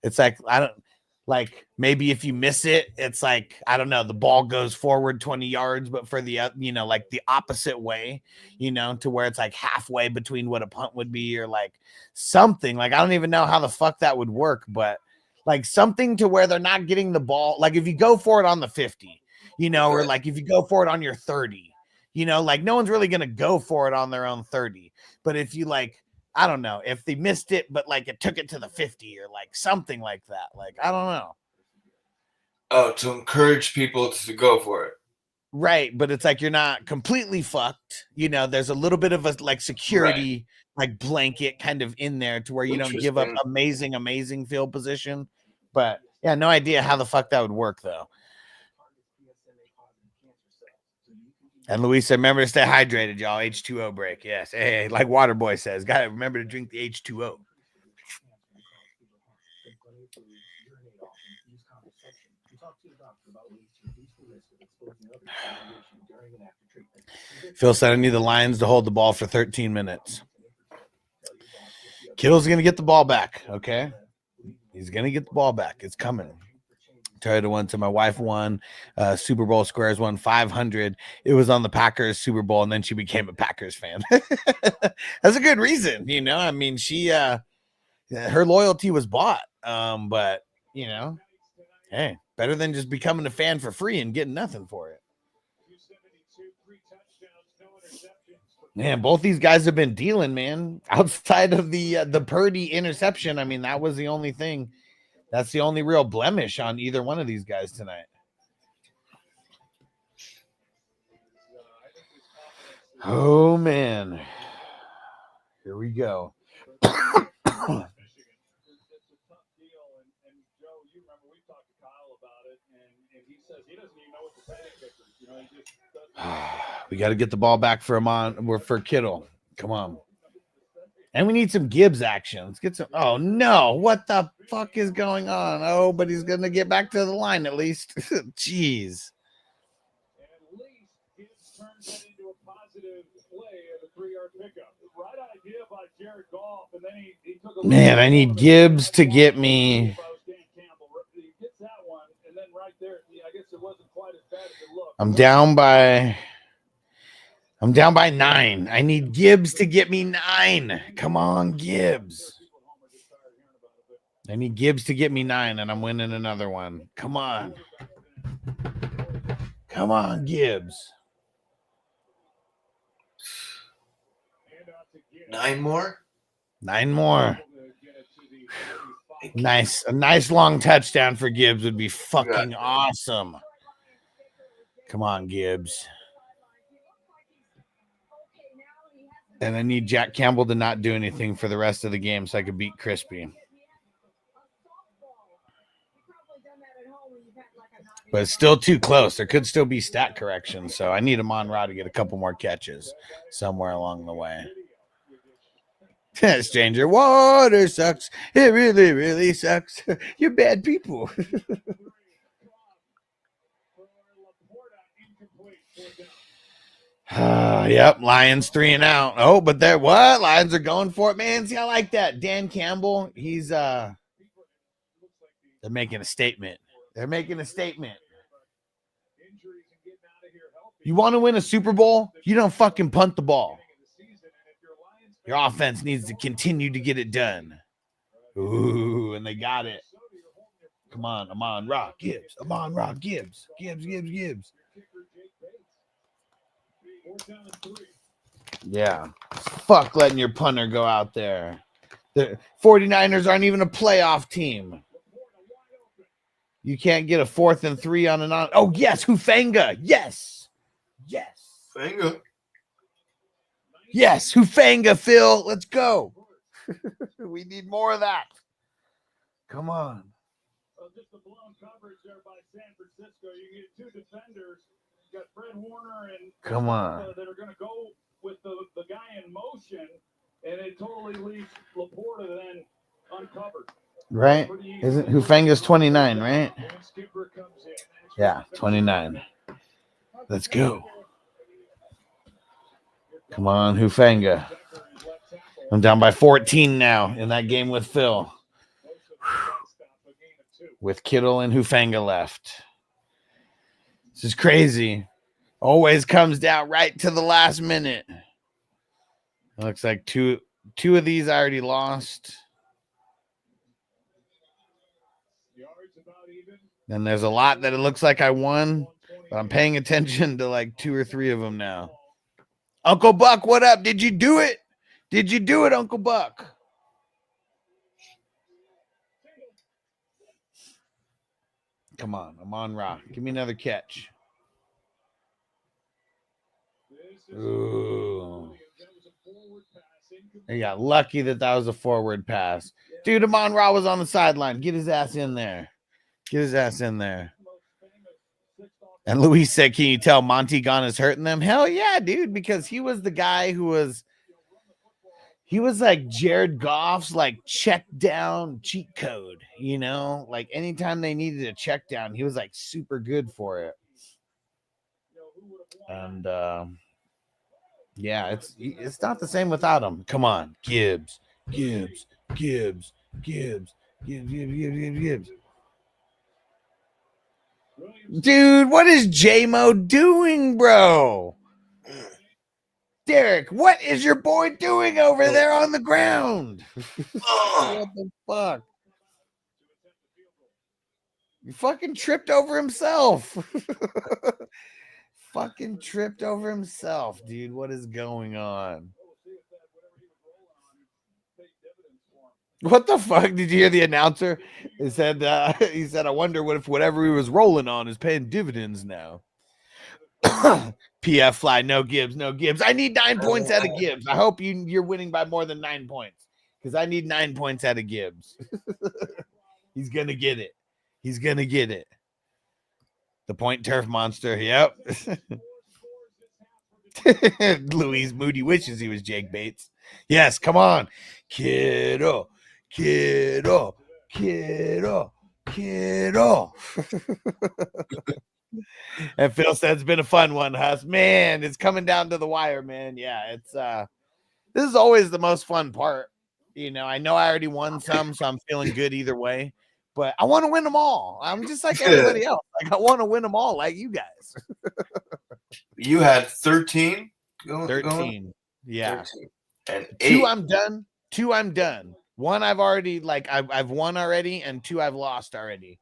It's like, maybe if you miss it, it's like, I don't know, the ball goes forward 20 yards, but for the, like the opposite way, to where it's like halfway between what a punt would be, or like something. Like, I don't even know how the fuck that would work, but like something to where they're not getting the ball. Like if you go for it on the 50, or like if you go for it on your 30, like no one's really going to go for it on their own 30. But if you like, I don't know, if they missed it, but like it took it to the 50 or like something like that. Like, I don't know. Oh, to encourage people to go for it. Right. But it's like, you're not completely fucked. There's a little bit of a like security, like blanket kind of in there to where you don't give up amazing field position. But yeah, no idea how the fuck that would work though. And Luisa, remember to stay hydrated, y'all. H2O break. Yes. Hey, like Waterboy says, gotta remember to drink the H2O. Phil said I need the Lions to hold the ball for 13 minutes. Kittle's gonna get the ball back, okay? He's gonna get the ball back. It's coming. Terry won to my wife won Super Bowl Squares won 500. It was on the Packers Super Bowl, and then she became a Packers fan. That's a good reason, I mean, she her loyalty was bought. But hey, better than just becoming a fan for free and getting nothing for it. Man, both these guys have been dealing, man. Outside of the Purdy interception, I mean, that was the only thing. That's the only real blemish on either one of these guys tonight. Oh, man. Here we go. We got to get the ball back for Kittle. Come on. And we need some Gibbs action. Let's get some. Oh, no. What the fuck is going on? Oh, but he's going to get back to the line at least. Jeez. At least Gibbs turns that into a positive play at a 3-yard pickup. Right idea by Jared Goff. And then he took a man, I need Gibbs to get me. He gets that one. And then right there, I guess it wasn't quite as bad as it looked. I'm down by 9. I need Gibbs to get me 9. Come on, Gibbs. I need Gibbs to get me 9, and I'm winning another one. Come on. Come on, Gibbs. 9 more? 9 more. Nice. A nice long touchdown for Gibbs would be fucking awesome. Come on, Gibbs. And I need Jack Campbell to not do anything for the rest of the game so I could beat Crispy. But it's still too close. There could still be stat corrections. So I need Amon-Ra to get a couple more catches somewhere along the way. Stranger, water sucks. It really, really sucks. You're bad people. Yep, Lions 3 and out. Oh, but Lions are going for it, man. See, I like that. Dan Campbell, he's they're making a statement. They're making a statement. You want to win a Super Bowl? You don't fucking punt the ball. Your offense needs to continue to get it done. Ooh, and they got it. Come on, Amon-Ra Gibbs. Amon-Ra Gibbs. Gibbs. Yeah. Fuck letting your punter go out there. The 49ers aren't even a playoff team. You can't get a 4th and 3 on an on. Oh, yes. Hufanga. Yes. Hufanga. Yes, Hufanga, Phil. Let's go. We need more of that. Come on. Just the blown coverage there by San Francisco. You get two defenders. You got Fred Warner and Come on. that are going to go with the guy in motion, and it totally leaves Laporta then uncovered. Right? Isn't Hufanga's 29, right? Yeah, 29. Let's go. Come on, Hufanga. I'm down by 14 now in that game with Phil. With Kittle and Hufanga left. This is crazy. Always comes down right to the last minute. It looks like two of these I already lost. Then there's a lot that it looks like I won, but I'm paying attention to like 2 or 3 of them now. Uncle Buck, what up? Did you do it? Did you do it, Uncle Buck? Come on, I'm on rock. Give me another catch. Ooh. I got lucky that was a forward pass. Dude, Amon Ra was on the sideline. Get his ass in there. Get his ass in there. And Luis said, can you tell Monty Gunn is hurting them? Hell yeah, dude, because he was the guy who was like Jared Goff's like check down cheat code, you know? Like anytime they needed a check down, he was like super good for it. And yeah, it's not the same without him. Come on, Gibbs. Dude, what is J-Mo doing, bro? Derek, what is your boy doing over there on the ground? What the fuck? You fucking tripped over himself. Fucking tripped over himself, dude. What is going on? What the fuck? Did you hear the announcer? He said, I wonder what if whatever he was rolling on is paying dividends now. PF fly, no Gibbs. I need 9 points out of Gibbs. I hope you're winning by more than 9 points because I need 9 points out of Gibbs. He's gonna get it. The point turf monster. Yep. Louise Moody wishes he was Jake Bates. Yes, come on, kiddo. And Phil said it's been a fun one, Huss. Man, it's coming down to the wire, man. Yeah, it's this is always the most fun part. You know, I know I already won some, so I'm feeling good either way. But I want to win them all. I'm just like everybody else. Like I want to win them all, like you guys. You had 13. 13. Yeah. 13. And 8. 2 I'm done. 1 I've already I've won already, and 2 I've lost already.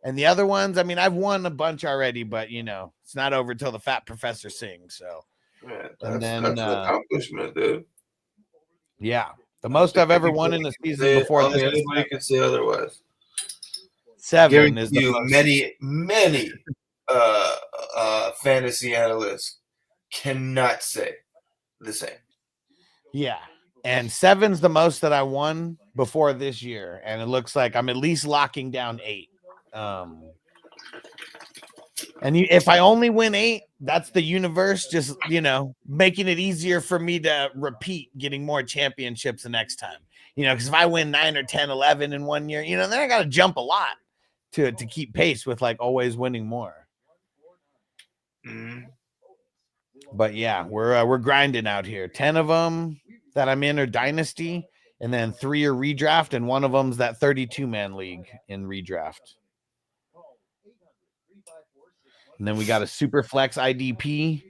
And the other ones, I mean, I've won a bunch already, but you know, it's not over till the fat professor sings. So, man, and then that's an accomplishment, dude. Yeah, the most I've ever won in the season before this. Anybody could say otherwise. 7 is the most. Many fantasy analysts cannot say the same. Yeah, and 7's the most that I won before this year, and it looks like I'm at least locking down 8. And if I only win 8, that's the universe just, you know, making it easier for me to repeat getting more championships the next time. You know, because if I win 9 or 10, 11 in 1 year, you know, then I got to jump a lot to keep pace with like always winning more. Mm-hmm. But yeah, we're grinding out here. 10 of them that I'm in are dynasty, and then 3 are redraft, and 1 of them's that 32-man league in redraft. And then we got a super flex IDP,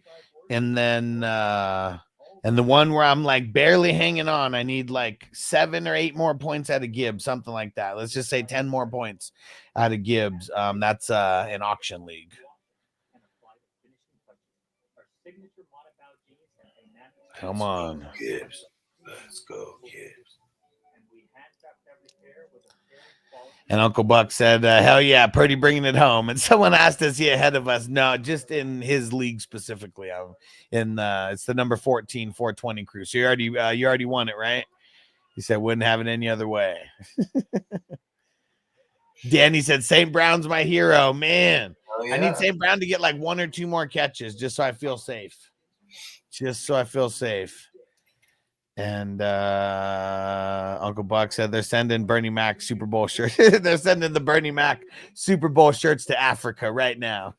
and then and the one where I'm like barely hanging on, I need like 7 or 8 more points out of Gibbs, something like that. Let's just say 10 more points out of Gibbs. That's an auction league. Come on, Gibbs. Let's go, Gibbs. And Uncle Buck said, hell yeah, Purdy bringing it home. And someone asked, is he ahead of us? No, just in his league specifically. It's the number 14, 420 crew. So you already won it, right? He said, wouldn't have it any other way. Danny said, St. Brown's my hero. Man, Oh, yeah. I need St. Brown to get like 1 or 2 more catches just so I feel safe. And Uncle Buck said they're sending Bernie Mac Super Bowl shirts. They're sending the Bernie Mac Super Bowl shirts to Africa right now.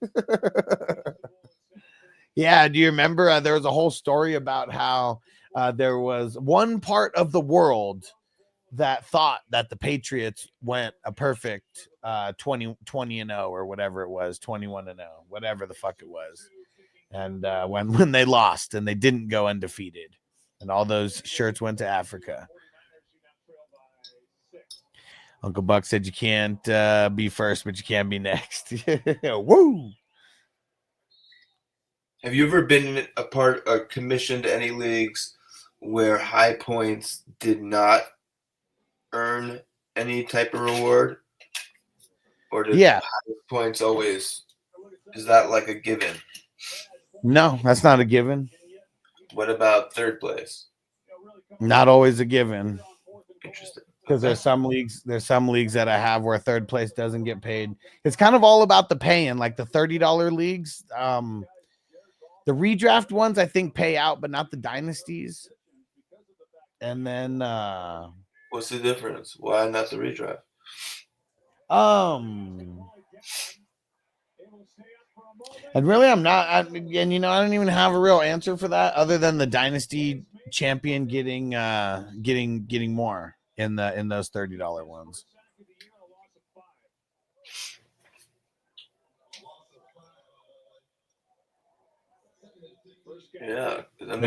Yeah, do you remember there was a whole story about how there was one part of the world that thought that the Patriots went a perfect 20-0 or whatever it was, 21-0, whatever the fuck it was. And when they lost and they didn't go undefeated. And all those shirts went to Africa. Uncle Buck said you can't be first, but you can be next. Woo! Have you ever been a part or commissioned any leagues where high points did not earn any type of reward? Or did high points always, is that like a given? No, that's not a given. What about third place? Not always a given. Interesting. Because there's some leagues that I have where third place doesn't get paid. It's kind of all about the paying, like the $30 leagues. The redraft ones I think pay out, but not the dynasties. And then what's the difference? Why not the redraft? And really, I'm not. I don't even have a real answer for that, other than the dynasty champion getting more in those $30 ones. Yeah, I'm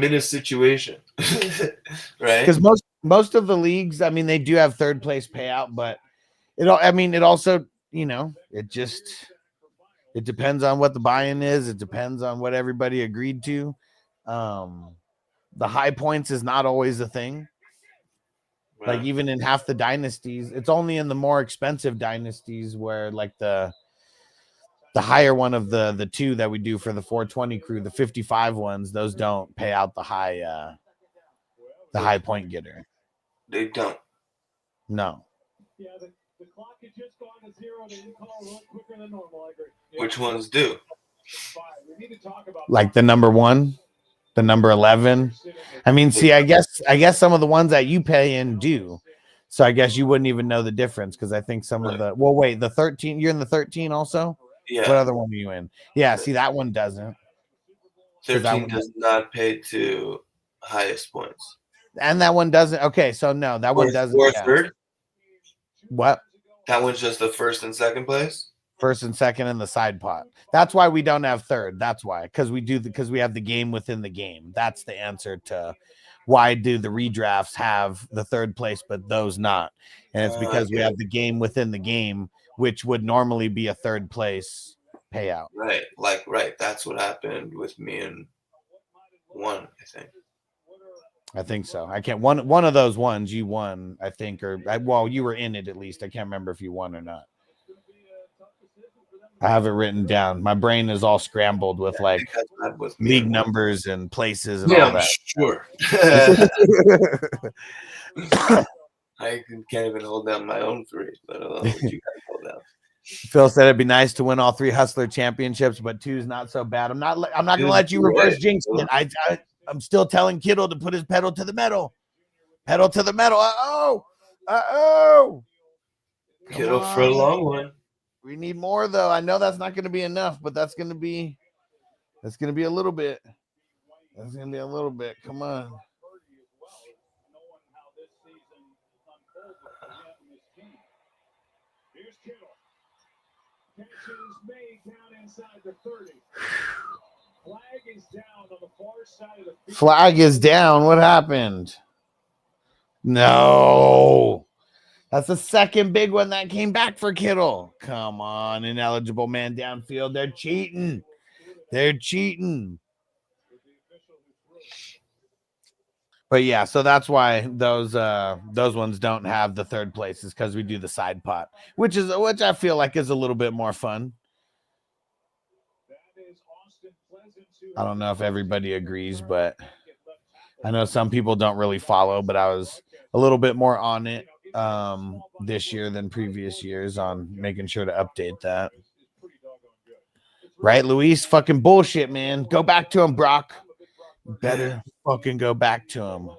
in a situation, right? Because most of the leagues, I mean, they do have third place payout, but it also, it depends on what the buy-in is. It depends on what everybody agreed to. The high points is not always a thing. Right. Like even in half the dynasties, it's only in the more expensive dynasties where like the higher one of the two that we do for the 420 crew, the 55 ones, those don't pay out the high point getter. They don't. No. Yeah, the clock had just gone to 0. They didn't call a little quicker than normal. I agree. Which ones do? We need to talk about like the number 1, the number 11. I mean, see, I guess some of the ones that you pay in do. So I guess you wouldn't even know the difference because I think some of the the 13, you're in the 13 also? Yeah. What other one are you in? Yeah, see, that one doesn't. 13 does not pay to highest points. And that one doesn't. Okay, so no, that one doesn't. Or third? What? That one's just the first and second place? First and second in the side pot. That's why we don't have third. That's why. Because we have the game within the game. That's the answer to why do the redrafts have the third place, but those not. And it's because we have the game within the game, which would normally be a third place payout. Right. That's what happened with me and one, I think. I think so. I can't. One of those ones you won, I think, you were in it at least. I can't remember if you won or not. I have it written down. My brain is all scrambled with league numbers and places and all that. Sure. I can't even hold down my own 3, but I don't know what you guys hold down. Phil said it'd be nice to win all 3 Hustler championships, but 2's not so bad. I'm not gonna let you reverse jinx it. I'm still telling Kittle to put his pedal to the metal. Pedal to the metal. Uh-oh. Kittle for a long one. We need more though. I know that's not going to be enough, but that's going to be a little bit. That's going to be a little bit. Come on. Here's Kittle. Catches made down inside the 30. Flag is down on the far side of the field. Flag is down. What happened? No. That's the second big one that came back for Kittle. Come on, ineligible man downfield. They're cheating. But yeah, so that's why those ones don't have the third places, because we do the side pot, which I feel like is a little bit more fun. I don't know if everybody agrees, but I know some people don't really follow, but I was a little bit more on it this year than previous years on making sure to update that. Right, Luis? Fucking bullshit, man. Go back to him, Brock. Better fucking go back to him.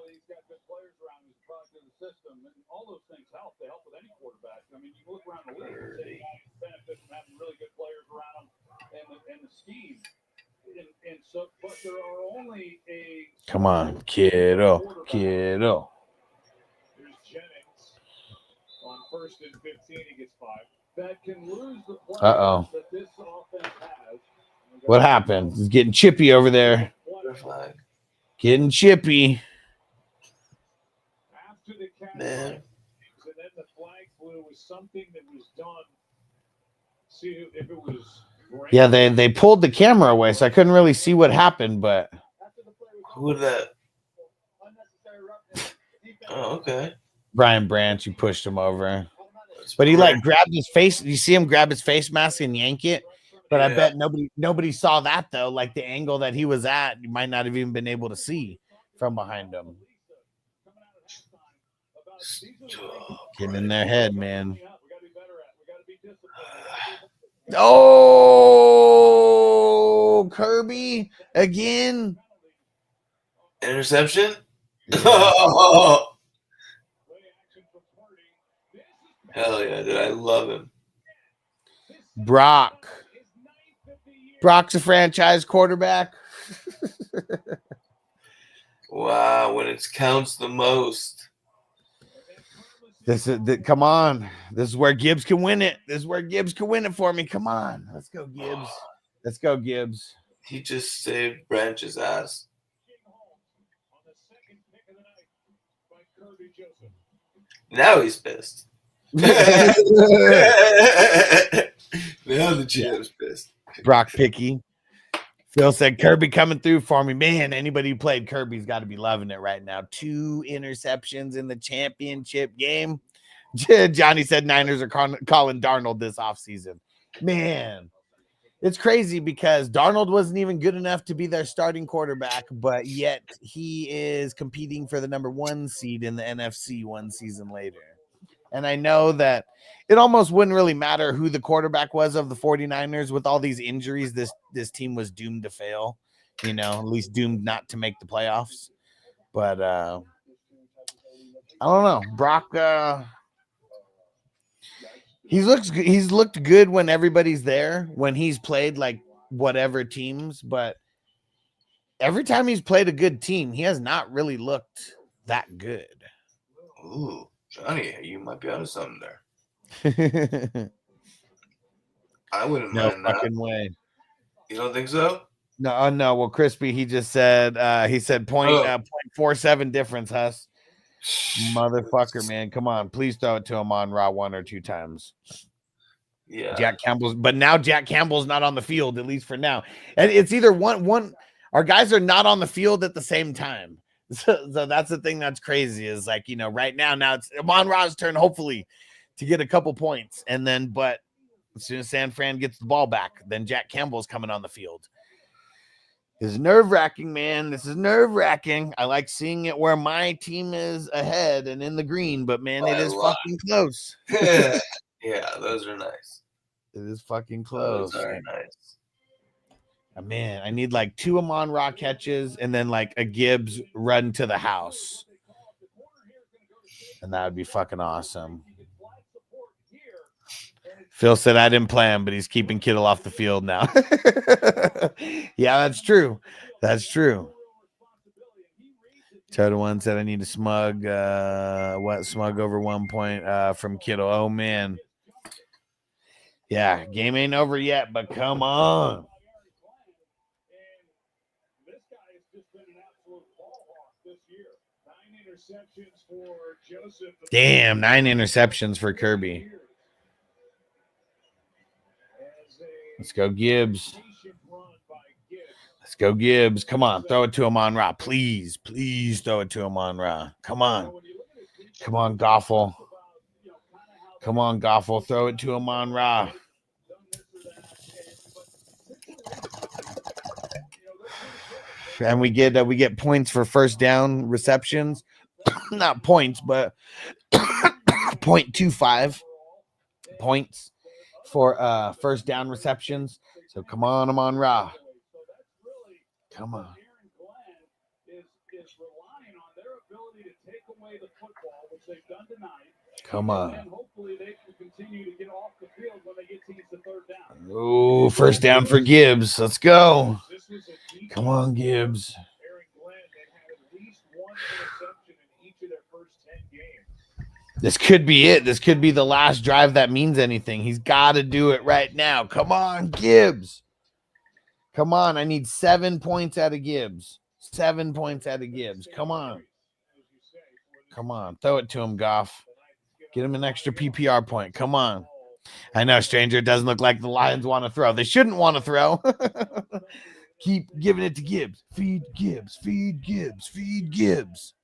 Come on, kiddo. Kiddo. On 1st and 15, he gets 5. That can lose the play that this offense has. What happened? He's getting chippy over there. Getting chippy. After the catch, Man. and then the flag flew was something that was done. See if it was. Yeah, they pulled the camera away, so I couldn't really see what happened, but Who would that? Oh, okay. Brian Branch, you pushed him over. But he like grabbed his face. You see him grab his face mask and yank it. But I bet nobody saw that though. Like the angle that he was at, you might not have even been able to see from behind him. Getting in their head, man. Oh, Kirby again. Interception? Oh. Hell yeah, dude. I love him. Brock's a franchise quarterback. Wow, when it counts the most. Come on. This is where Gibbs can win it. This is where Gibbs can win it for me. Come on. Let's go, Gibbs. Let's go, Gibbs. He just saved Branch's ass. Now he's pissed. Now the GM's pissed. Brock Picky. Phil said Kirby coming through for me. Man, anybody who played Kirby's got to be loving it right now. 2 interceptions in the championship game. Johnny said Niners are calling Darnold this offseason. Man, it's crazy because Darnold wasn't even good enough to be their starting quarterback, but yet he is competing for the number 1 seed in the NFC 1 season later. And I know that it almost wouldn't really matter who the quarterback was of the 49ers. With all these injuries, this team was doomed to fail, at least doomed not to make the playoffs. But I don't know. Brock, he's looked good when everybody's there, when he's played like whatever teams, but every time he's played a good team, he has not really looked that good. Ooh. Johnny, you might be onto something there. I wouldn't mind that. No fucking way. You don't think so? No. Well, Crispy, he just said, he said 0.47 difference, Huss. Motherfucker, man. Come on. Please throw it to him on Raw 1 or 2 times. Yeah. But now Jack Campbell's not on the field, at least for now. And it's either one. Our guys are not on the field at the same time. So that's the thing that's crazy is like, right now it's Amon-Ra's turn, hopefully, to get a couple points. And then, but as soon as San Fran gets the ball back, then Jack Campbell's coming on the field. This is nerve-wracking, man. This is nerve-wracking. I like seeing it where my team is ahead and in the green, but man, it is fucking close. Yeah, those are nice. It is fucking close. Those are nice. Man, I need like 2 Amon-Ra catches and then like a Gibbs run to the house. And that would be fucking awesome. Phil said I didn't play him, but he's keeping Kittle off the field now. Yeah, that's true. That's true. Total One said I need to smug over 1 point from Kittle. Oh man. Yeah, game ain't over yet, but come on. Damn, 9 interceptions for Kirby. Let's go, Gibbs. Let's go, Gibbs. Come on, throw it to him on Ra. Please, please throw it to him on Ra. Come on. Come on, Goffel. Come on, Goffel. Throw it to him on Ra. And we get points for first down receptions. Not points, but 0.25 points for first down receptions. So come on, Amon Ra. Come on. Come on. Oh, first down for Gibbs. Let's go. Come on, Gibbs. This could be it. This could be the last drive that means anything. He's got to do it right now. Come on, Gibbs. Come on. I need 7 points out of Gibbs. 7 points out of Gibbs. Come on. Come on. Throw it to him, Goff. Get him an extra PPR point. Come on. I know, stranger. It doesn't look like the Lions want to throw. They shouldn't want to throw. Keep giving it to Gibbs. Feed Gibbs. Feed Gibbs. Feed Gibbs.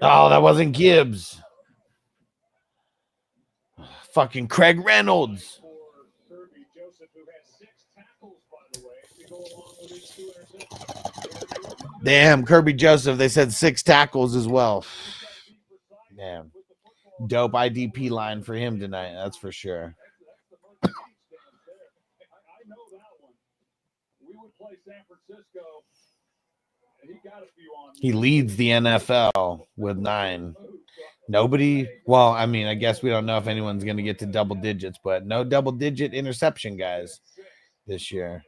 Oh, that wasn't Gibbs. Fucking Craig Reynolds. Damn, Kirby Joseph. They said 6 tackles as well. Damn. Dope IDP line for him tonight. That's for sure. He leads the NFL with 9. Nobody, well, I mean, I guess we don't know if anyone's going to get to double digits, but no double-digit interception guys this year.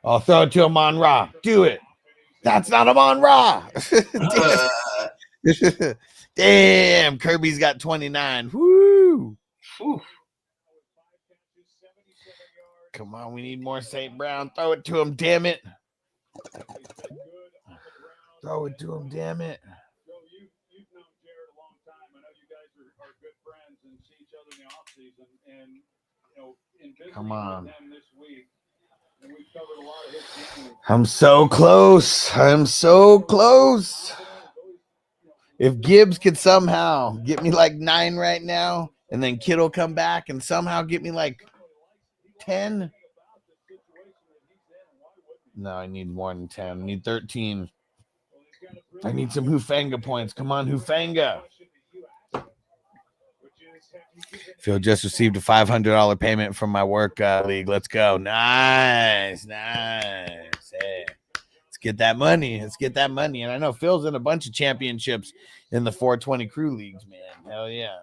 I'll throw it to Amon Ra. Do it. That's not Amon Ra. Damn, Kirby's got 29. Woo. Woo. Come on, we need more St. Brown. Throw it to him, damn it. Throw it to him, damn it. You've known Jared a long time. I know you guys are good friends and see each other in the offseason. And, you know, in visiting with them this week, and we've covered a lot of his games. I'm so close. I'm so close. If Gibbs could somehow get me like 9 right now, and then Kittle come back and somehow get me like 10. No, I need more than 10. I need 13. I need some Hufanga points. Come on, Hufanga. Phil just received a $500 payment from my work league. Let's go. Nice, nice. Hey, let's get that money. Let's get that money. And I know Phil's in a bunch of championships in the 420 crew leagues, man. Hell yeah.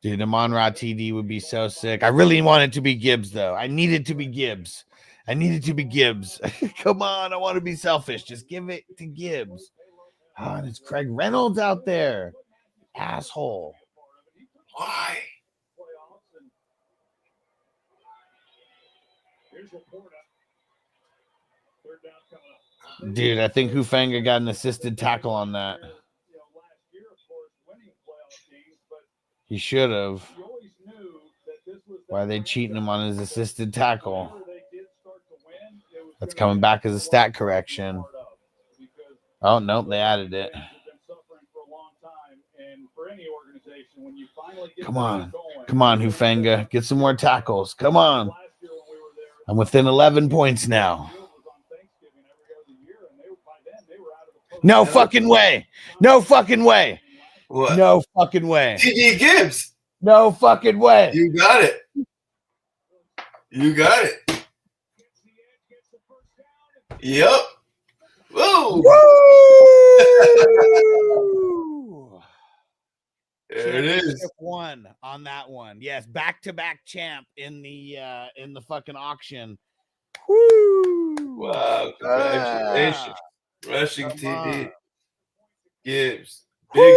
Dude, Amon Ra TD would be so sick. I really wanted to be Gibbs, though. I needed to be Gibbs. I needed to be Gibbs. Come on, I want to be selfish. Just give it to Gibbs. Oh, and it's Craig Reynolds out there. Asshole. Why? Dude, I think Hufanga got an assisted tackle on that. He should have. Why are they cheating him on his assisted tackle? That's coming back as a stat correction. Oh, nope, they added it. Come on. Come on, Hufanga. Get some more tackles. Come on. I'm within 11 points now. No fucking way. No fucking way. What? No fucking way. TD Gibbs. No fucking way. You got it. You got it. Yep. Woo. Woo! There it is. One on that one. Yes, back-to-back champ in the fucking auction. Woo! Wow, congratulations. Rushing TD. Gibbs. Big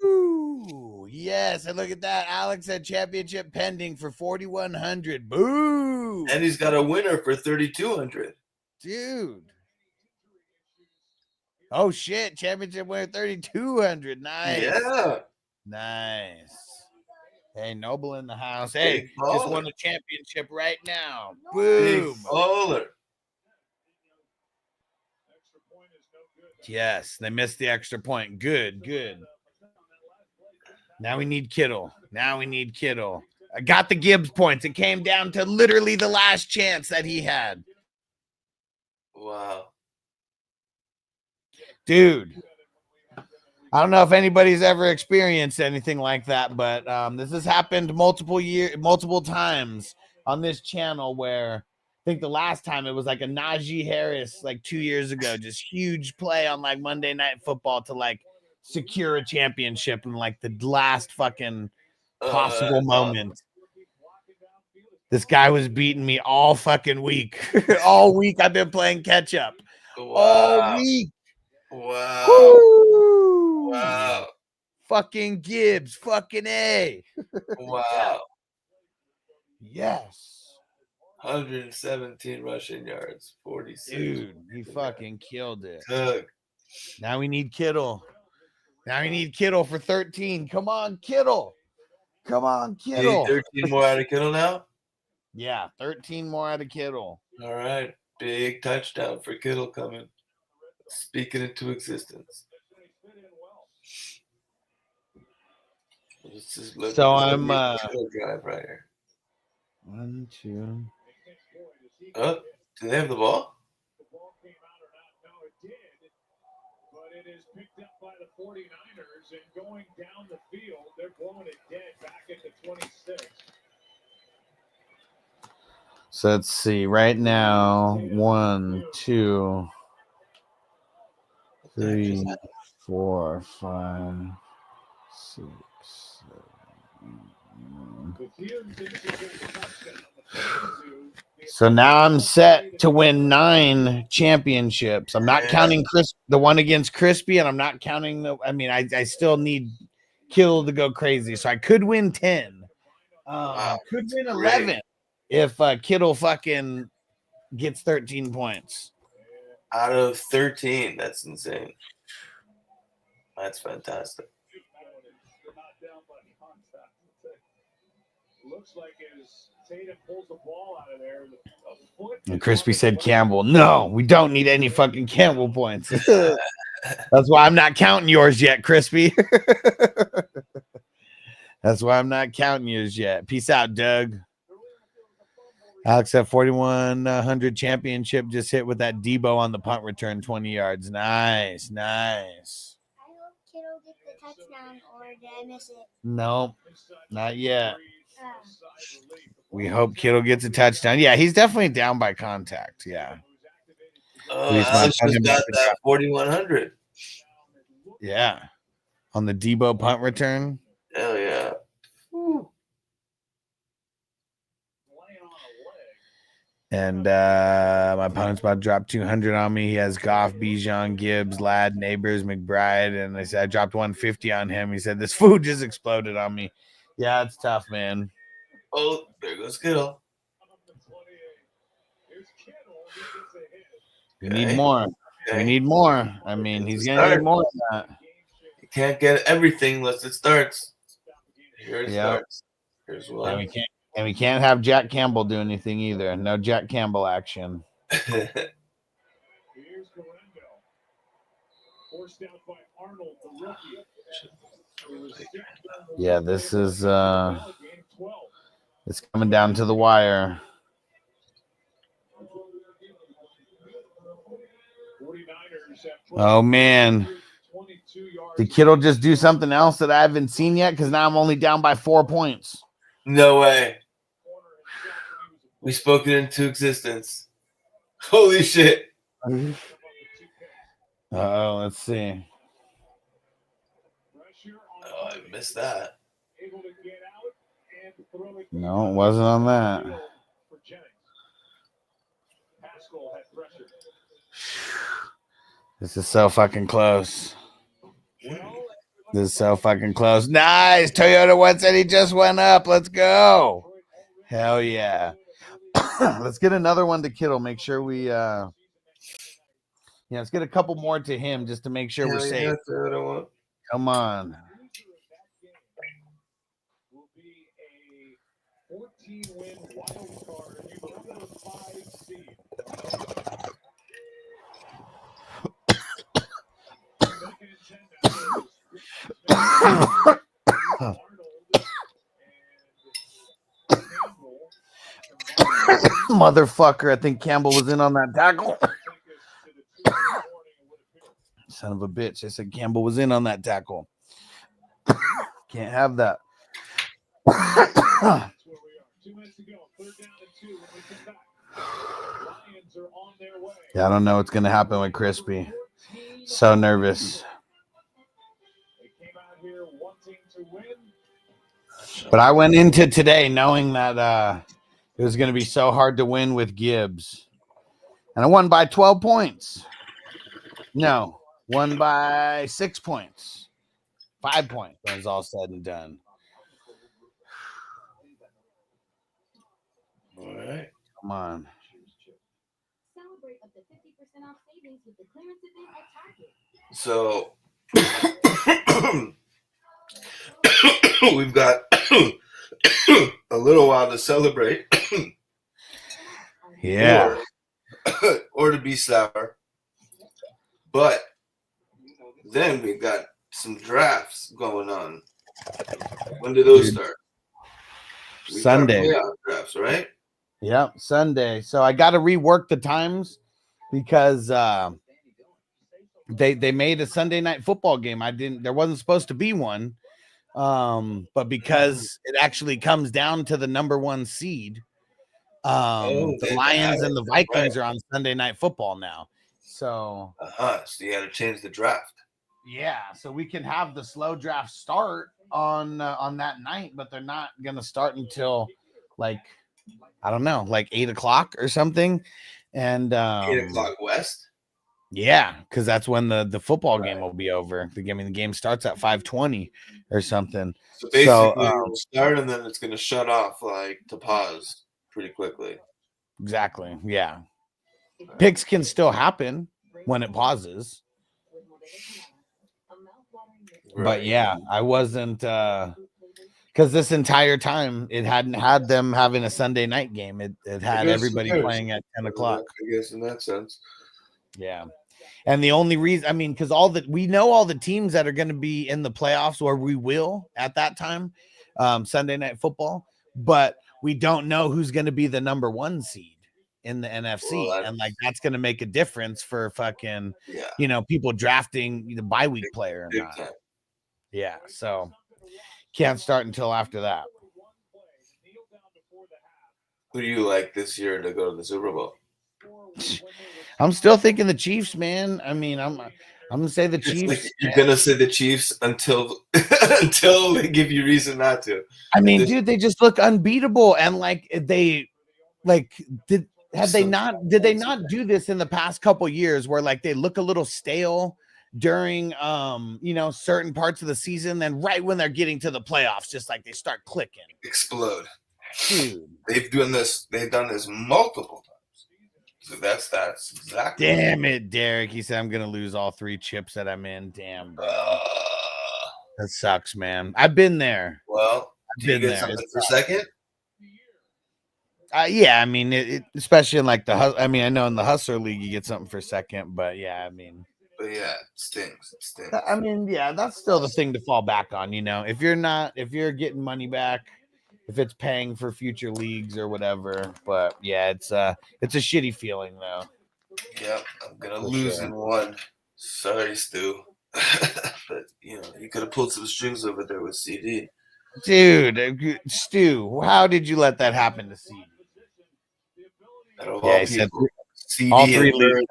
one. Yes, and look at that. Alex had championship pending for 4,100. Boo! And he's got a winner for 3,200. Dude. Oh shit! Championship winner 3,200. Nice. Yeah. Nice. Hey, Noble in the house. Hey, Big just baller. won a championship right now. Big Boom. baller. Yes, they missed the extra point. Good, good. Now we need Kittle. I got the Gibbs points. It came down to literally the last chance that he had. Wow. Dude. I don't know if anybody's ever experienced anything like that, but this has happened multiple times on this channel where I think the last time it was like a Najee Harris like 2 years ago, just huge play on like Monday Night Football to like secure a championship in like the last fucking possible moment. This guy was beating me all fucking week. All week I've been playing catch up. Wow. All week. Wow. Woo! Wow. Fucking Gibbs. Fucking A. Wow. Yes. 117 rushing yards. 46. Dude, he fucking killed it. Doug. Now we need Kittle. For 13. Come on, Kittle. You need 13 more out of Kittle now? Yeah, 13 more out of Kittle. All right. Big touchdown for Kittle coming. Speaking into existence. So I'm drive right here. 1, 2. Oh, do they have the ball? The ball came out or not? No, it did. But it is picked up by the 49ers and going down the field. They're blowing it dead back at the 26. So let's see. Right now, 1, 2, 3, 4, 5, 6, 7. So now I'm set to win 9 championships. I'm not counting the one against Crispy, and I'm not counting I still need Kittle to go crazy. So I could win 10. Could win 11 if Kittle fucking gets 13 points. Out of 13. That's insane. That's fantastic. Looks like as Tatum pulls the ball out of there, And Crispy said Campbell. No, we don't need any fucking Campbell points. That's why I'm not counting yours yet, Crispy. That's why I'm not counting yours yet. Peace out, Doug. Alex at 4,100 championship just hit with that Debo on the punt return, 20 yards. Nice. I hope Kittle gets the touchdown, or did I miss it? No, not yet. We hope Kittle gets a touchdown. Yeah, he's definitely down by contact. Yeah. Alex just got that 4,100. Yeah. On the Debo punt return. Hell yeah. Woo. And my opponent's about to drop 200 on me. He has Goff, Bijan, Gibbs, Ladd, Neighbors, McBride. And I said I dropped 150 on him. He said, this food just exploded on me. Yeah, it's tough, man. Oh, there goes Kittle. We need more. We need more. I mean, he's going to need more than that. You can't get everything unless it starts. Here it starts. Here's one. And we can't have Jack Campbell do anything either. No Jack Campbell action. Yeah, this is it's coming down to the wire. Oh man. Did Kittle just do something else that I haven't seen yet? Because now I'm only down by 4 points. No way. We spoke it into existence. Holy shit. Oh, let's see. Oh, I missed that. No, it wasn't on that. This is so fucking close. This is so fucking close. Nice. Toyota 170 just went up. Let's go. Hell yeah. Let's get another one to Kittle. Make sure we Yeah, let's get a couple more to him just to make sure we're safe. That's what I want. Come on. Will be a 14-win wild card. You believe it was 5 seed. Motherfucker, I think Campbell was in on that tackle. Son of a bitch. I said Campbell was in on that tackle. Can't have that. Yeah, I don't know what's going to happen with Crispy. So nervous. But I went into today knowing that it was going to be so hard to win with Gibbs. And I won by 12 points. No, won by 6 points. 5 points when it's all said and done. All right. Come on. Celebrate up to 50% off savings with the clearance event at Target. So we've got a little while to celebrate. Yeah. Or to be sour. But then we've got some drafts going on. When do those start? Sunday. Drafts, right? Yep, Sunday. So I got to rework the times because they made a Sunday night football game. There wasn't supposed to be one. But because it actually comes down to the number 1 seed, the Lions and the Vikings are on Sunday night football now. So so you got to change the draft. Yeah, so we can have the slow draft start on that night, but they're not gonna start until like I don't know, like 8 o'clock or something. And 8 o'clock West. Yeah, because that's when the football game will be over. The game starts at 5:20 or something. So basically, it'll start and then it's gonna shut off to pause pretty quickly. Exactly. Yeah. Picks can still happen when it pauses. Right. But yeah, I wasn't because this entire time it hadn't had them having a Sunday night game. It had everybody playing at 10 o'clock. I guess in that sense. Yeah. And the only reason, because we know all the teams that are going to be in the playoffs, or we will at that time, Sunday night football, but we don't know who's going to be the number 1 seed in the NFC. Well, and that's going to make a difference for fucking, people drafting the bye week player or not. Yeah. So can't start until after that. Who do you like this year to go to the Super Bowl? I'm still thinking the Chiefs, man. I'm gonna say the Chiefs. You're gonna say the Chiefs until they give you reason not to. Dude, they just look unbeatable, and did they not do this in the past couple years where they look a little stale during certain parts of the season, then right when they're getting to the playoffs, just they start clicking, explode. Dude, they've done this multiple times. So that's exactly. Damn it, Derek. He said I'm gonna lose all 3 chips that I'm in. Damn, bro. That sucks, man. I've been there. Well, do you get something for second? Yeah, especially in I know in the Hustler League you get something for second, but yeah, But yeah, it stings. It stings. Yeah, that's still the thing to fall back on. If you're getting money back, if it's paying for future leagues or whatever. But yeah, it's a shitty feeling though. Yep, I'm gonna lose in one. Sorry, Stu. But you could have pulled some strings over there with CD. Dude, Stu, how did you let that happen to CD? Yeah, he said CD all 3 leagues in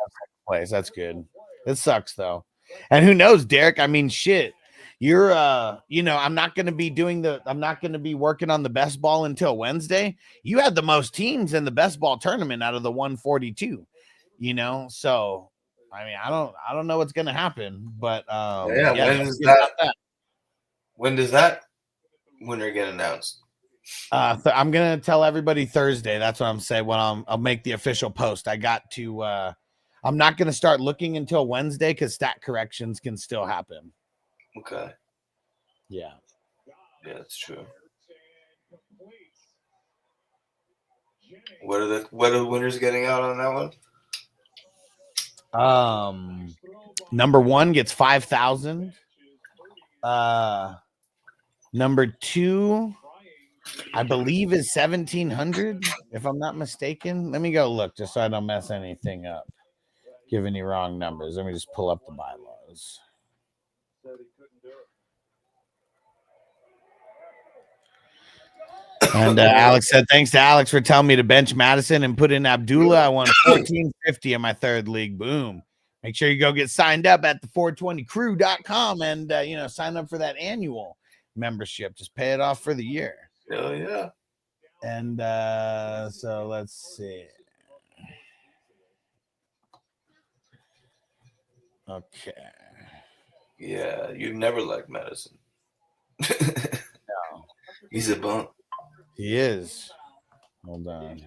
place. That's good. It sucks though. And who knows, Derek? Shit. You're I'm not going to be working on the best ball until Wednesday. You had the most teams in the best ball tournament out of the 142, so I don't know what's going to happen, but when does that winner get announced? I'm going to tell everybody Thursday. That's what I'm saying. I'll make the official post. I got to I'm not going to start looking until Wednesday because stat corrections can still happen. Okay. Yeah. Yeah, that's true. What are the winners getting out on that one? Number 1 gets 5,000. Number 2, I believe, is 1,700, if I'm not mistaken. Let me go look just so I don't mess anything up. Give any wrong numbers. Let me just pull up the bylaws. And Alex said, thanks to Alex for telling me to bench Madison and put in Abdullah. I won $14.50 in my third league. Boom. Make sure you go get signed up at the 420crew.com and, sign up for that annual membership. Just pay it off for the year. Hell yeah. And so let's see. Okay. Yeah, you never liked Madison. No. He's a bum. He is. Hold on.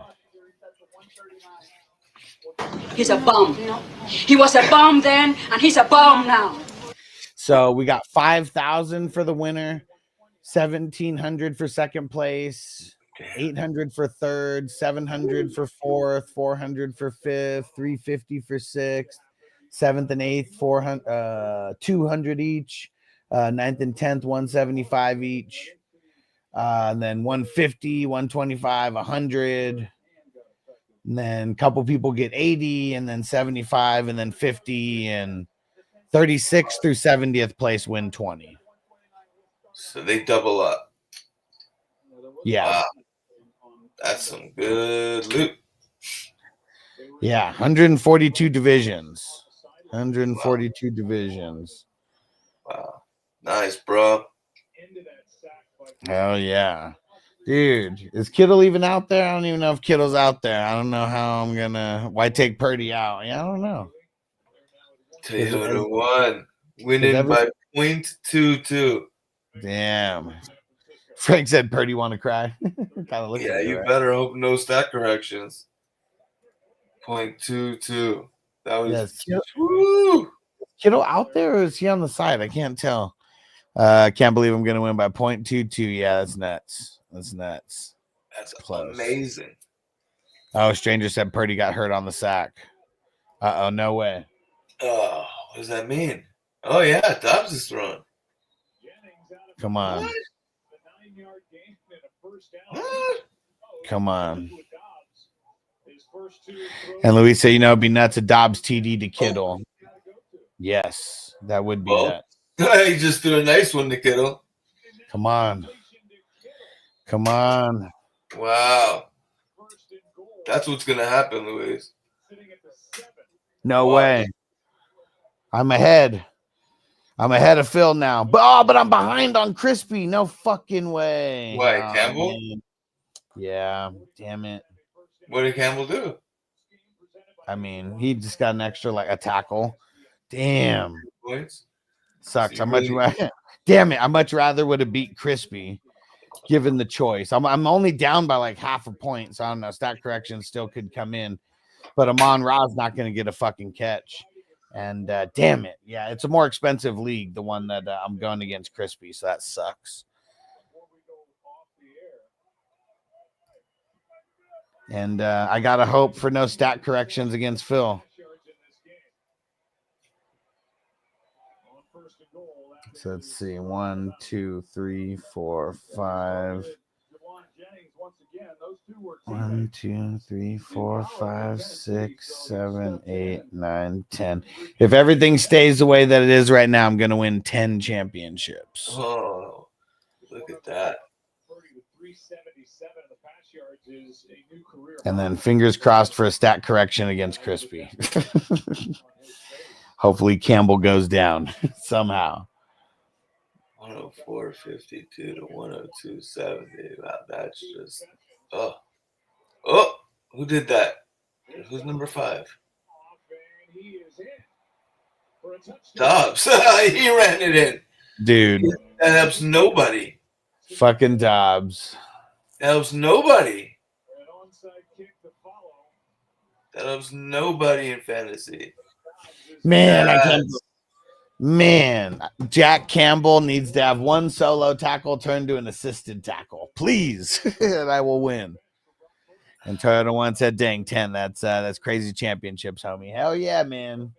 He's a bum. He was a bum then, and he's a bum now. So we got 5,000 for the winner, 1,700 for second place, 800 for third, 700 for fourth, 400 for fifth, 350 for sixth, seventh and eighth, 200 each, ninth and 10th, 175 each. And then 150, 125, 100. And then a couple people get 80, and then 75, and then 50, and 36 through 70th place win 20. So they double up. Yeah. Wow. That's some good loot. Yeah, 142 divisions. 142 divisions. Wow. Nice, bro. Hell yeah. Dude, is Kittle even out there? I don't even know if Kittle's out there. I don't know how I'm going to... Why take Purdy out? Yeah, I don't know. Toyota won. Winning by 0.22. Damn. Frank said Purdy want to cry. Kind of looking Yeah, at you right? better hope no stat corrections. 0.22. That was... Woo! Kittle out there, or is he on the side? I can't tell. Can't believe I'm going to win by 0.22. Yeah, that's nuts. That's nuts. That's close. Amazing. Oh, Stranger said Purdy got hurt on the sack. Uh-oh, no way. Oh, what does that mean? Oh, yeah, Dobbs is throwing. Come on. What? Come on. And Luis said, it'd be nuts a Dobbs TD to Kittle. Yes, that would be nuts. He just threw a nice one to Kittle. Come on. Come on. Wow. That's what's going to happen, Luis. No way. I'm ahead. I'm ahead of Phil now. But I'm behind on Crispy. No fucking way. Why, Campbell? Man. Yeah, damn it. What did Campbell do? I mean, he just got an extra, a tackle. Damn. Points? Sucks. Damn it. I much rather would have beat Crispy given the choice. I'm only down by half a point. So I don't know. Stat correction still could come in. But Amon Ra's not going to get a fucking catch. And damn it. Yeah, it's a more expensive league, the one that I'm going against Crispy. So that sucks. And I got to hope for no stat corrections against Phil. So let's see. 1, 2, 3, 4, 5. 1, 2, 3, 4, 5, 6, 7, 8, 9, 10. If everything stays the way that it is right now, I'm going to win 10 championships. Oh, look at that. And then fingers crossed for a stat correction against Crispy. Hopefully Campbell goes down somehow. 104.52 to 102.70. Wow, that's just... Oh, who did that? Who's number 5? Dobbs. He ran it in. Dude. That helps nobody. Fucking Dobbs. That helps nobody. That helps nobody in fantasy. Man, I Yes. can't. Man, Jack Campbell needs to have one solo tackle turned to an assisted tackle, please, and I will win. And Toyota One said, "Dang, 10. That's crazy championships, homie. Hell yeah, man.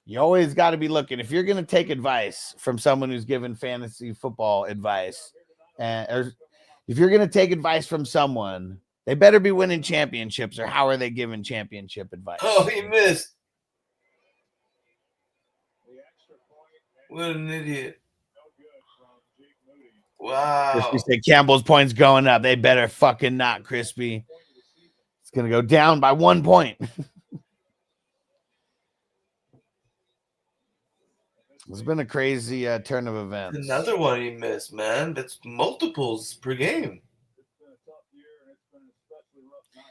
You always got to be looking. If you're gonna take advice from someone who's given fantasy football advice, or if you're gonna take advice from someone, they better be winning championships. Or how are they giving championship advice? Oh, he missed. What an idiot. Wow. Crispy said Campbell's points going up. They better fucking not, Crispy. It's gonna go down by 1 point. It's been a crazy turn of events. Another one he missed, man. That's multiples per game.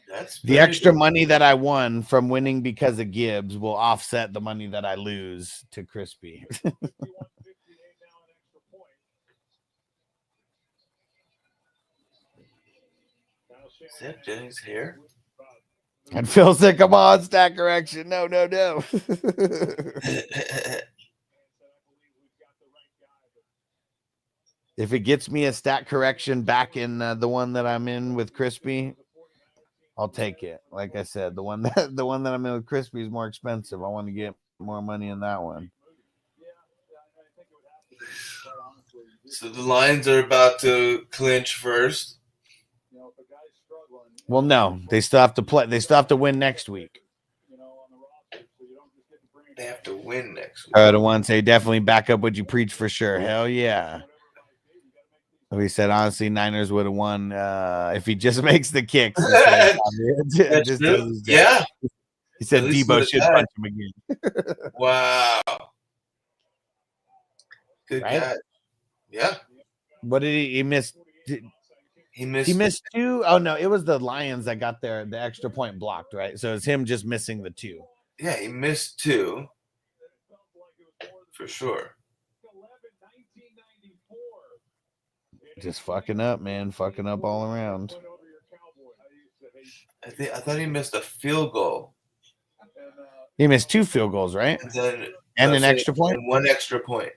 That's The extra money that I won from winning because of Gibbs will offset the money that I lose to Crispy. Is that Jennings' hair? And Phil said, come on, stat correction. No. If it gets me a stat correction back in the one that I'm in with Crispy, I'll take it. Like I said, the one that I'm in with Crispy is more expensive. I want to get more money in that one. So the Lions are about to clinch first. Well, no, they still have to play. They still have to win next week. They have to win next week. The one say definitely back up what you preach for sure. Hell yeah. We said honestly, Niners would have won if he just makes the kicks. That's true. Yeah. He said Debo should punch him again. Wow. Good Right? guy. Yeah. What did he miss? He missed. He missed two. Oh no, it was the Lions that got the extra point blocked, right? So it's him just missing the two. Yeah, he missed two. For sure. Just fucking up, man. Fucking up all around. I thought he missed a field goal. He missed two field goals, right? And an extra point? And one extra point.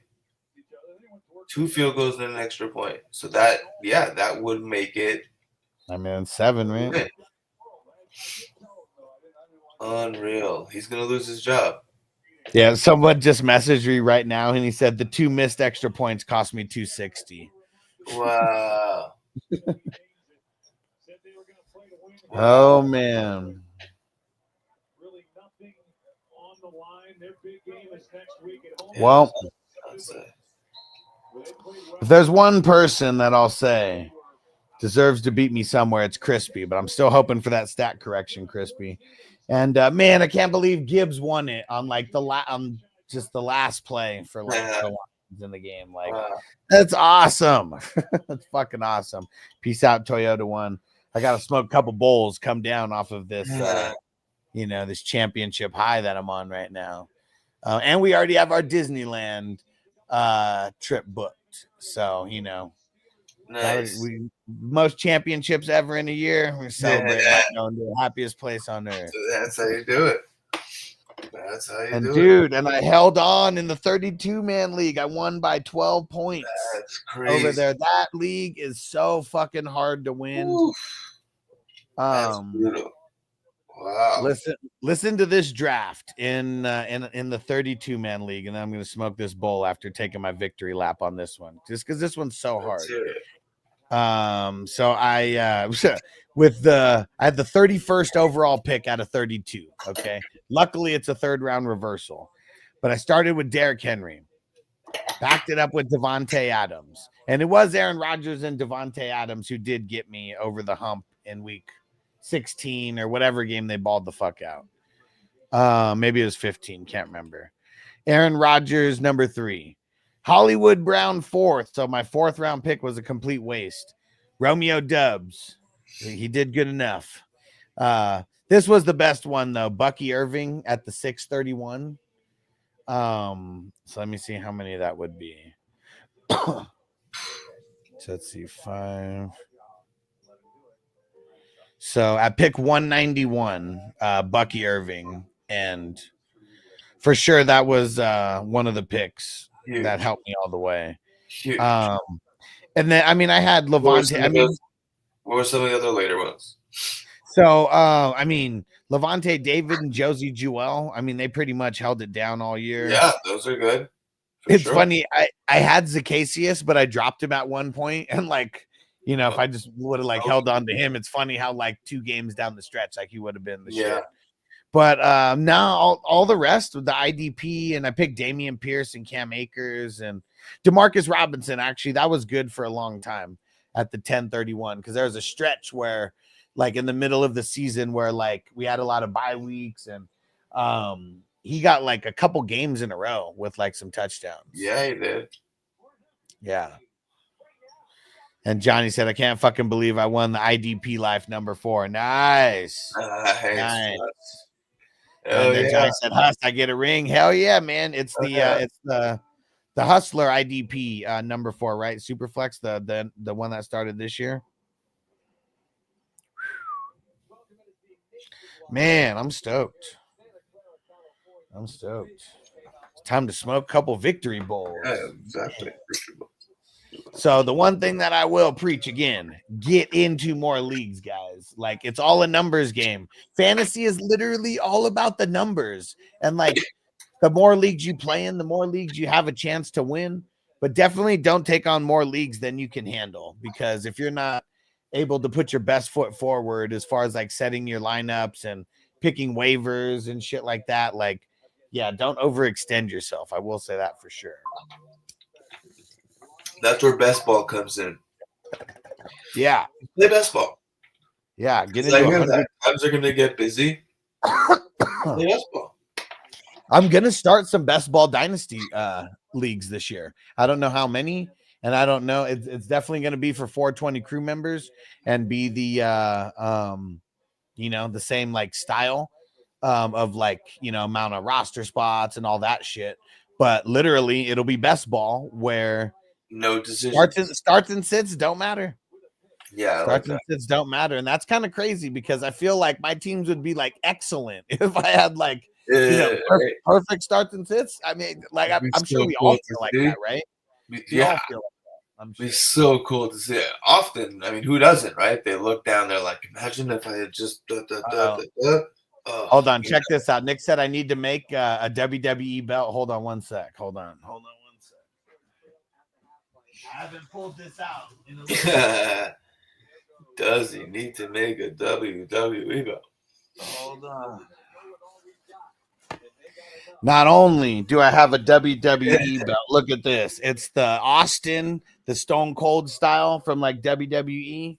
2 field goals and an extra point. So that would make it. I mean, 7, right? Unreal. He's gonna lose his job. Yeah, someone just messaged me right now, and he said the 2 missed extra points cost me $260. Wow. Oh man. Well, if there's one person that I'll say deserves to beat me somewhere, it's Crispy, but I'm still hoping for that stat correction, Crispy. And man, I can't believe Gibbs won it on like just the last play for like the Lions in the game. Like that's awesome. That's fucking awesome. Peace out, Toyota One. I got to smoke a couple bowls, come down off of this, this championship high that I'm on right now. And we already have our Disneyland trip booked. So, nice. Most championships ever in a year. We celebrate going to the happiest place on earth. That's how you do it. That's how you do it. Dude, and I held on in the 32-man league. I won by 12 points. That's crazy. Over there. That league is so fucking hard to win. Oof. That's brutal. Wow. Listen to this draft in the 32-man league, and then I'm going to smoke this bowl after taking my victory lap on this one, just because this one's so hard. So I had the 31st overall pick out of 32. Okay, luckily it's a 3rd round reversal, but I started with Derrick Henry, backed it up with Devontae Adams, and it was Aaron Rodgers and Devontae Adams who did get me over the hump in week 16 or whatever game they balled the fuck out. Maybe it was 15, can't remember. Aaron Rodgers number 3, Hollywood Brown 4th. So my 4th round pick was a complete waste. Romeo Dubs, he did good enough. This was the best one though. Bucky Irving at the 631. So let me see how many that would be. So let's see, 5. So at pick 191, Bucky Irving, and for sure that was one of the picks that helped me all the way. Huge. And then I mean I had Levante. What were some of the other later ones? So I mean Levante David and Josie Jewell. I mean they pretty much held it down all year. Yeah, those are good. It's funny. I had Zacchaeus, but I dropped him at one point, and like you know, if I just would have like held on to him, it's funny how like 2 games down the stretch, like he would have been the shit. But now all the rest with the IDP, and I picked Damian Pierce and Cam Akers and DeMarcus Robinson. Actually, that was good for a long time at the 10:31 because there was a stretch where, like in the middle of the season, where like we had a lot of bye weeks, and he got like a couple games in a row with like some touchdowns. Yeah, he did. Yeah. And Johnny said, I can't fucking believe I won the IDP life number 4. Nice. Nice. And then Johnny said, Hus, I get a ring. Hell yeah, man. It's the Hustler IDP number 4, right? Superflex, the one that started this year. Man, I'm stoked. It's time to smoke a couple victory bowls. Yeah, exactly. So the one thing that I will preach again, get into more leagues, guys. Like it's all a numbers game. Fantasy is literally all about the numbers. And like the more leagues you play in, the more leagues you have a chance to win. But definitely don't take on more leagues than you can handle, because if you're not able to put your best foot forward as far as like setting your lineups and picking waivers and shit like that, like, yeah, don't overextend yourself. I will say that for sure. That's where best ball comes in. Yeah. Play best ball. Yeah. Get into it. Times are going to get busy. Play best ball. I'm going to start some best ball dynasty leagues this year. I don't know how many, and I don't know. It's definitely going to be for 420 crew members and be the, you know, the same like style of like, you know, amount of roster spots and all that shit. But literally it'll be best ball where no decision. Starts and sits don't matter. Yeah, starts and sits don't matter, and that's kind of crazy because I feel like my teams would be like excellent if I had like perfect starts and sits. I mean, like I'm sure we all feel like that, right? Yeah, I'm sure. It's so cool to see it. Often, I mean, who doesn't, right? They look down, they're like, imagine if I had just hold on, check this out. Nick said I need to make a WWE belt. Hold on one sec. Hold on one sec. I haven't pulled this out in a little Does he need to make a WWE belt? Hold on. Not only do I have a WWE belt, look at this. It's the Austin, the Stone Cold style from like WWE.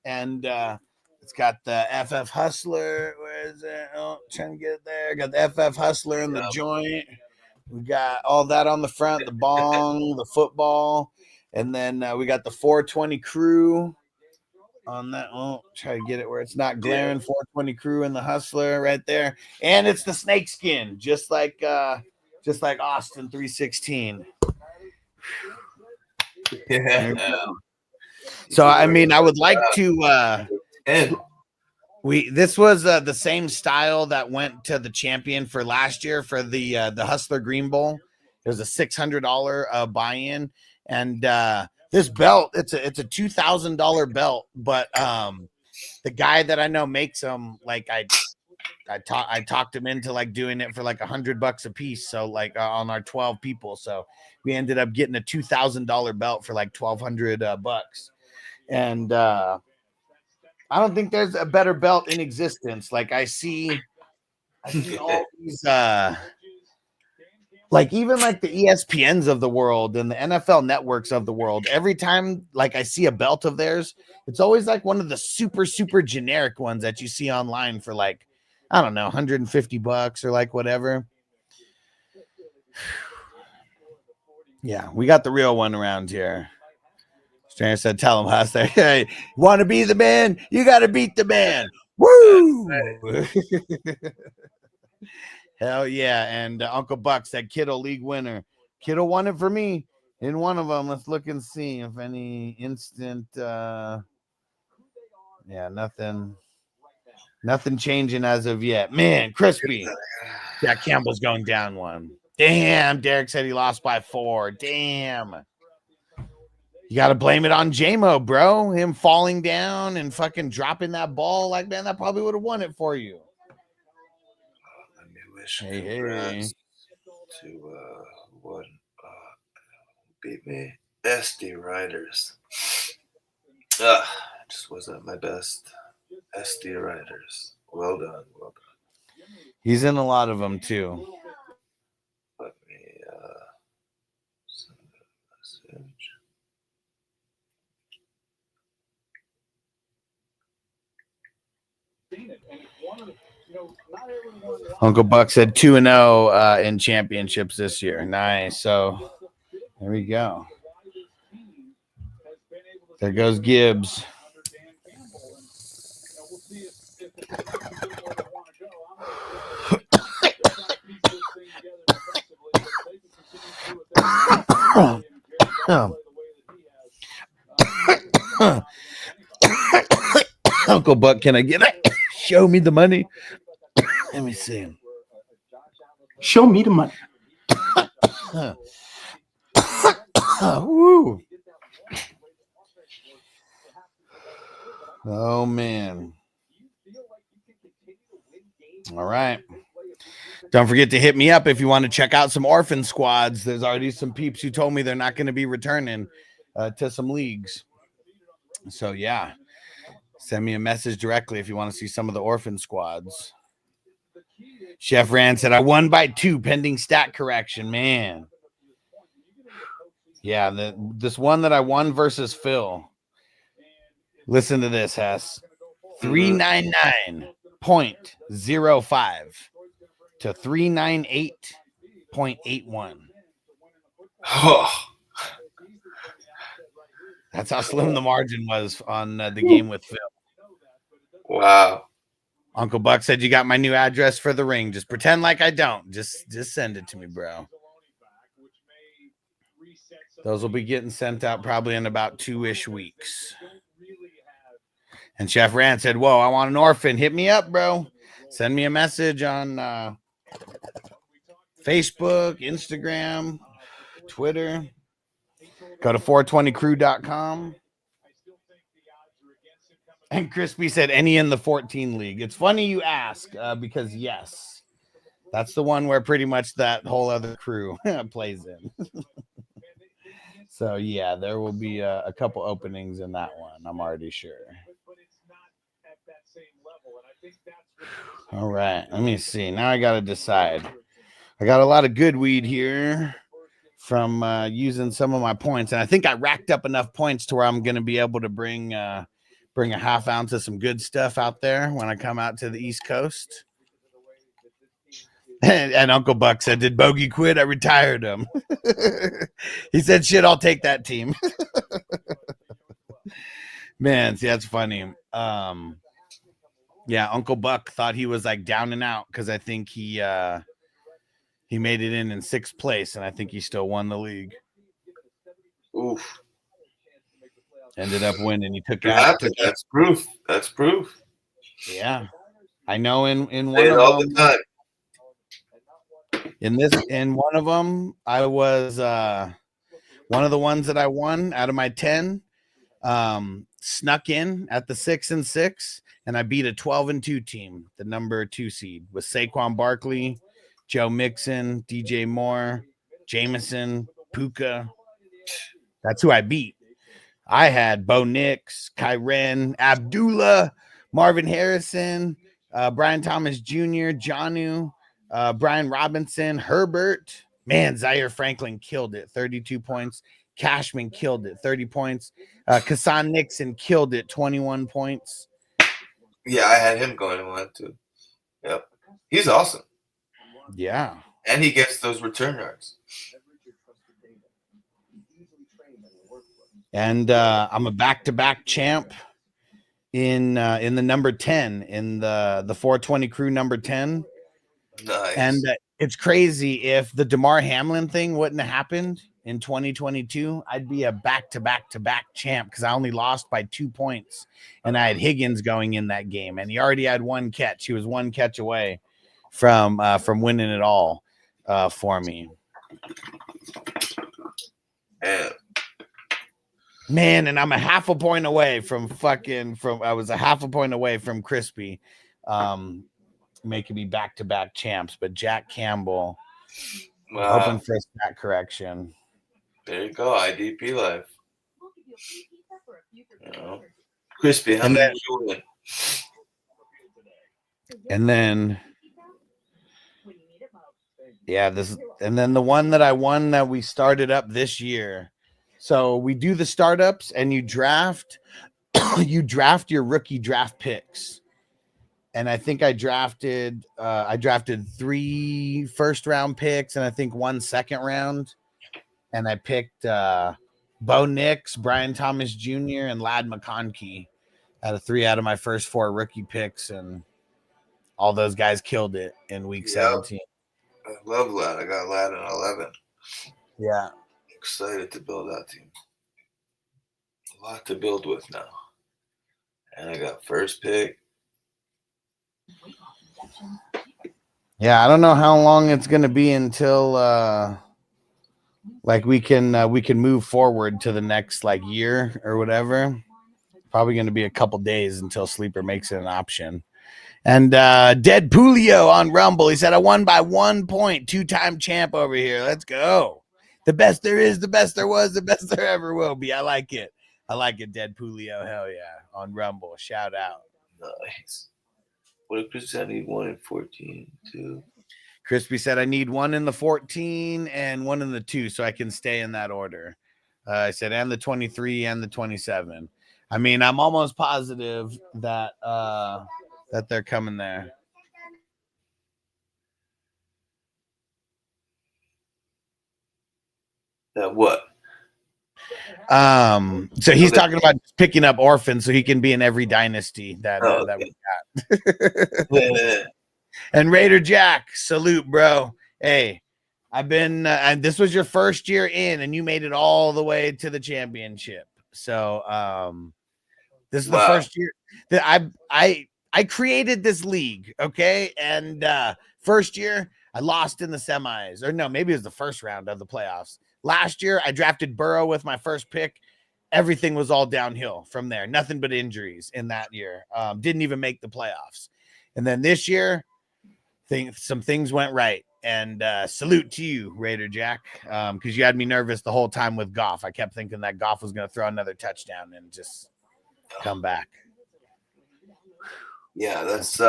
And it's got the FF Hustler. Where is it? Oh, trying to get it there. Got the FF Hustler in the joint. We got all that on the front, the bong, the football. And then we got the 420 crew on that. Oh, try to get it where it's not glaring. 420 crew and the Hustler right there. And it's the snake skin, just like Austin 316. Yeah. So I mean, I would like to this was the same style that went to the champion for last year for the Hustler Green Bowl. It was a $600 buy-in, and this belt, it's a $2,000 belt, but the guy that I know makes them, like I talked him into like doing it for like $100 a piece, so like on our 12 people, so we ended up getting a $2,000 belt for like $1,200 and I don't think there's a better belt in existence. Like I see all these like even like the ESPNs of the world and the NFL networks of the world. Every time like I see a belt of theirs, it's always like one of the super generic ones that you see online for like, I don't know, $150 or like whatever. Yeah, we got the real one around here. Stranger said, tell him, Huss, hey, want to be the man? You got to beat the man. Woo! Hell yeah. And Uncle Buck said, Kittle league winner. Kittle won it for me in one of them. Let's look and see if any instant. Yeah, nothing. Nothing changing as of yet. Man, crispy. Jack Campbell's going down 1. Damn, Derek said he lost by 4. Damn. You got to blame it on J-Mo, bro. Him falling down and fucking dropping that ball. Like, man, that probably would have won it for you. Let me wish Hey. to what beat me. SD Riders. Just wasn't my best. SD Riders. Well done. Well done. He's in a lot of them too. Let me send a message. Uncle Buck said 2-0 in championships this year. Nice. So there we go. There goes Gibbs. Uncle Buck, can I get it? Show me the money. Let me see. Show me the money. Woo. Oh, man. All right. Don't forget to hit me up if you want to check out some orphan squads. There's already some peeps who told me they're not going to be returning to some leagues. So, yeah. Send me a message directly if you want to see some of the orphan squads. Chef Rand said, I won by 2 pending stat correction. Man. Yeah, this one that I won versus Phil. Listen to this, Hess. 399.05 to 398.81. Oh. That's how slim the margin was on the game with Phil. Wow. Uncle Buck said, you got my new address for the ring. Just pretend like I don't. Just send it to me, bro. Those will be getting sent out probably in about 2-ish weeks. And Chef Rand said, whoa, I want an orphan. Hit me up, bro. Send me a message on Facebook, Instagram, Twitter. Go to 420crew.com. And Crispy said, any in the 14 league. It's funny you ask because, yes, that's the one where pretty much that whole other crew plays in. So, yeah, there will be a couple openings in that one. I'm already sure. All right. Let me see. Now I got to decide. I got a lot of good weed here from using some of my points. And I think I racked up enough points to where I'm going to be able to bring a half ounce of some good stuff out there when I come out to the East Coast. And Uncle Buck said, did Bogey quit? I retired him. He said, shit, I'll take that team. Man, see, that's funny. Yeah, Uncle Buck thought he was like down and out because I think he made it in 6th place, and I think he still won the league. Oof. Ended up winning. He took out. That's proof. That's proof. Yeah, I know. In one Say it of all them, the time. in one of them, I was one of the ones that I won out of my 10. Snuck in at the 6-6, and I beat a 12-2 team, the number 2 seed, with Saquon Barkley, Joe Mixon, DJ Moore, Jameson, Puka. That's who I beat. I had Bo Nix, Kyren, Abdullah, Marvin Harrison, Brian Thomas Jr., Jonnu, Brian Robinson, Herbert. Man, Zaire Franklin killed it, 32 points. Cashman killed it, 30 points. Kassan Nixon killed it, 21 points. Yeah, I had him going to 1 too. Yep. He's awesome. Yeah. And he gets those return yards. And I'm a back-to-back champ in the number 10, in the 420 crew number 10. Nice. And it's crazy if the DeMar Hamlin thing wouldn't have happened. in 2022, I'd be a back-to-back-to-back champ because I only lost by 2 points, and I had Higgins going in that game, and he already had one catch. He was one catch away from winning it all for me. Man, and I'm a half a point away I was a half a point away from Crispy making me back-to-back champs, but Jack Campbell hoping for a stat correction. There you go, IDP life. Crispy, how many did you win? And then the one that I won that we started up this year. So we do the startups and you draft your rookie draft picks. And I think I drafted 3 first round picks and I think 1 second round. And I picked Bo Nix, Brian Thomas Jr., and Ladd McConkey out of 3 out of my first 4 rookie picks. And all those guys killed it in week 17. I love Ladd. I got Ladd in 11. Yeah. Excited to build that team. A lot to build with now. And I got first pick. Yeah, I don't know how long it's going to be until we can move forward to the next year or whatever. Probably going to be a couple days until Sleeper makes it an option. And Dead Pulio on Rumble, he said, I won by 1 point, 2-time champ over here. Let's go. The best there is, the best there was, the best there ever will be. I like it. I like it, Dead Pulio. Hell yeah. On Rumble. Shout out. Nice. What did Chris say? I need 1 in 14, 2. Crispy said, I need 1 in the 14 and 1 in the 2 so I can stay in that order. I said, and the 23 and the 27. I mean, I'm almost positive that that they're coming there. That what? So he's talking about picking up orphans so he can be in every dynasty that we got. And Raider Jack, salute, bro. Hey, I've been and this was your first year in and you made it all the way to the championship. So this is the first year that I created this league, okay? And first year I lost in the semis, or no, maybe it was the first round of the playoffs. Last year I drafted Burrow with my first pick. Everything was all downhill from there. Nothing but injuries in that year. Didn't even make the playoffs. And then this year, some things went right. And salute to you, Raider Jack, because you had me nervous the whole time with Goff. I kept thinking that Goff was going to throw another touchdown and just come back. Yeah, that's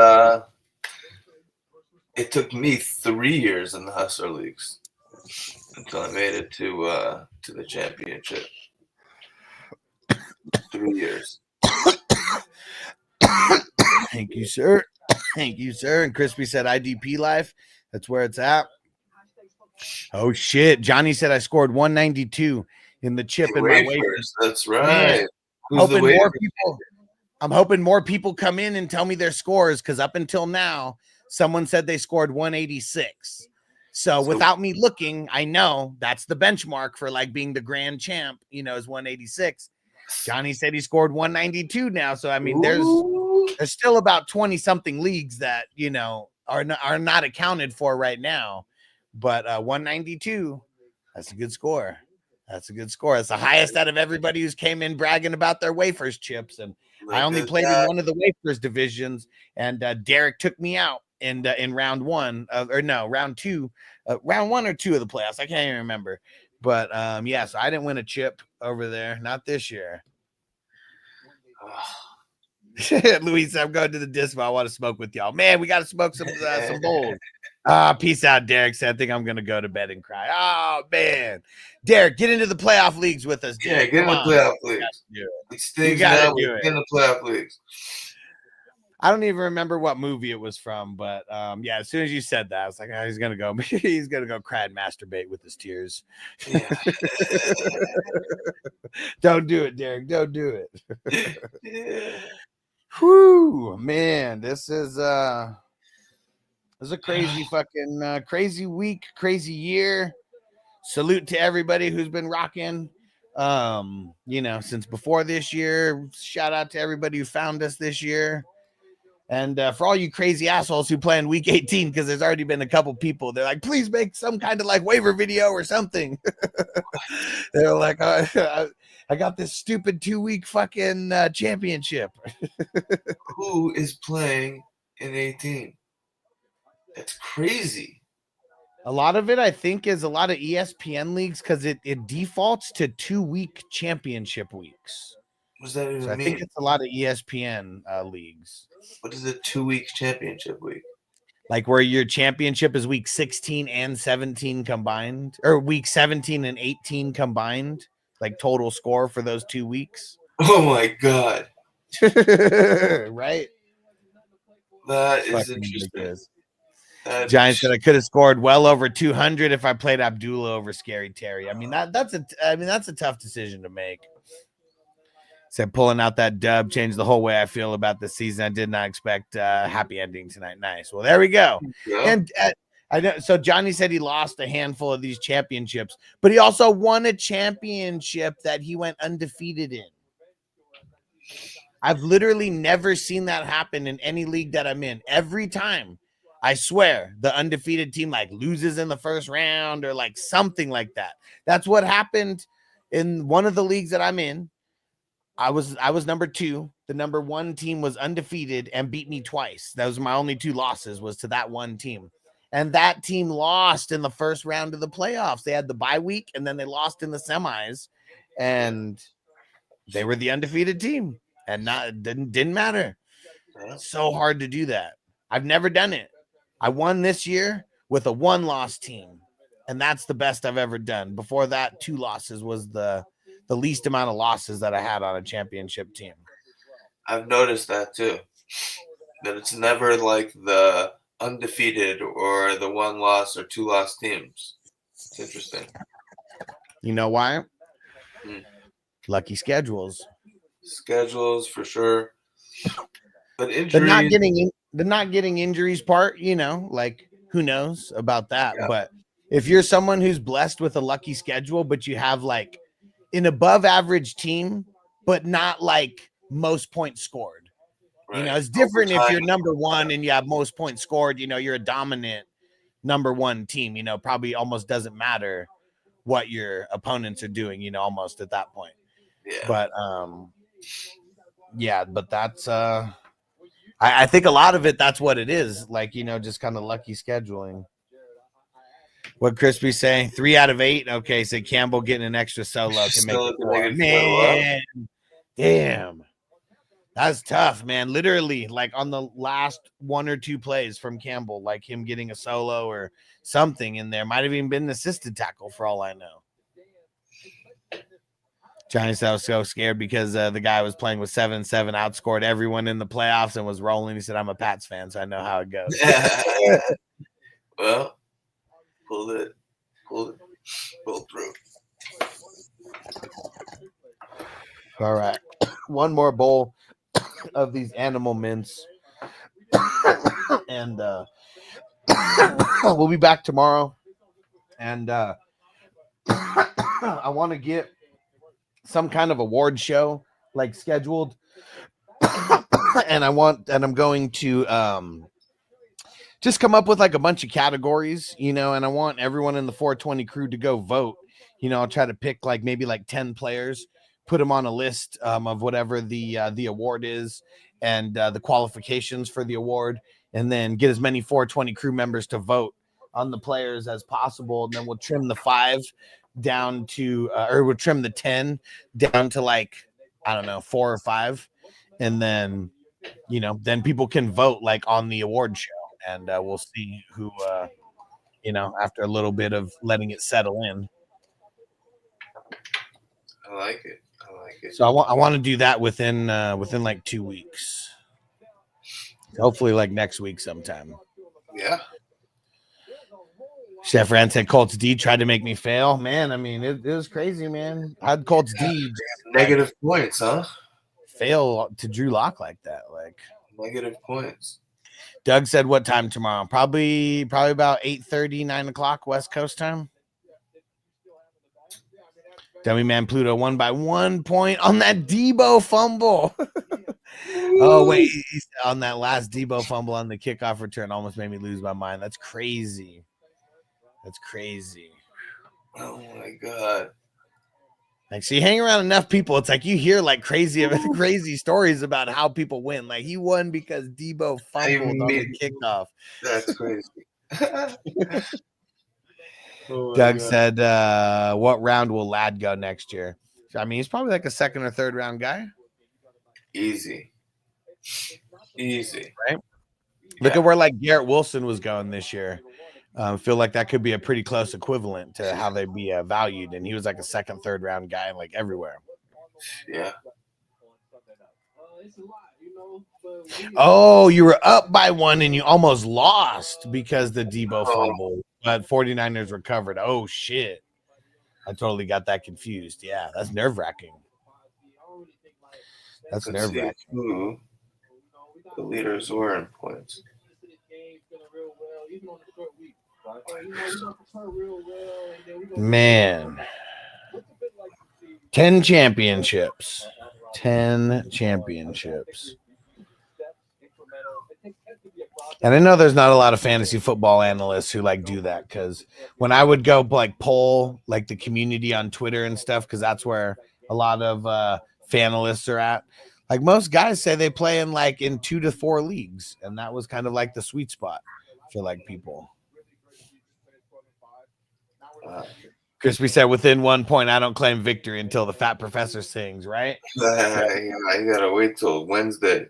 it took me 3 years in the Hustler Leagues until I made it to the championship. 3 years. Thank you, sir. Thank you, sir. And Crispy said IDP life. That's where it's at. Oh shit. Johnny said I scored 192 in the chip in my wafers. That's right. I'm hoping more people come in and tell me their scores, because up until now, someone said they scored 186. So without me looking, I know that's the benchmark for being the grand champ, is 186. Johnny said he scored 192 now. So, I mean, there's still about 20 something leagues that, are not accounted for right now. But 192, that's a good score. That's a good score. It's the highest out of everybody who's came in bragging about their wafers chips. And I only played in one of the wafers divisions, and Derek took me out in round 1 round 2, round 1 or 2 of the playoffs. I can't even remember. But yeah, so I didn't win a chip over there. Not this year. Luis, I'm going to the dispo. I want to smoke with y'all. Man, we got to smoke some bowls. Peace out, Derek. So I think I'm going to go to bed and cry. Oh, man. Derek, get into the playoff leagues with us. Derek. Yeah, get in the playoff leagues. You got to do it. Get in the playoff leagues. I don't even remember what movie it was from, but yeah, as soon as you said that, I was like, oh, he's gonna go cry and masturbate with his tears. Yeah. Don't do it, Derek. Don't do it. Yeah. Whew, man, this is a crazy fucking crazy week, crazy year. salute to everybody who's been rocking. Since before this year. Shout out to everybody who found us this year. And for all you crazy assholes who play in week 18, because there's already been a couple people, they're like, please make some kind of like waiver video or something. They're like, I got this stupid 2-week fucking championship. Who is playing in 18? That's crazy. A lot of it, I think, is a lot of ESPN leagues because it defaults to 2-week championship weeks. What does that even mean? I think it's a lot of ESPN leagues. What is a 2-week championship week? Like where your championship is week 16 and 17 combined, or week 17 and 18 combined, like total score for those 2 weeks. Oh my God. Right? That is interesting. Giants said I could have scored well over 200 if I played Abdullah over Scary Terry. I mean, that's a tough decision to make. Said pulling out that dub changed the whole way I feel about the season. I did not expect a happy ending tonight. Nice. Well, there we go. Yeah. And I know. So Johnny said he lost a handful of these championships, but he also won a championship that he went undefeated in. I've literally never seen that happen in any league that I'm in. Every time, I swear, the undefeated team like loses in the first round or like something like that. That's what happened in one of the leagues that I'm in. I was number 2. The number 1 team was undefeated and beat me twice. Those were my only 2 losses was to that one team. And that team lost in the first round of the playoffs. They had the bye week and then they lost in the semis. And they were the undefeated team. And didn't matter. So hard to do that. I've never done it. I won this year with a 1-loss team. And that's the best I've ever done. Before that, 2 losses was the least amount of losses that I had on a championship team. I've noticed that too. That it's never like the undefeated or the 1-loss or 2-loss teams. It's interesting. You know why? Lucky schedules. Schedules for sure. But injuries. The not getting injuries part, like who knows about that? Yeah. But if you're someone who's blessed with a lucky schedule, but you have like an above average team, but not like most points scored. Right. It's different if you're number 1 and you have most points scored, you're a dominant number 1 team, probably almost doesn't matter what your opponents are doing, almost at that point. Yeah. But that's I think a lot of it, that's what it is. Like, just kind of lucky scheduling. What Crispy's saying, 3 out of 8. Okay, so Campbell getting an extra solo can make it 4. Man, damn. That's tough, man. Literally, like on the last 1 or 2 plays from Campbell, like him getting a solo or something in there. Might have even been an assisted tackle for all I know. Johnny said I was so scared because the guy was playing with 7-7, outscored everyone in the playoffs and was rolling. He said, I'm a Pats fan, so I know how it goes. Well, pull through. All right. One more bowl of these animal mints. And we'll be back tomorrow. And I want to get some kind of award show like scheduled. And I'm going to just come up with like a bunch of categories, and I want everyone in the 420 crew to go vote. I'll try to pick like maybe like 10 players, put them on a list of whatever the award is and the qualifications for the award, and then get as many 420 crew members to vote on the players as possible. And then we'll trim the 5 down to, or we'll trim the 10 down to like, I don't know, 4 or 5. And then, then people can vote like on the award show. And we'll see who, after a little bit of letting it settle in. I like it. So I want to do that within like 2 weeks. Hopefully, like next week sometime. Yeah. Chef Rand said Colts D tried to make me fail. Man, I mean, it was crazy, man. I had Colts D negative points, huh? Fail to Drew Lock like that, like negative points. Doug said, "What time tomorrow? Probably about 8:30, 9 o'clock West Coast time." Dummy Man Pluto won by 1 point on that Debo fumble. Oh, wait. On that last Debo fumble on the kickoff return almost made me lose my mind. That's crazy. That's crazy. Oh, my God. Like, so you hang around enough people, it's like you hear like crazy stories about how people win. Like, he won because Debo fumbled on the kickoff. That's crazy. Oh, Doug said, what round will Ladd go next year? I mean, he's probably like a second or third round guy. Easy. Right? Look at where like Garrett Wilson was going this year. Feel like that could be a pretty close equivalent to how they'd be valued. And he was like a second, third round guy, like everywhere. Yeah. Oh, you were up by 1 and you almost lost because the Debo fumble, but 49ers recovered. Oh, shit. I totally got that confused. Yeah, that's nerve-wracking. That's nerve-wracking. Who the leaders were in points. Man. 10 championships. 10 championships. And I know there's not a lot of fantasy football analysts who like do that, because when I would go like poll like the community on Twitter and stuff, because that's where a lot of fanalists are at. Like most guys say they play in 2 to 4 leagues, and that was kind of like the sweet spot for like people. Crispy said, within 1 point, I don't claim victory until the fat professor sings, right? Yeah, you gotta wait till Wednesday.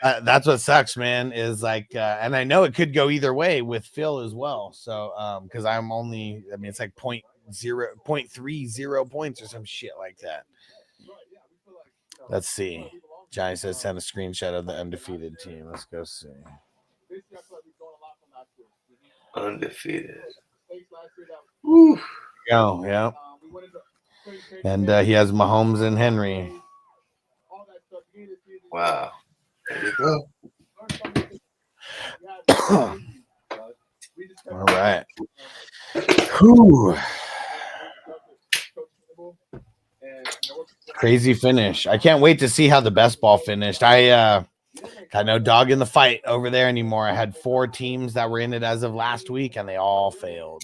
That's what sucks, man, is like, and I know it could go either way with Phil as well. So, because it's like 0.30 points or some shit like that. Let's see. Johnny says, send a screenshot of the undefeated team. Let's go see. Undefeated. Woo. Go, yeah. And he has Mahomes and Henry. Wow. There you go. All right. Whew. Crazy finish. I can't wait to see how the best ball finished. I got no dog in the fight over there anymore. I had 4 teams that were in it as of last week, and they all failed.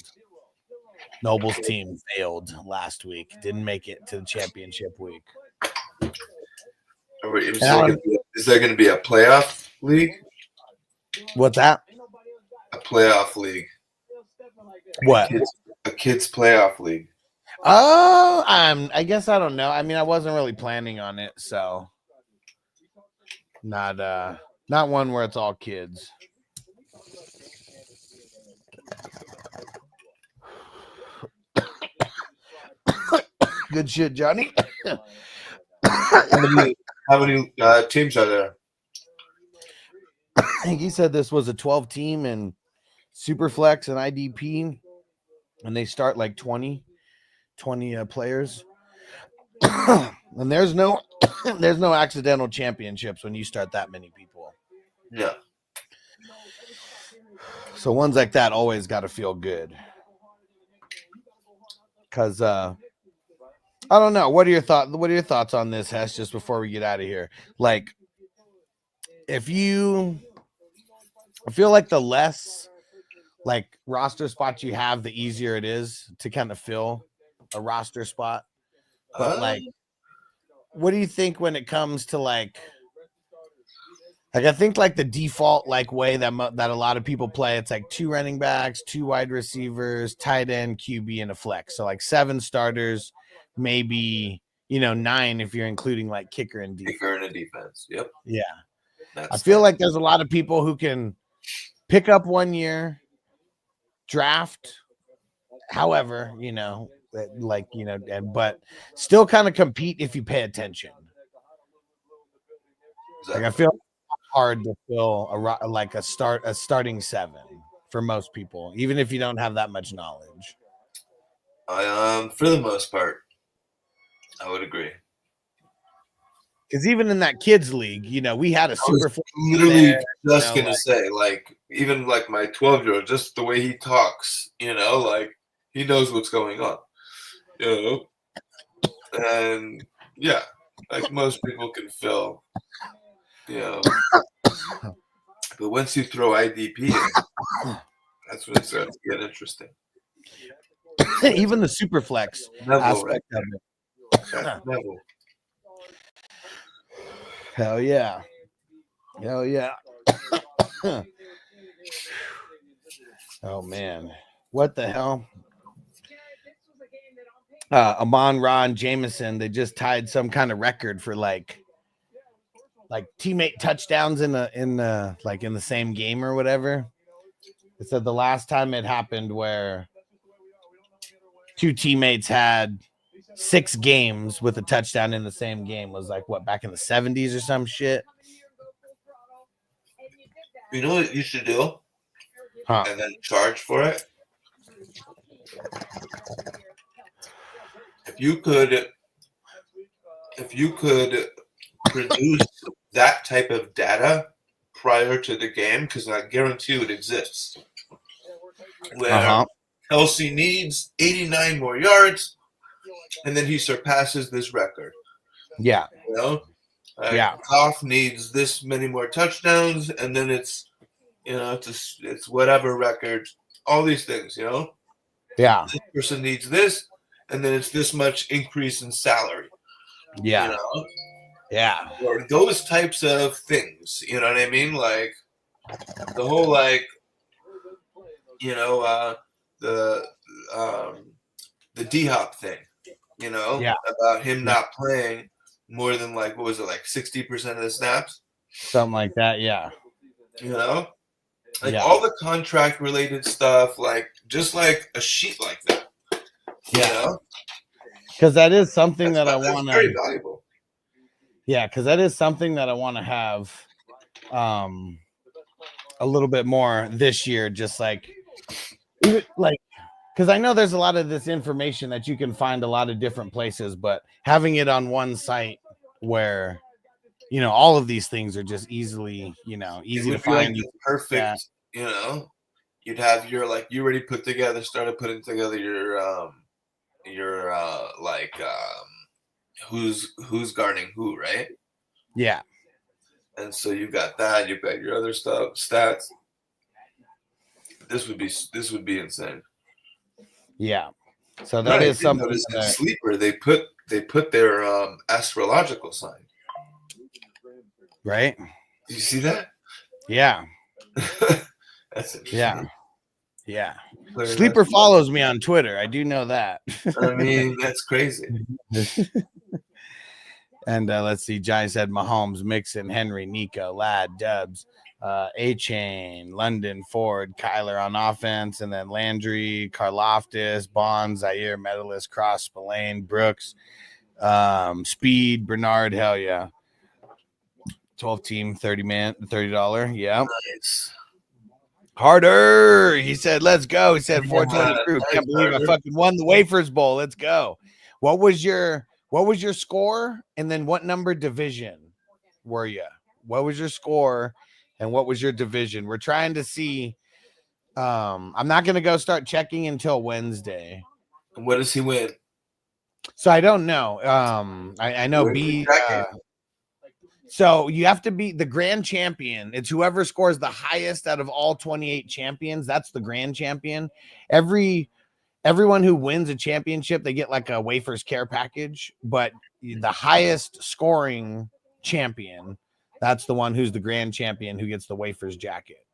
Noble's team failed last week. Didn't make it to the championship week. Is there going to be a playoff league? What's that? A playoff league. What? A kids playoff league. Oh, I guess I don't know. I mean, I wasn't really planning on it, so not one where it's all kids. Good shit, Johnny. How many teams are there? I think he said this was a 12 team and Superflex and IDP, and they start like 20 players. And there's no accidental championships when you start that many people. Yeah. So ones like that always got to feel good. Because I don't know. What are your thoughts on this, Hess, just before we get out of here? Like, I feel like the less like roster spots you have, the easier it is to kind of fill a roster spot. But like, what do you think when it comes to like I think like the default like way that a lot of people play, it's like 2 running backs, 2 wide receivers, tight end, QB, and a flex. So like 7 starters, maybe 9 if you're including like kicker and defense. Kicker and a defense. Yep. Yeah. I feel like there's a lot of people who can pick up 1 year, draft, however, but still kind of compete if you pay attention. Like I feel hard to fill a starting 7 for most people, even if you don't have that much knowledge. For the most part, I would agree. Because even in that kids league, we had a super. Literally just gonna say, like, even like my 12-year-old, just the way he talks, like he knows what's going on. And yeah, like most people can fill, you know. But once you throw IDP in, that's when it starts to get interesting. Even the super flex Level, aspect right? of it. That's level. Hell yeah. Hell yeah. Oh man. What the hell? Amon Ra and Jameson, they just tied some kind of record for like teammate touchdowns in the same game or whatever. It said the last time it happened where two teammates had 6 games with a touchdown in the same game was like what, back in the 70s or some shit. You know what you should do? Huh. And then charge for it? If you could produce that type of data prior to the game, because I guarantee it exists, where Kelsey needs 89 more yards, and then he surpasses this record. Yeah. You know? Goff needs this many more touchdowns, and then it's, you know, it's whatever record, all these things, you know? Yeah. This person needs this, and then it's this much increase in salary. Yeah. You know? Yeah. Or those types of things, you know what I mean? Like the whole, like, you know, the D-Hop thing, you know, about him not playing more than like, what was it, like 60% of the snaps? Something like that, yeah. You know? Like all the contract related stuff, like just like a sheet like that. Yeah. You know? Because that is something that I want to. Very valuable. Yeah, because that is something that I want to have a little bit more this year. Just like, because I know there's a lot of this information that you can find a lot of different places, but having it on one site where, you know, all of these things are just easy to find. Like perfect, you know, you'd have your, like, you already started putting together your who's guarding who, right? Yeah. And so you got that, you've got your other stuff, stats. This would be insane. Yeah. So that is something that Sleeper, they put their astrological sign. Right? Do you see that? Yeah. That's interesting. Yeah. Yeah. Sleeper follows me on Twitter. I do know that. I mean, that's crazy. And let's see. Johnny said Mahomes, Mixon, Henry, Nico, Ladd, Dubs, A-Chain, London, Ford, Kyler on offense, and then Landry, Karlaftis, Bonds, Zaire, Medalist, Cross, Spillane, Brooks, Speed, Bernard. Hell yeah. 12 team, $30. Yeah. Nice. Harder. He said, let's go. He said 420 crew. Can't believe I fucking won the Wafers Bowl. Let's go. What was your score? And then what number division were you? What was your score? And what was your division? We're trying to see. I'm not going to go start checking until Wednesday. What does he win? So I don't know. I know B. So you have to be the grand champion. It's whoever scores the highest out of all 28 champions. That's the grand champion. Everyone who wins a championship, they get like a Wafers care package, but the highest scoring champion, that's the one who's the grand champion who gets the Wafers jacket.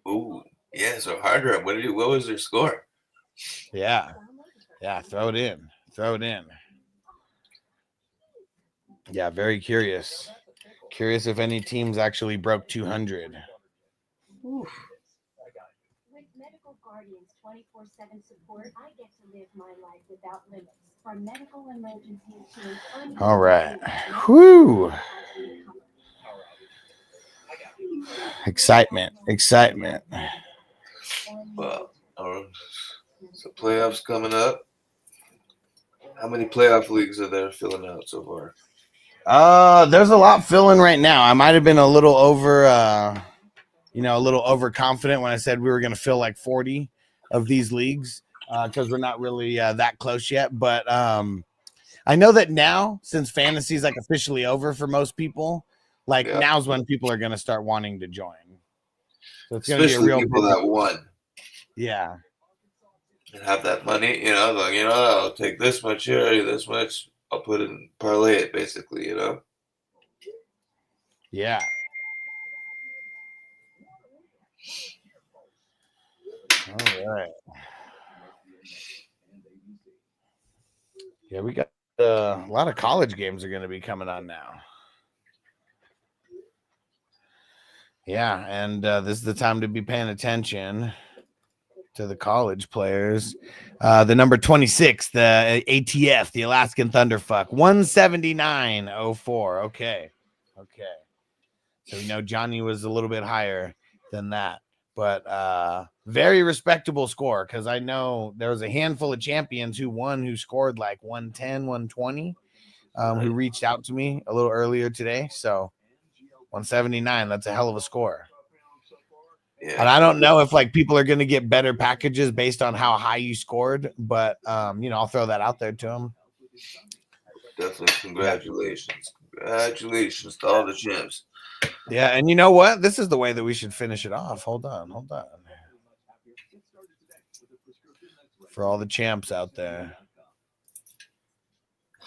Ooh, yeah. So Harder, what was their score? Yeah. Throw it in. Yeah. Very curious. Curious if any teams actually broke 200. Oof. With Medical Guardians 24/7 support, I get to live my life without limits. From medical emergencies to all right. Whoo. Excitement. Well, so playoffs coming up. How many playoff leagues are there filling out so far? There's a lot filling right now. I might have been a little overconfident when I said we were going to fill like 40 of these leagues because we're not really that close yet. But I know that now, since fantasy is like officially over for most people, like now's when people are going to start wanting to join. So it's going to be a real people that won. Yeah. And have that money, you know, like, you know, I'll take this much here, this much, I'll put it in parlay it, basically, you know. Yeah. All right. Yeah, we got a lot of college games are going to be coming on now. Yeah, and this is the time to be paying attention to the college players. The number 26, the ATF, the Alaskan Thunderfuck, 179.04. Okay. So we know Johnny was a little bit higher than that, but very respectable score, because I know there was a handful of champions who scored like 110, 120, who reached out to me a little earlier today. So 179, that's a hell of a score. Yeah. And I don't know if like people are going to get better packages based on how high you scored, but you know, I'll throw that out there to them. Definitely congratulations to all the champs. Yeah, and you know what? This is the way that we should finish it off. Hold on. For all the champs out there.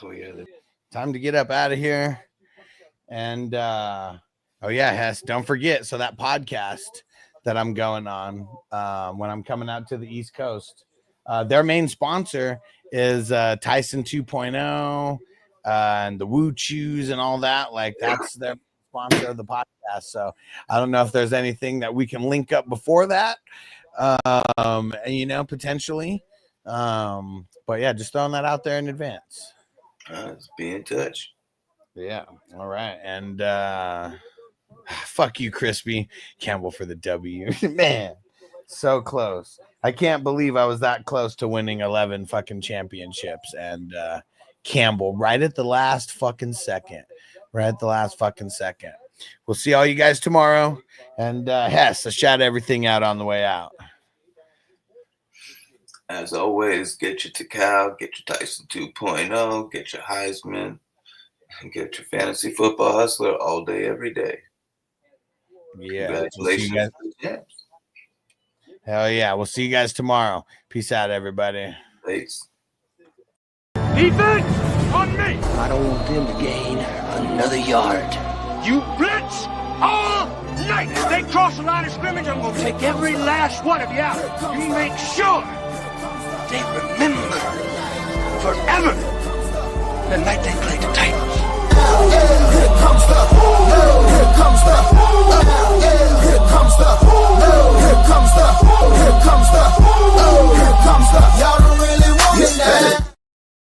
Oh yeah. Time to get up out of here. And oh yeah, Hess, don't forget. So that podcast that I'm going on when I'm coming out to the East Coast, their main sponsor is Tyson 2.0 and the Woo Chews and all that. Like that's their sponsor of the podcast. So I don't know if there's anything that we can link up before that, you know, potentially. But yeah, just throwing that out there in advance. Let's be in touch. Yeah. All right. And fuck you, Crispy. Campbell for the W. Man, so close. I can't believe I was that close to winning 11 fucking championships. And Campbell right at the last fucking second. We'll see all you guys tomorrow. And Hess, I shout everything out on the way out. As always, get your Takao, get your Tyson 2.0, get your Heisman, and get your fantasy football hustler all day, every day. Yeah. Congratulations. Hell yeah. We'll see you guys tomorrow. Peace out, everybody. Thanks. Defense on me. I don't want them to gain another yard. You blitz all night. If they cross the line of scrimmage, I'm going to take every last one of you out. You make sure they remember forever the night they played the Titans.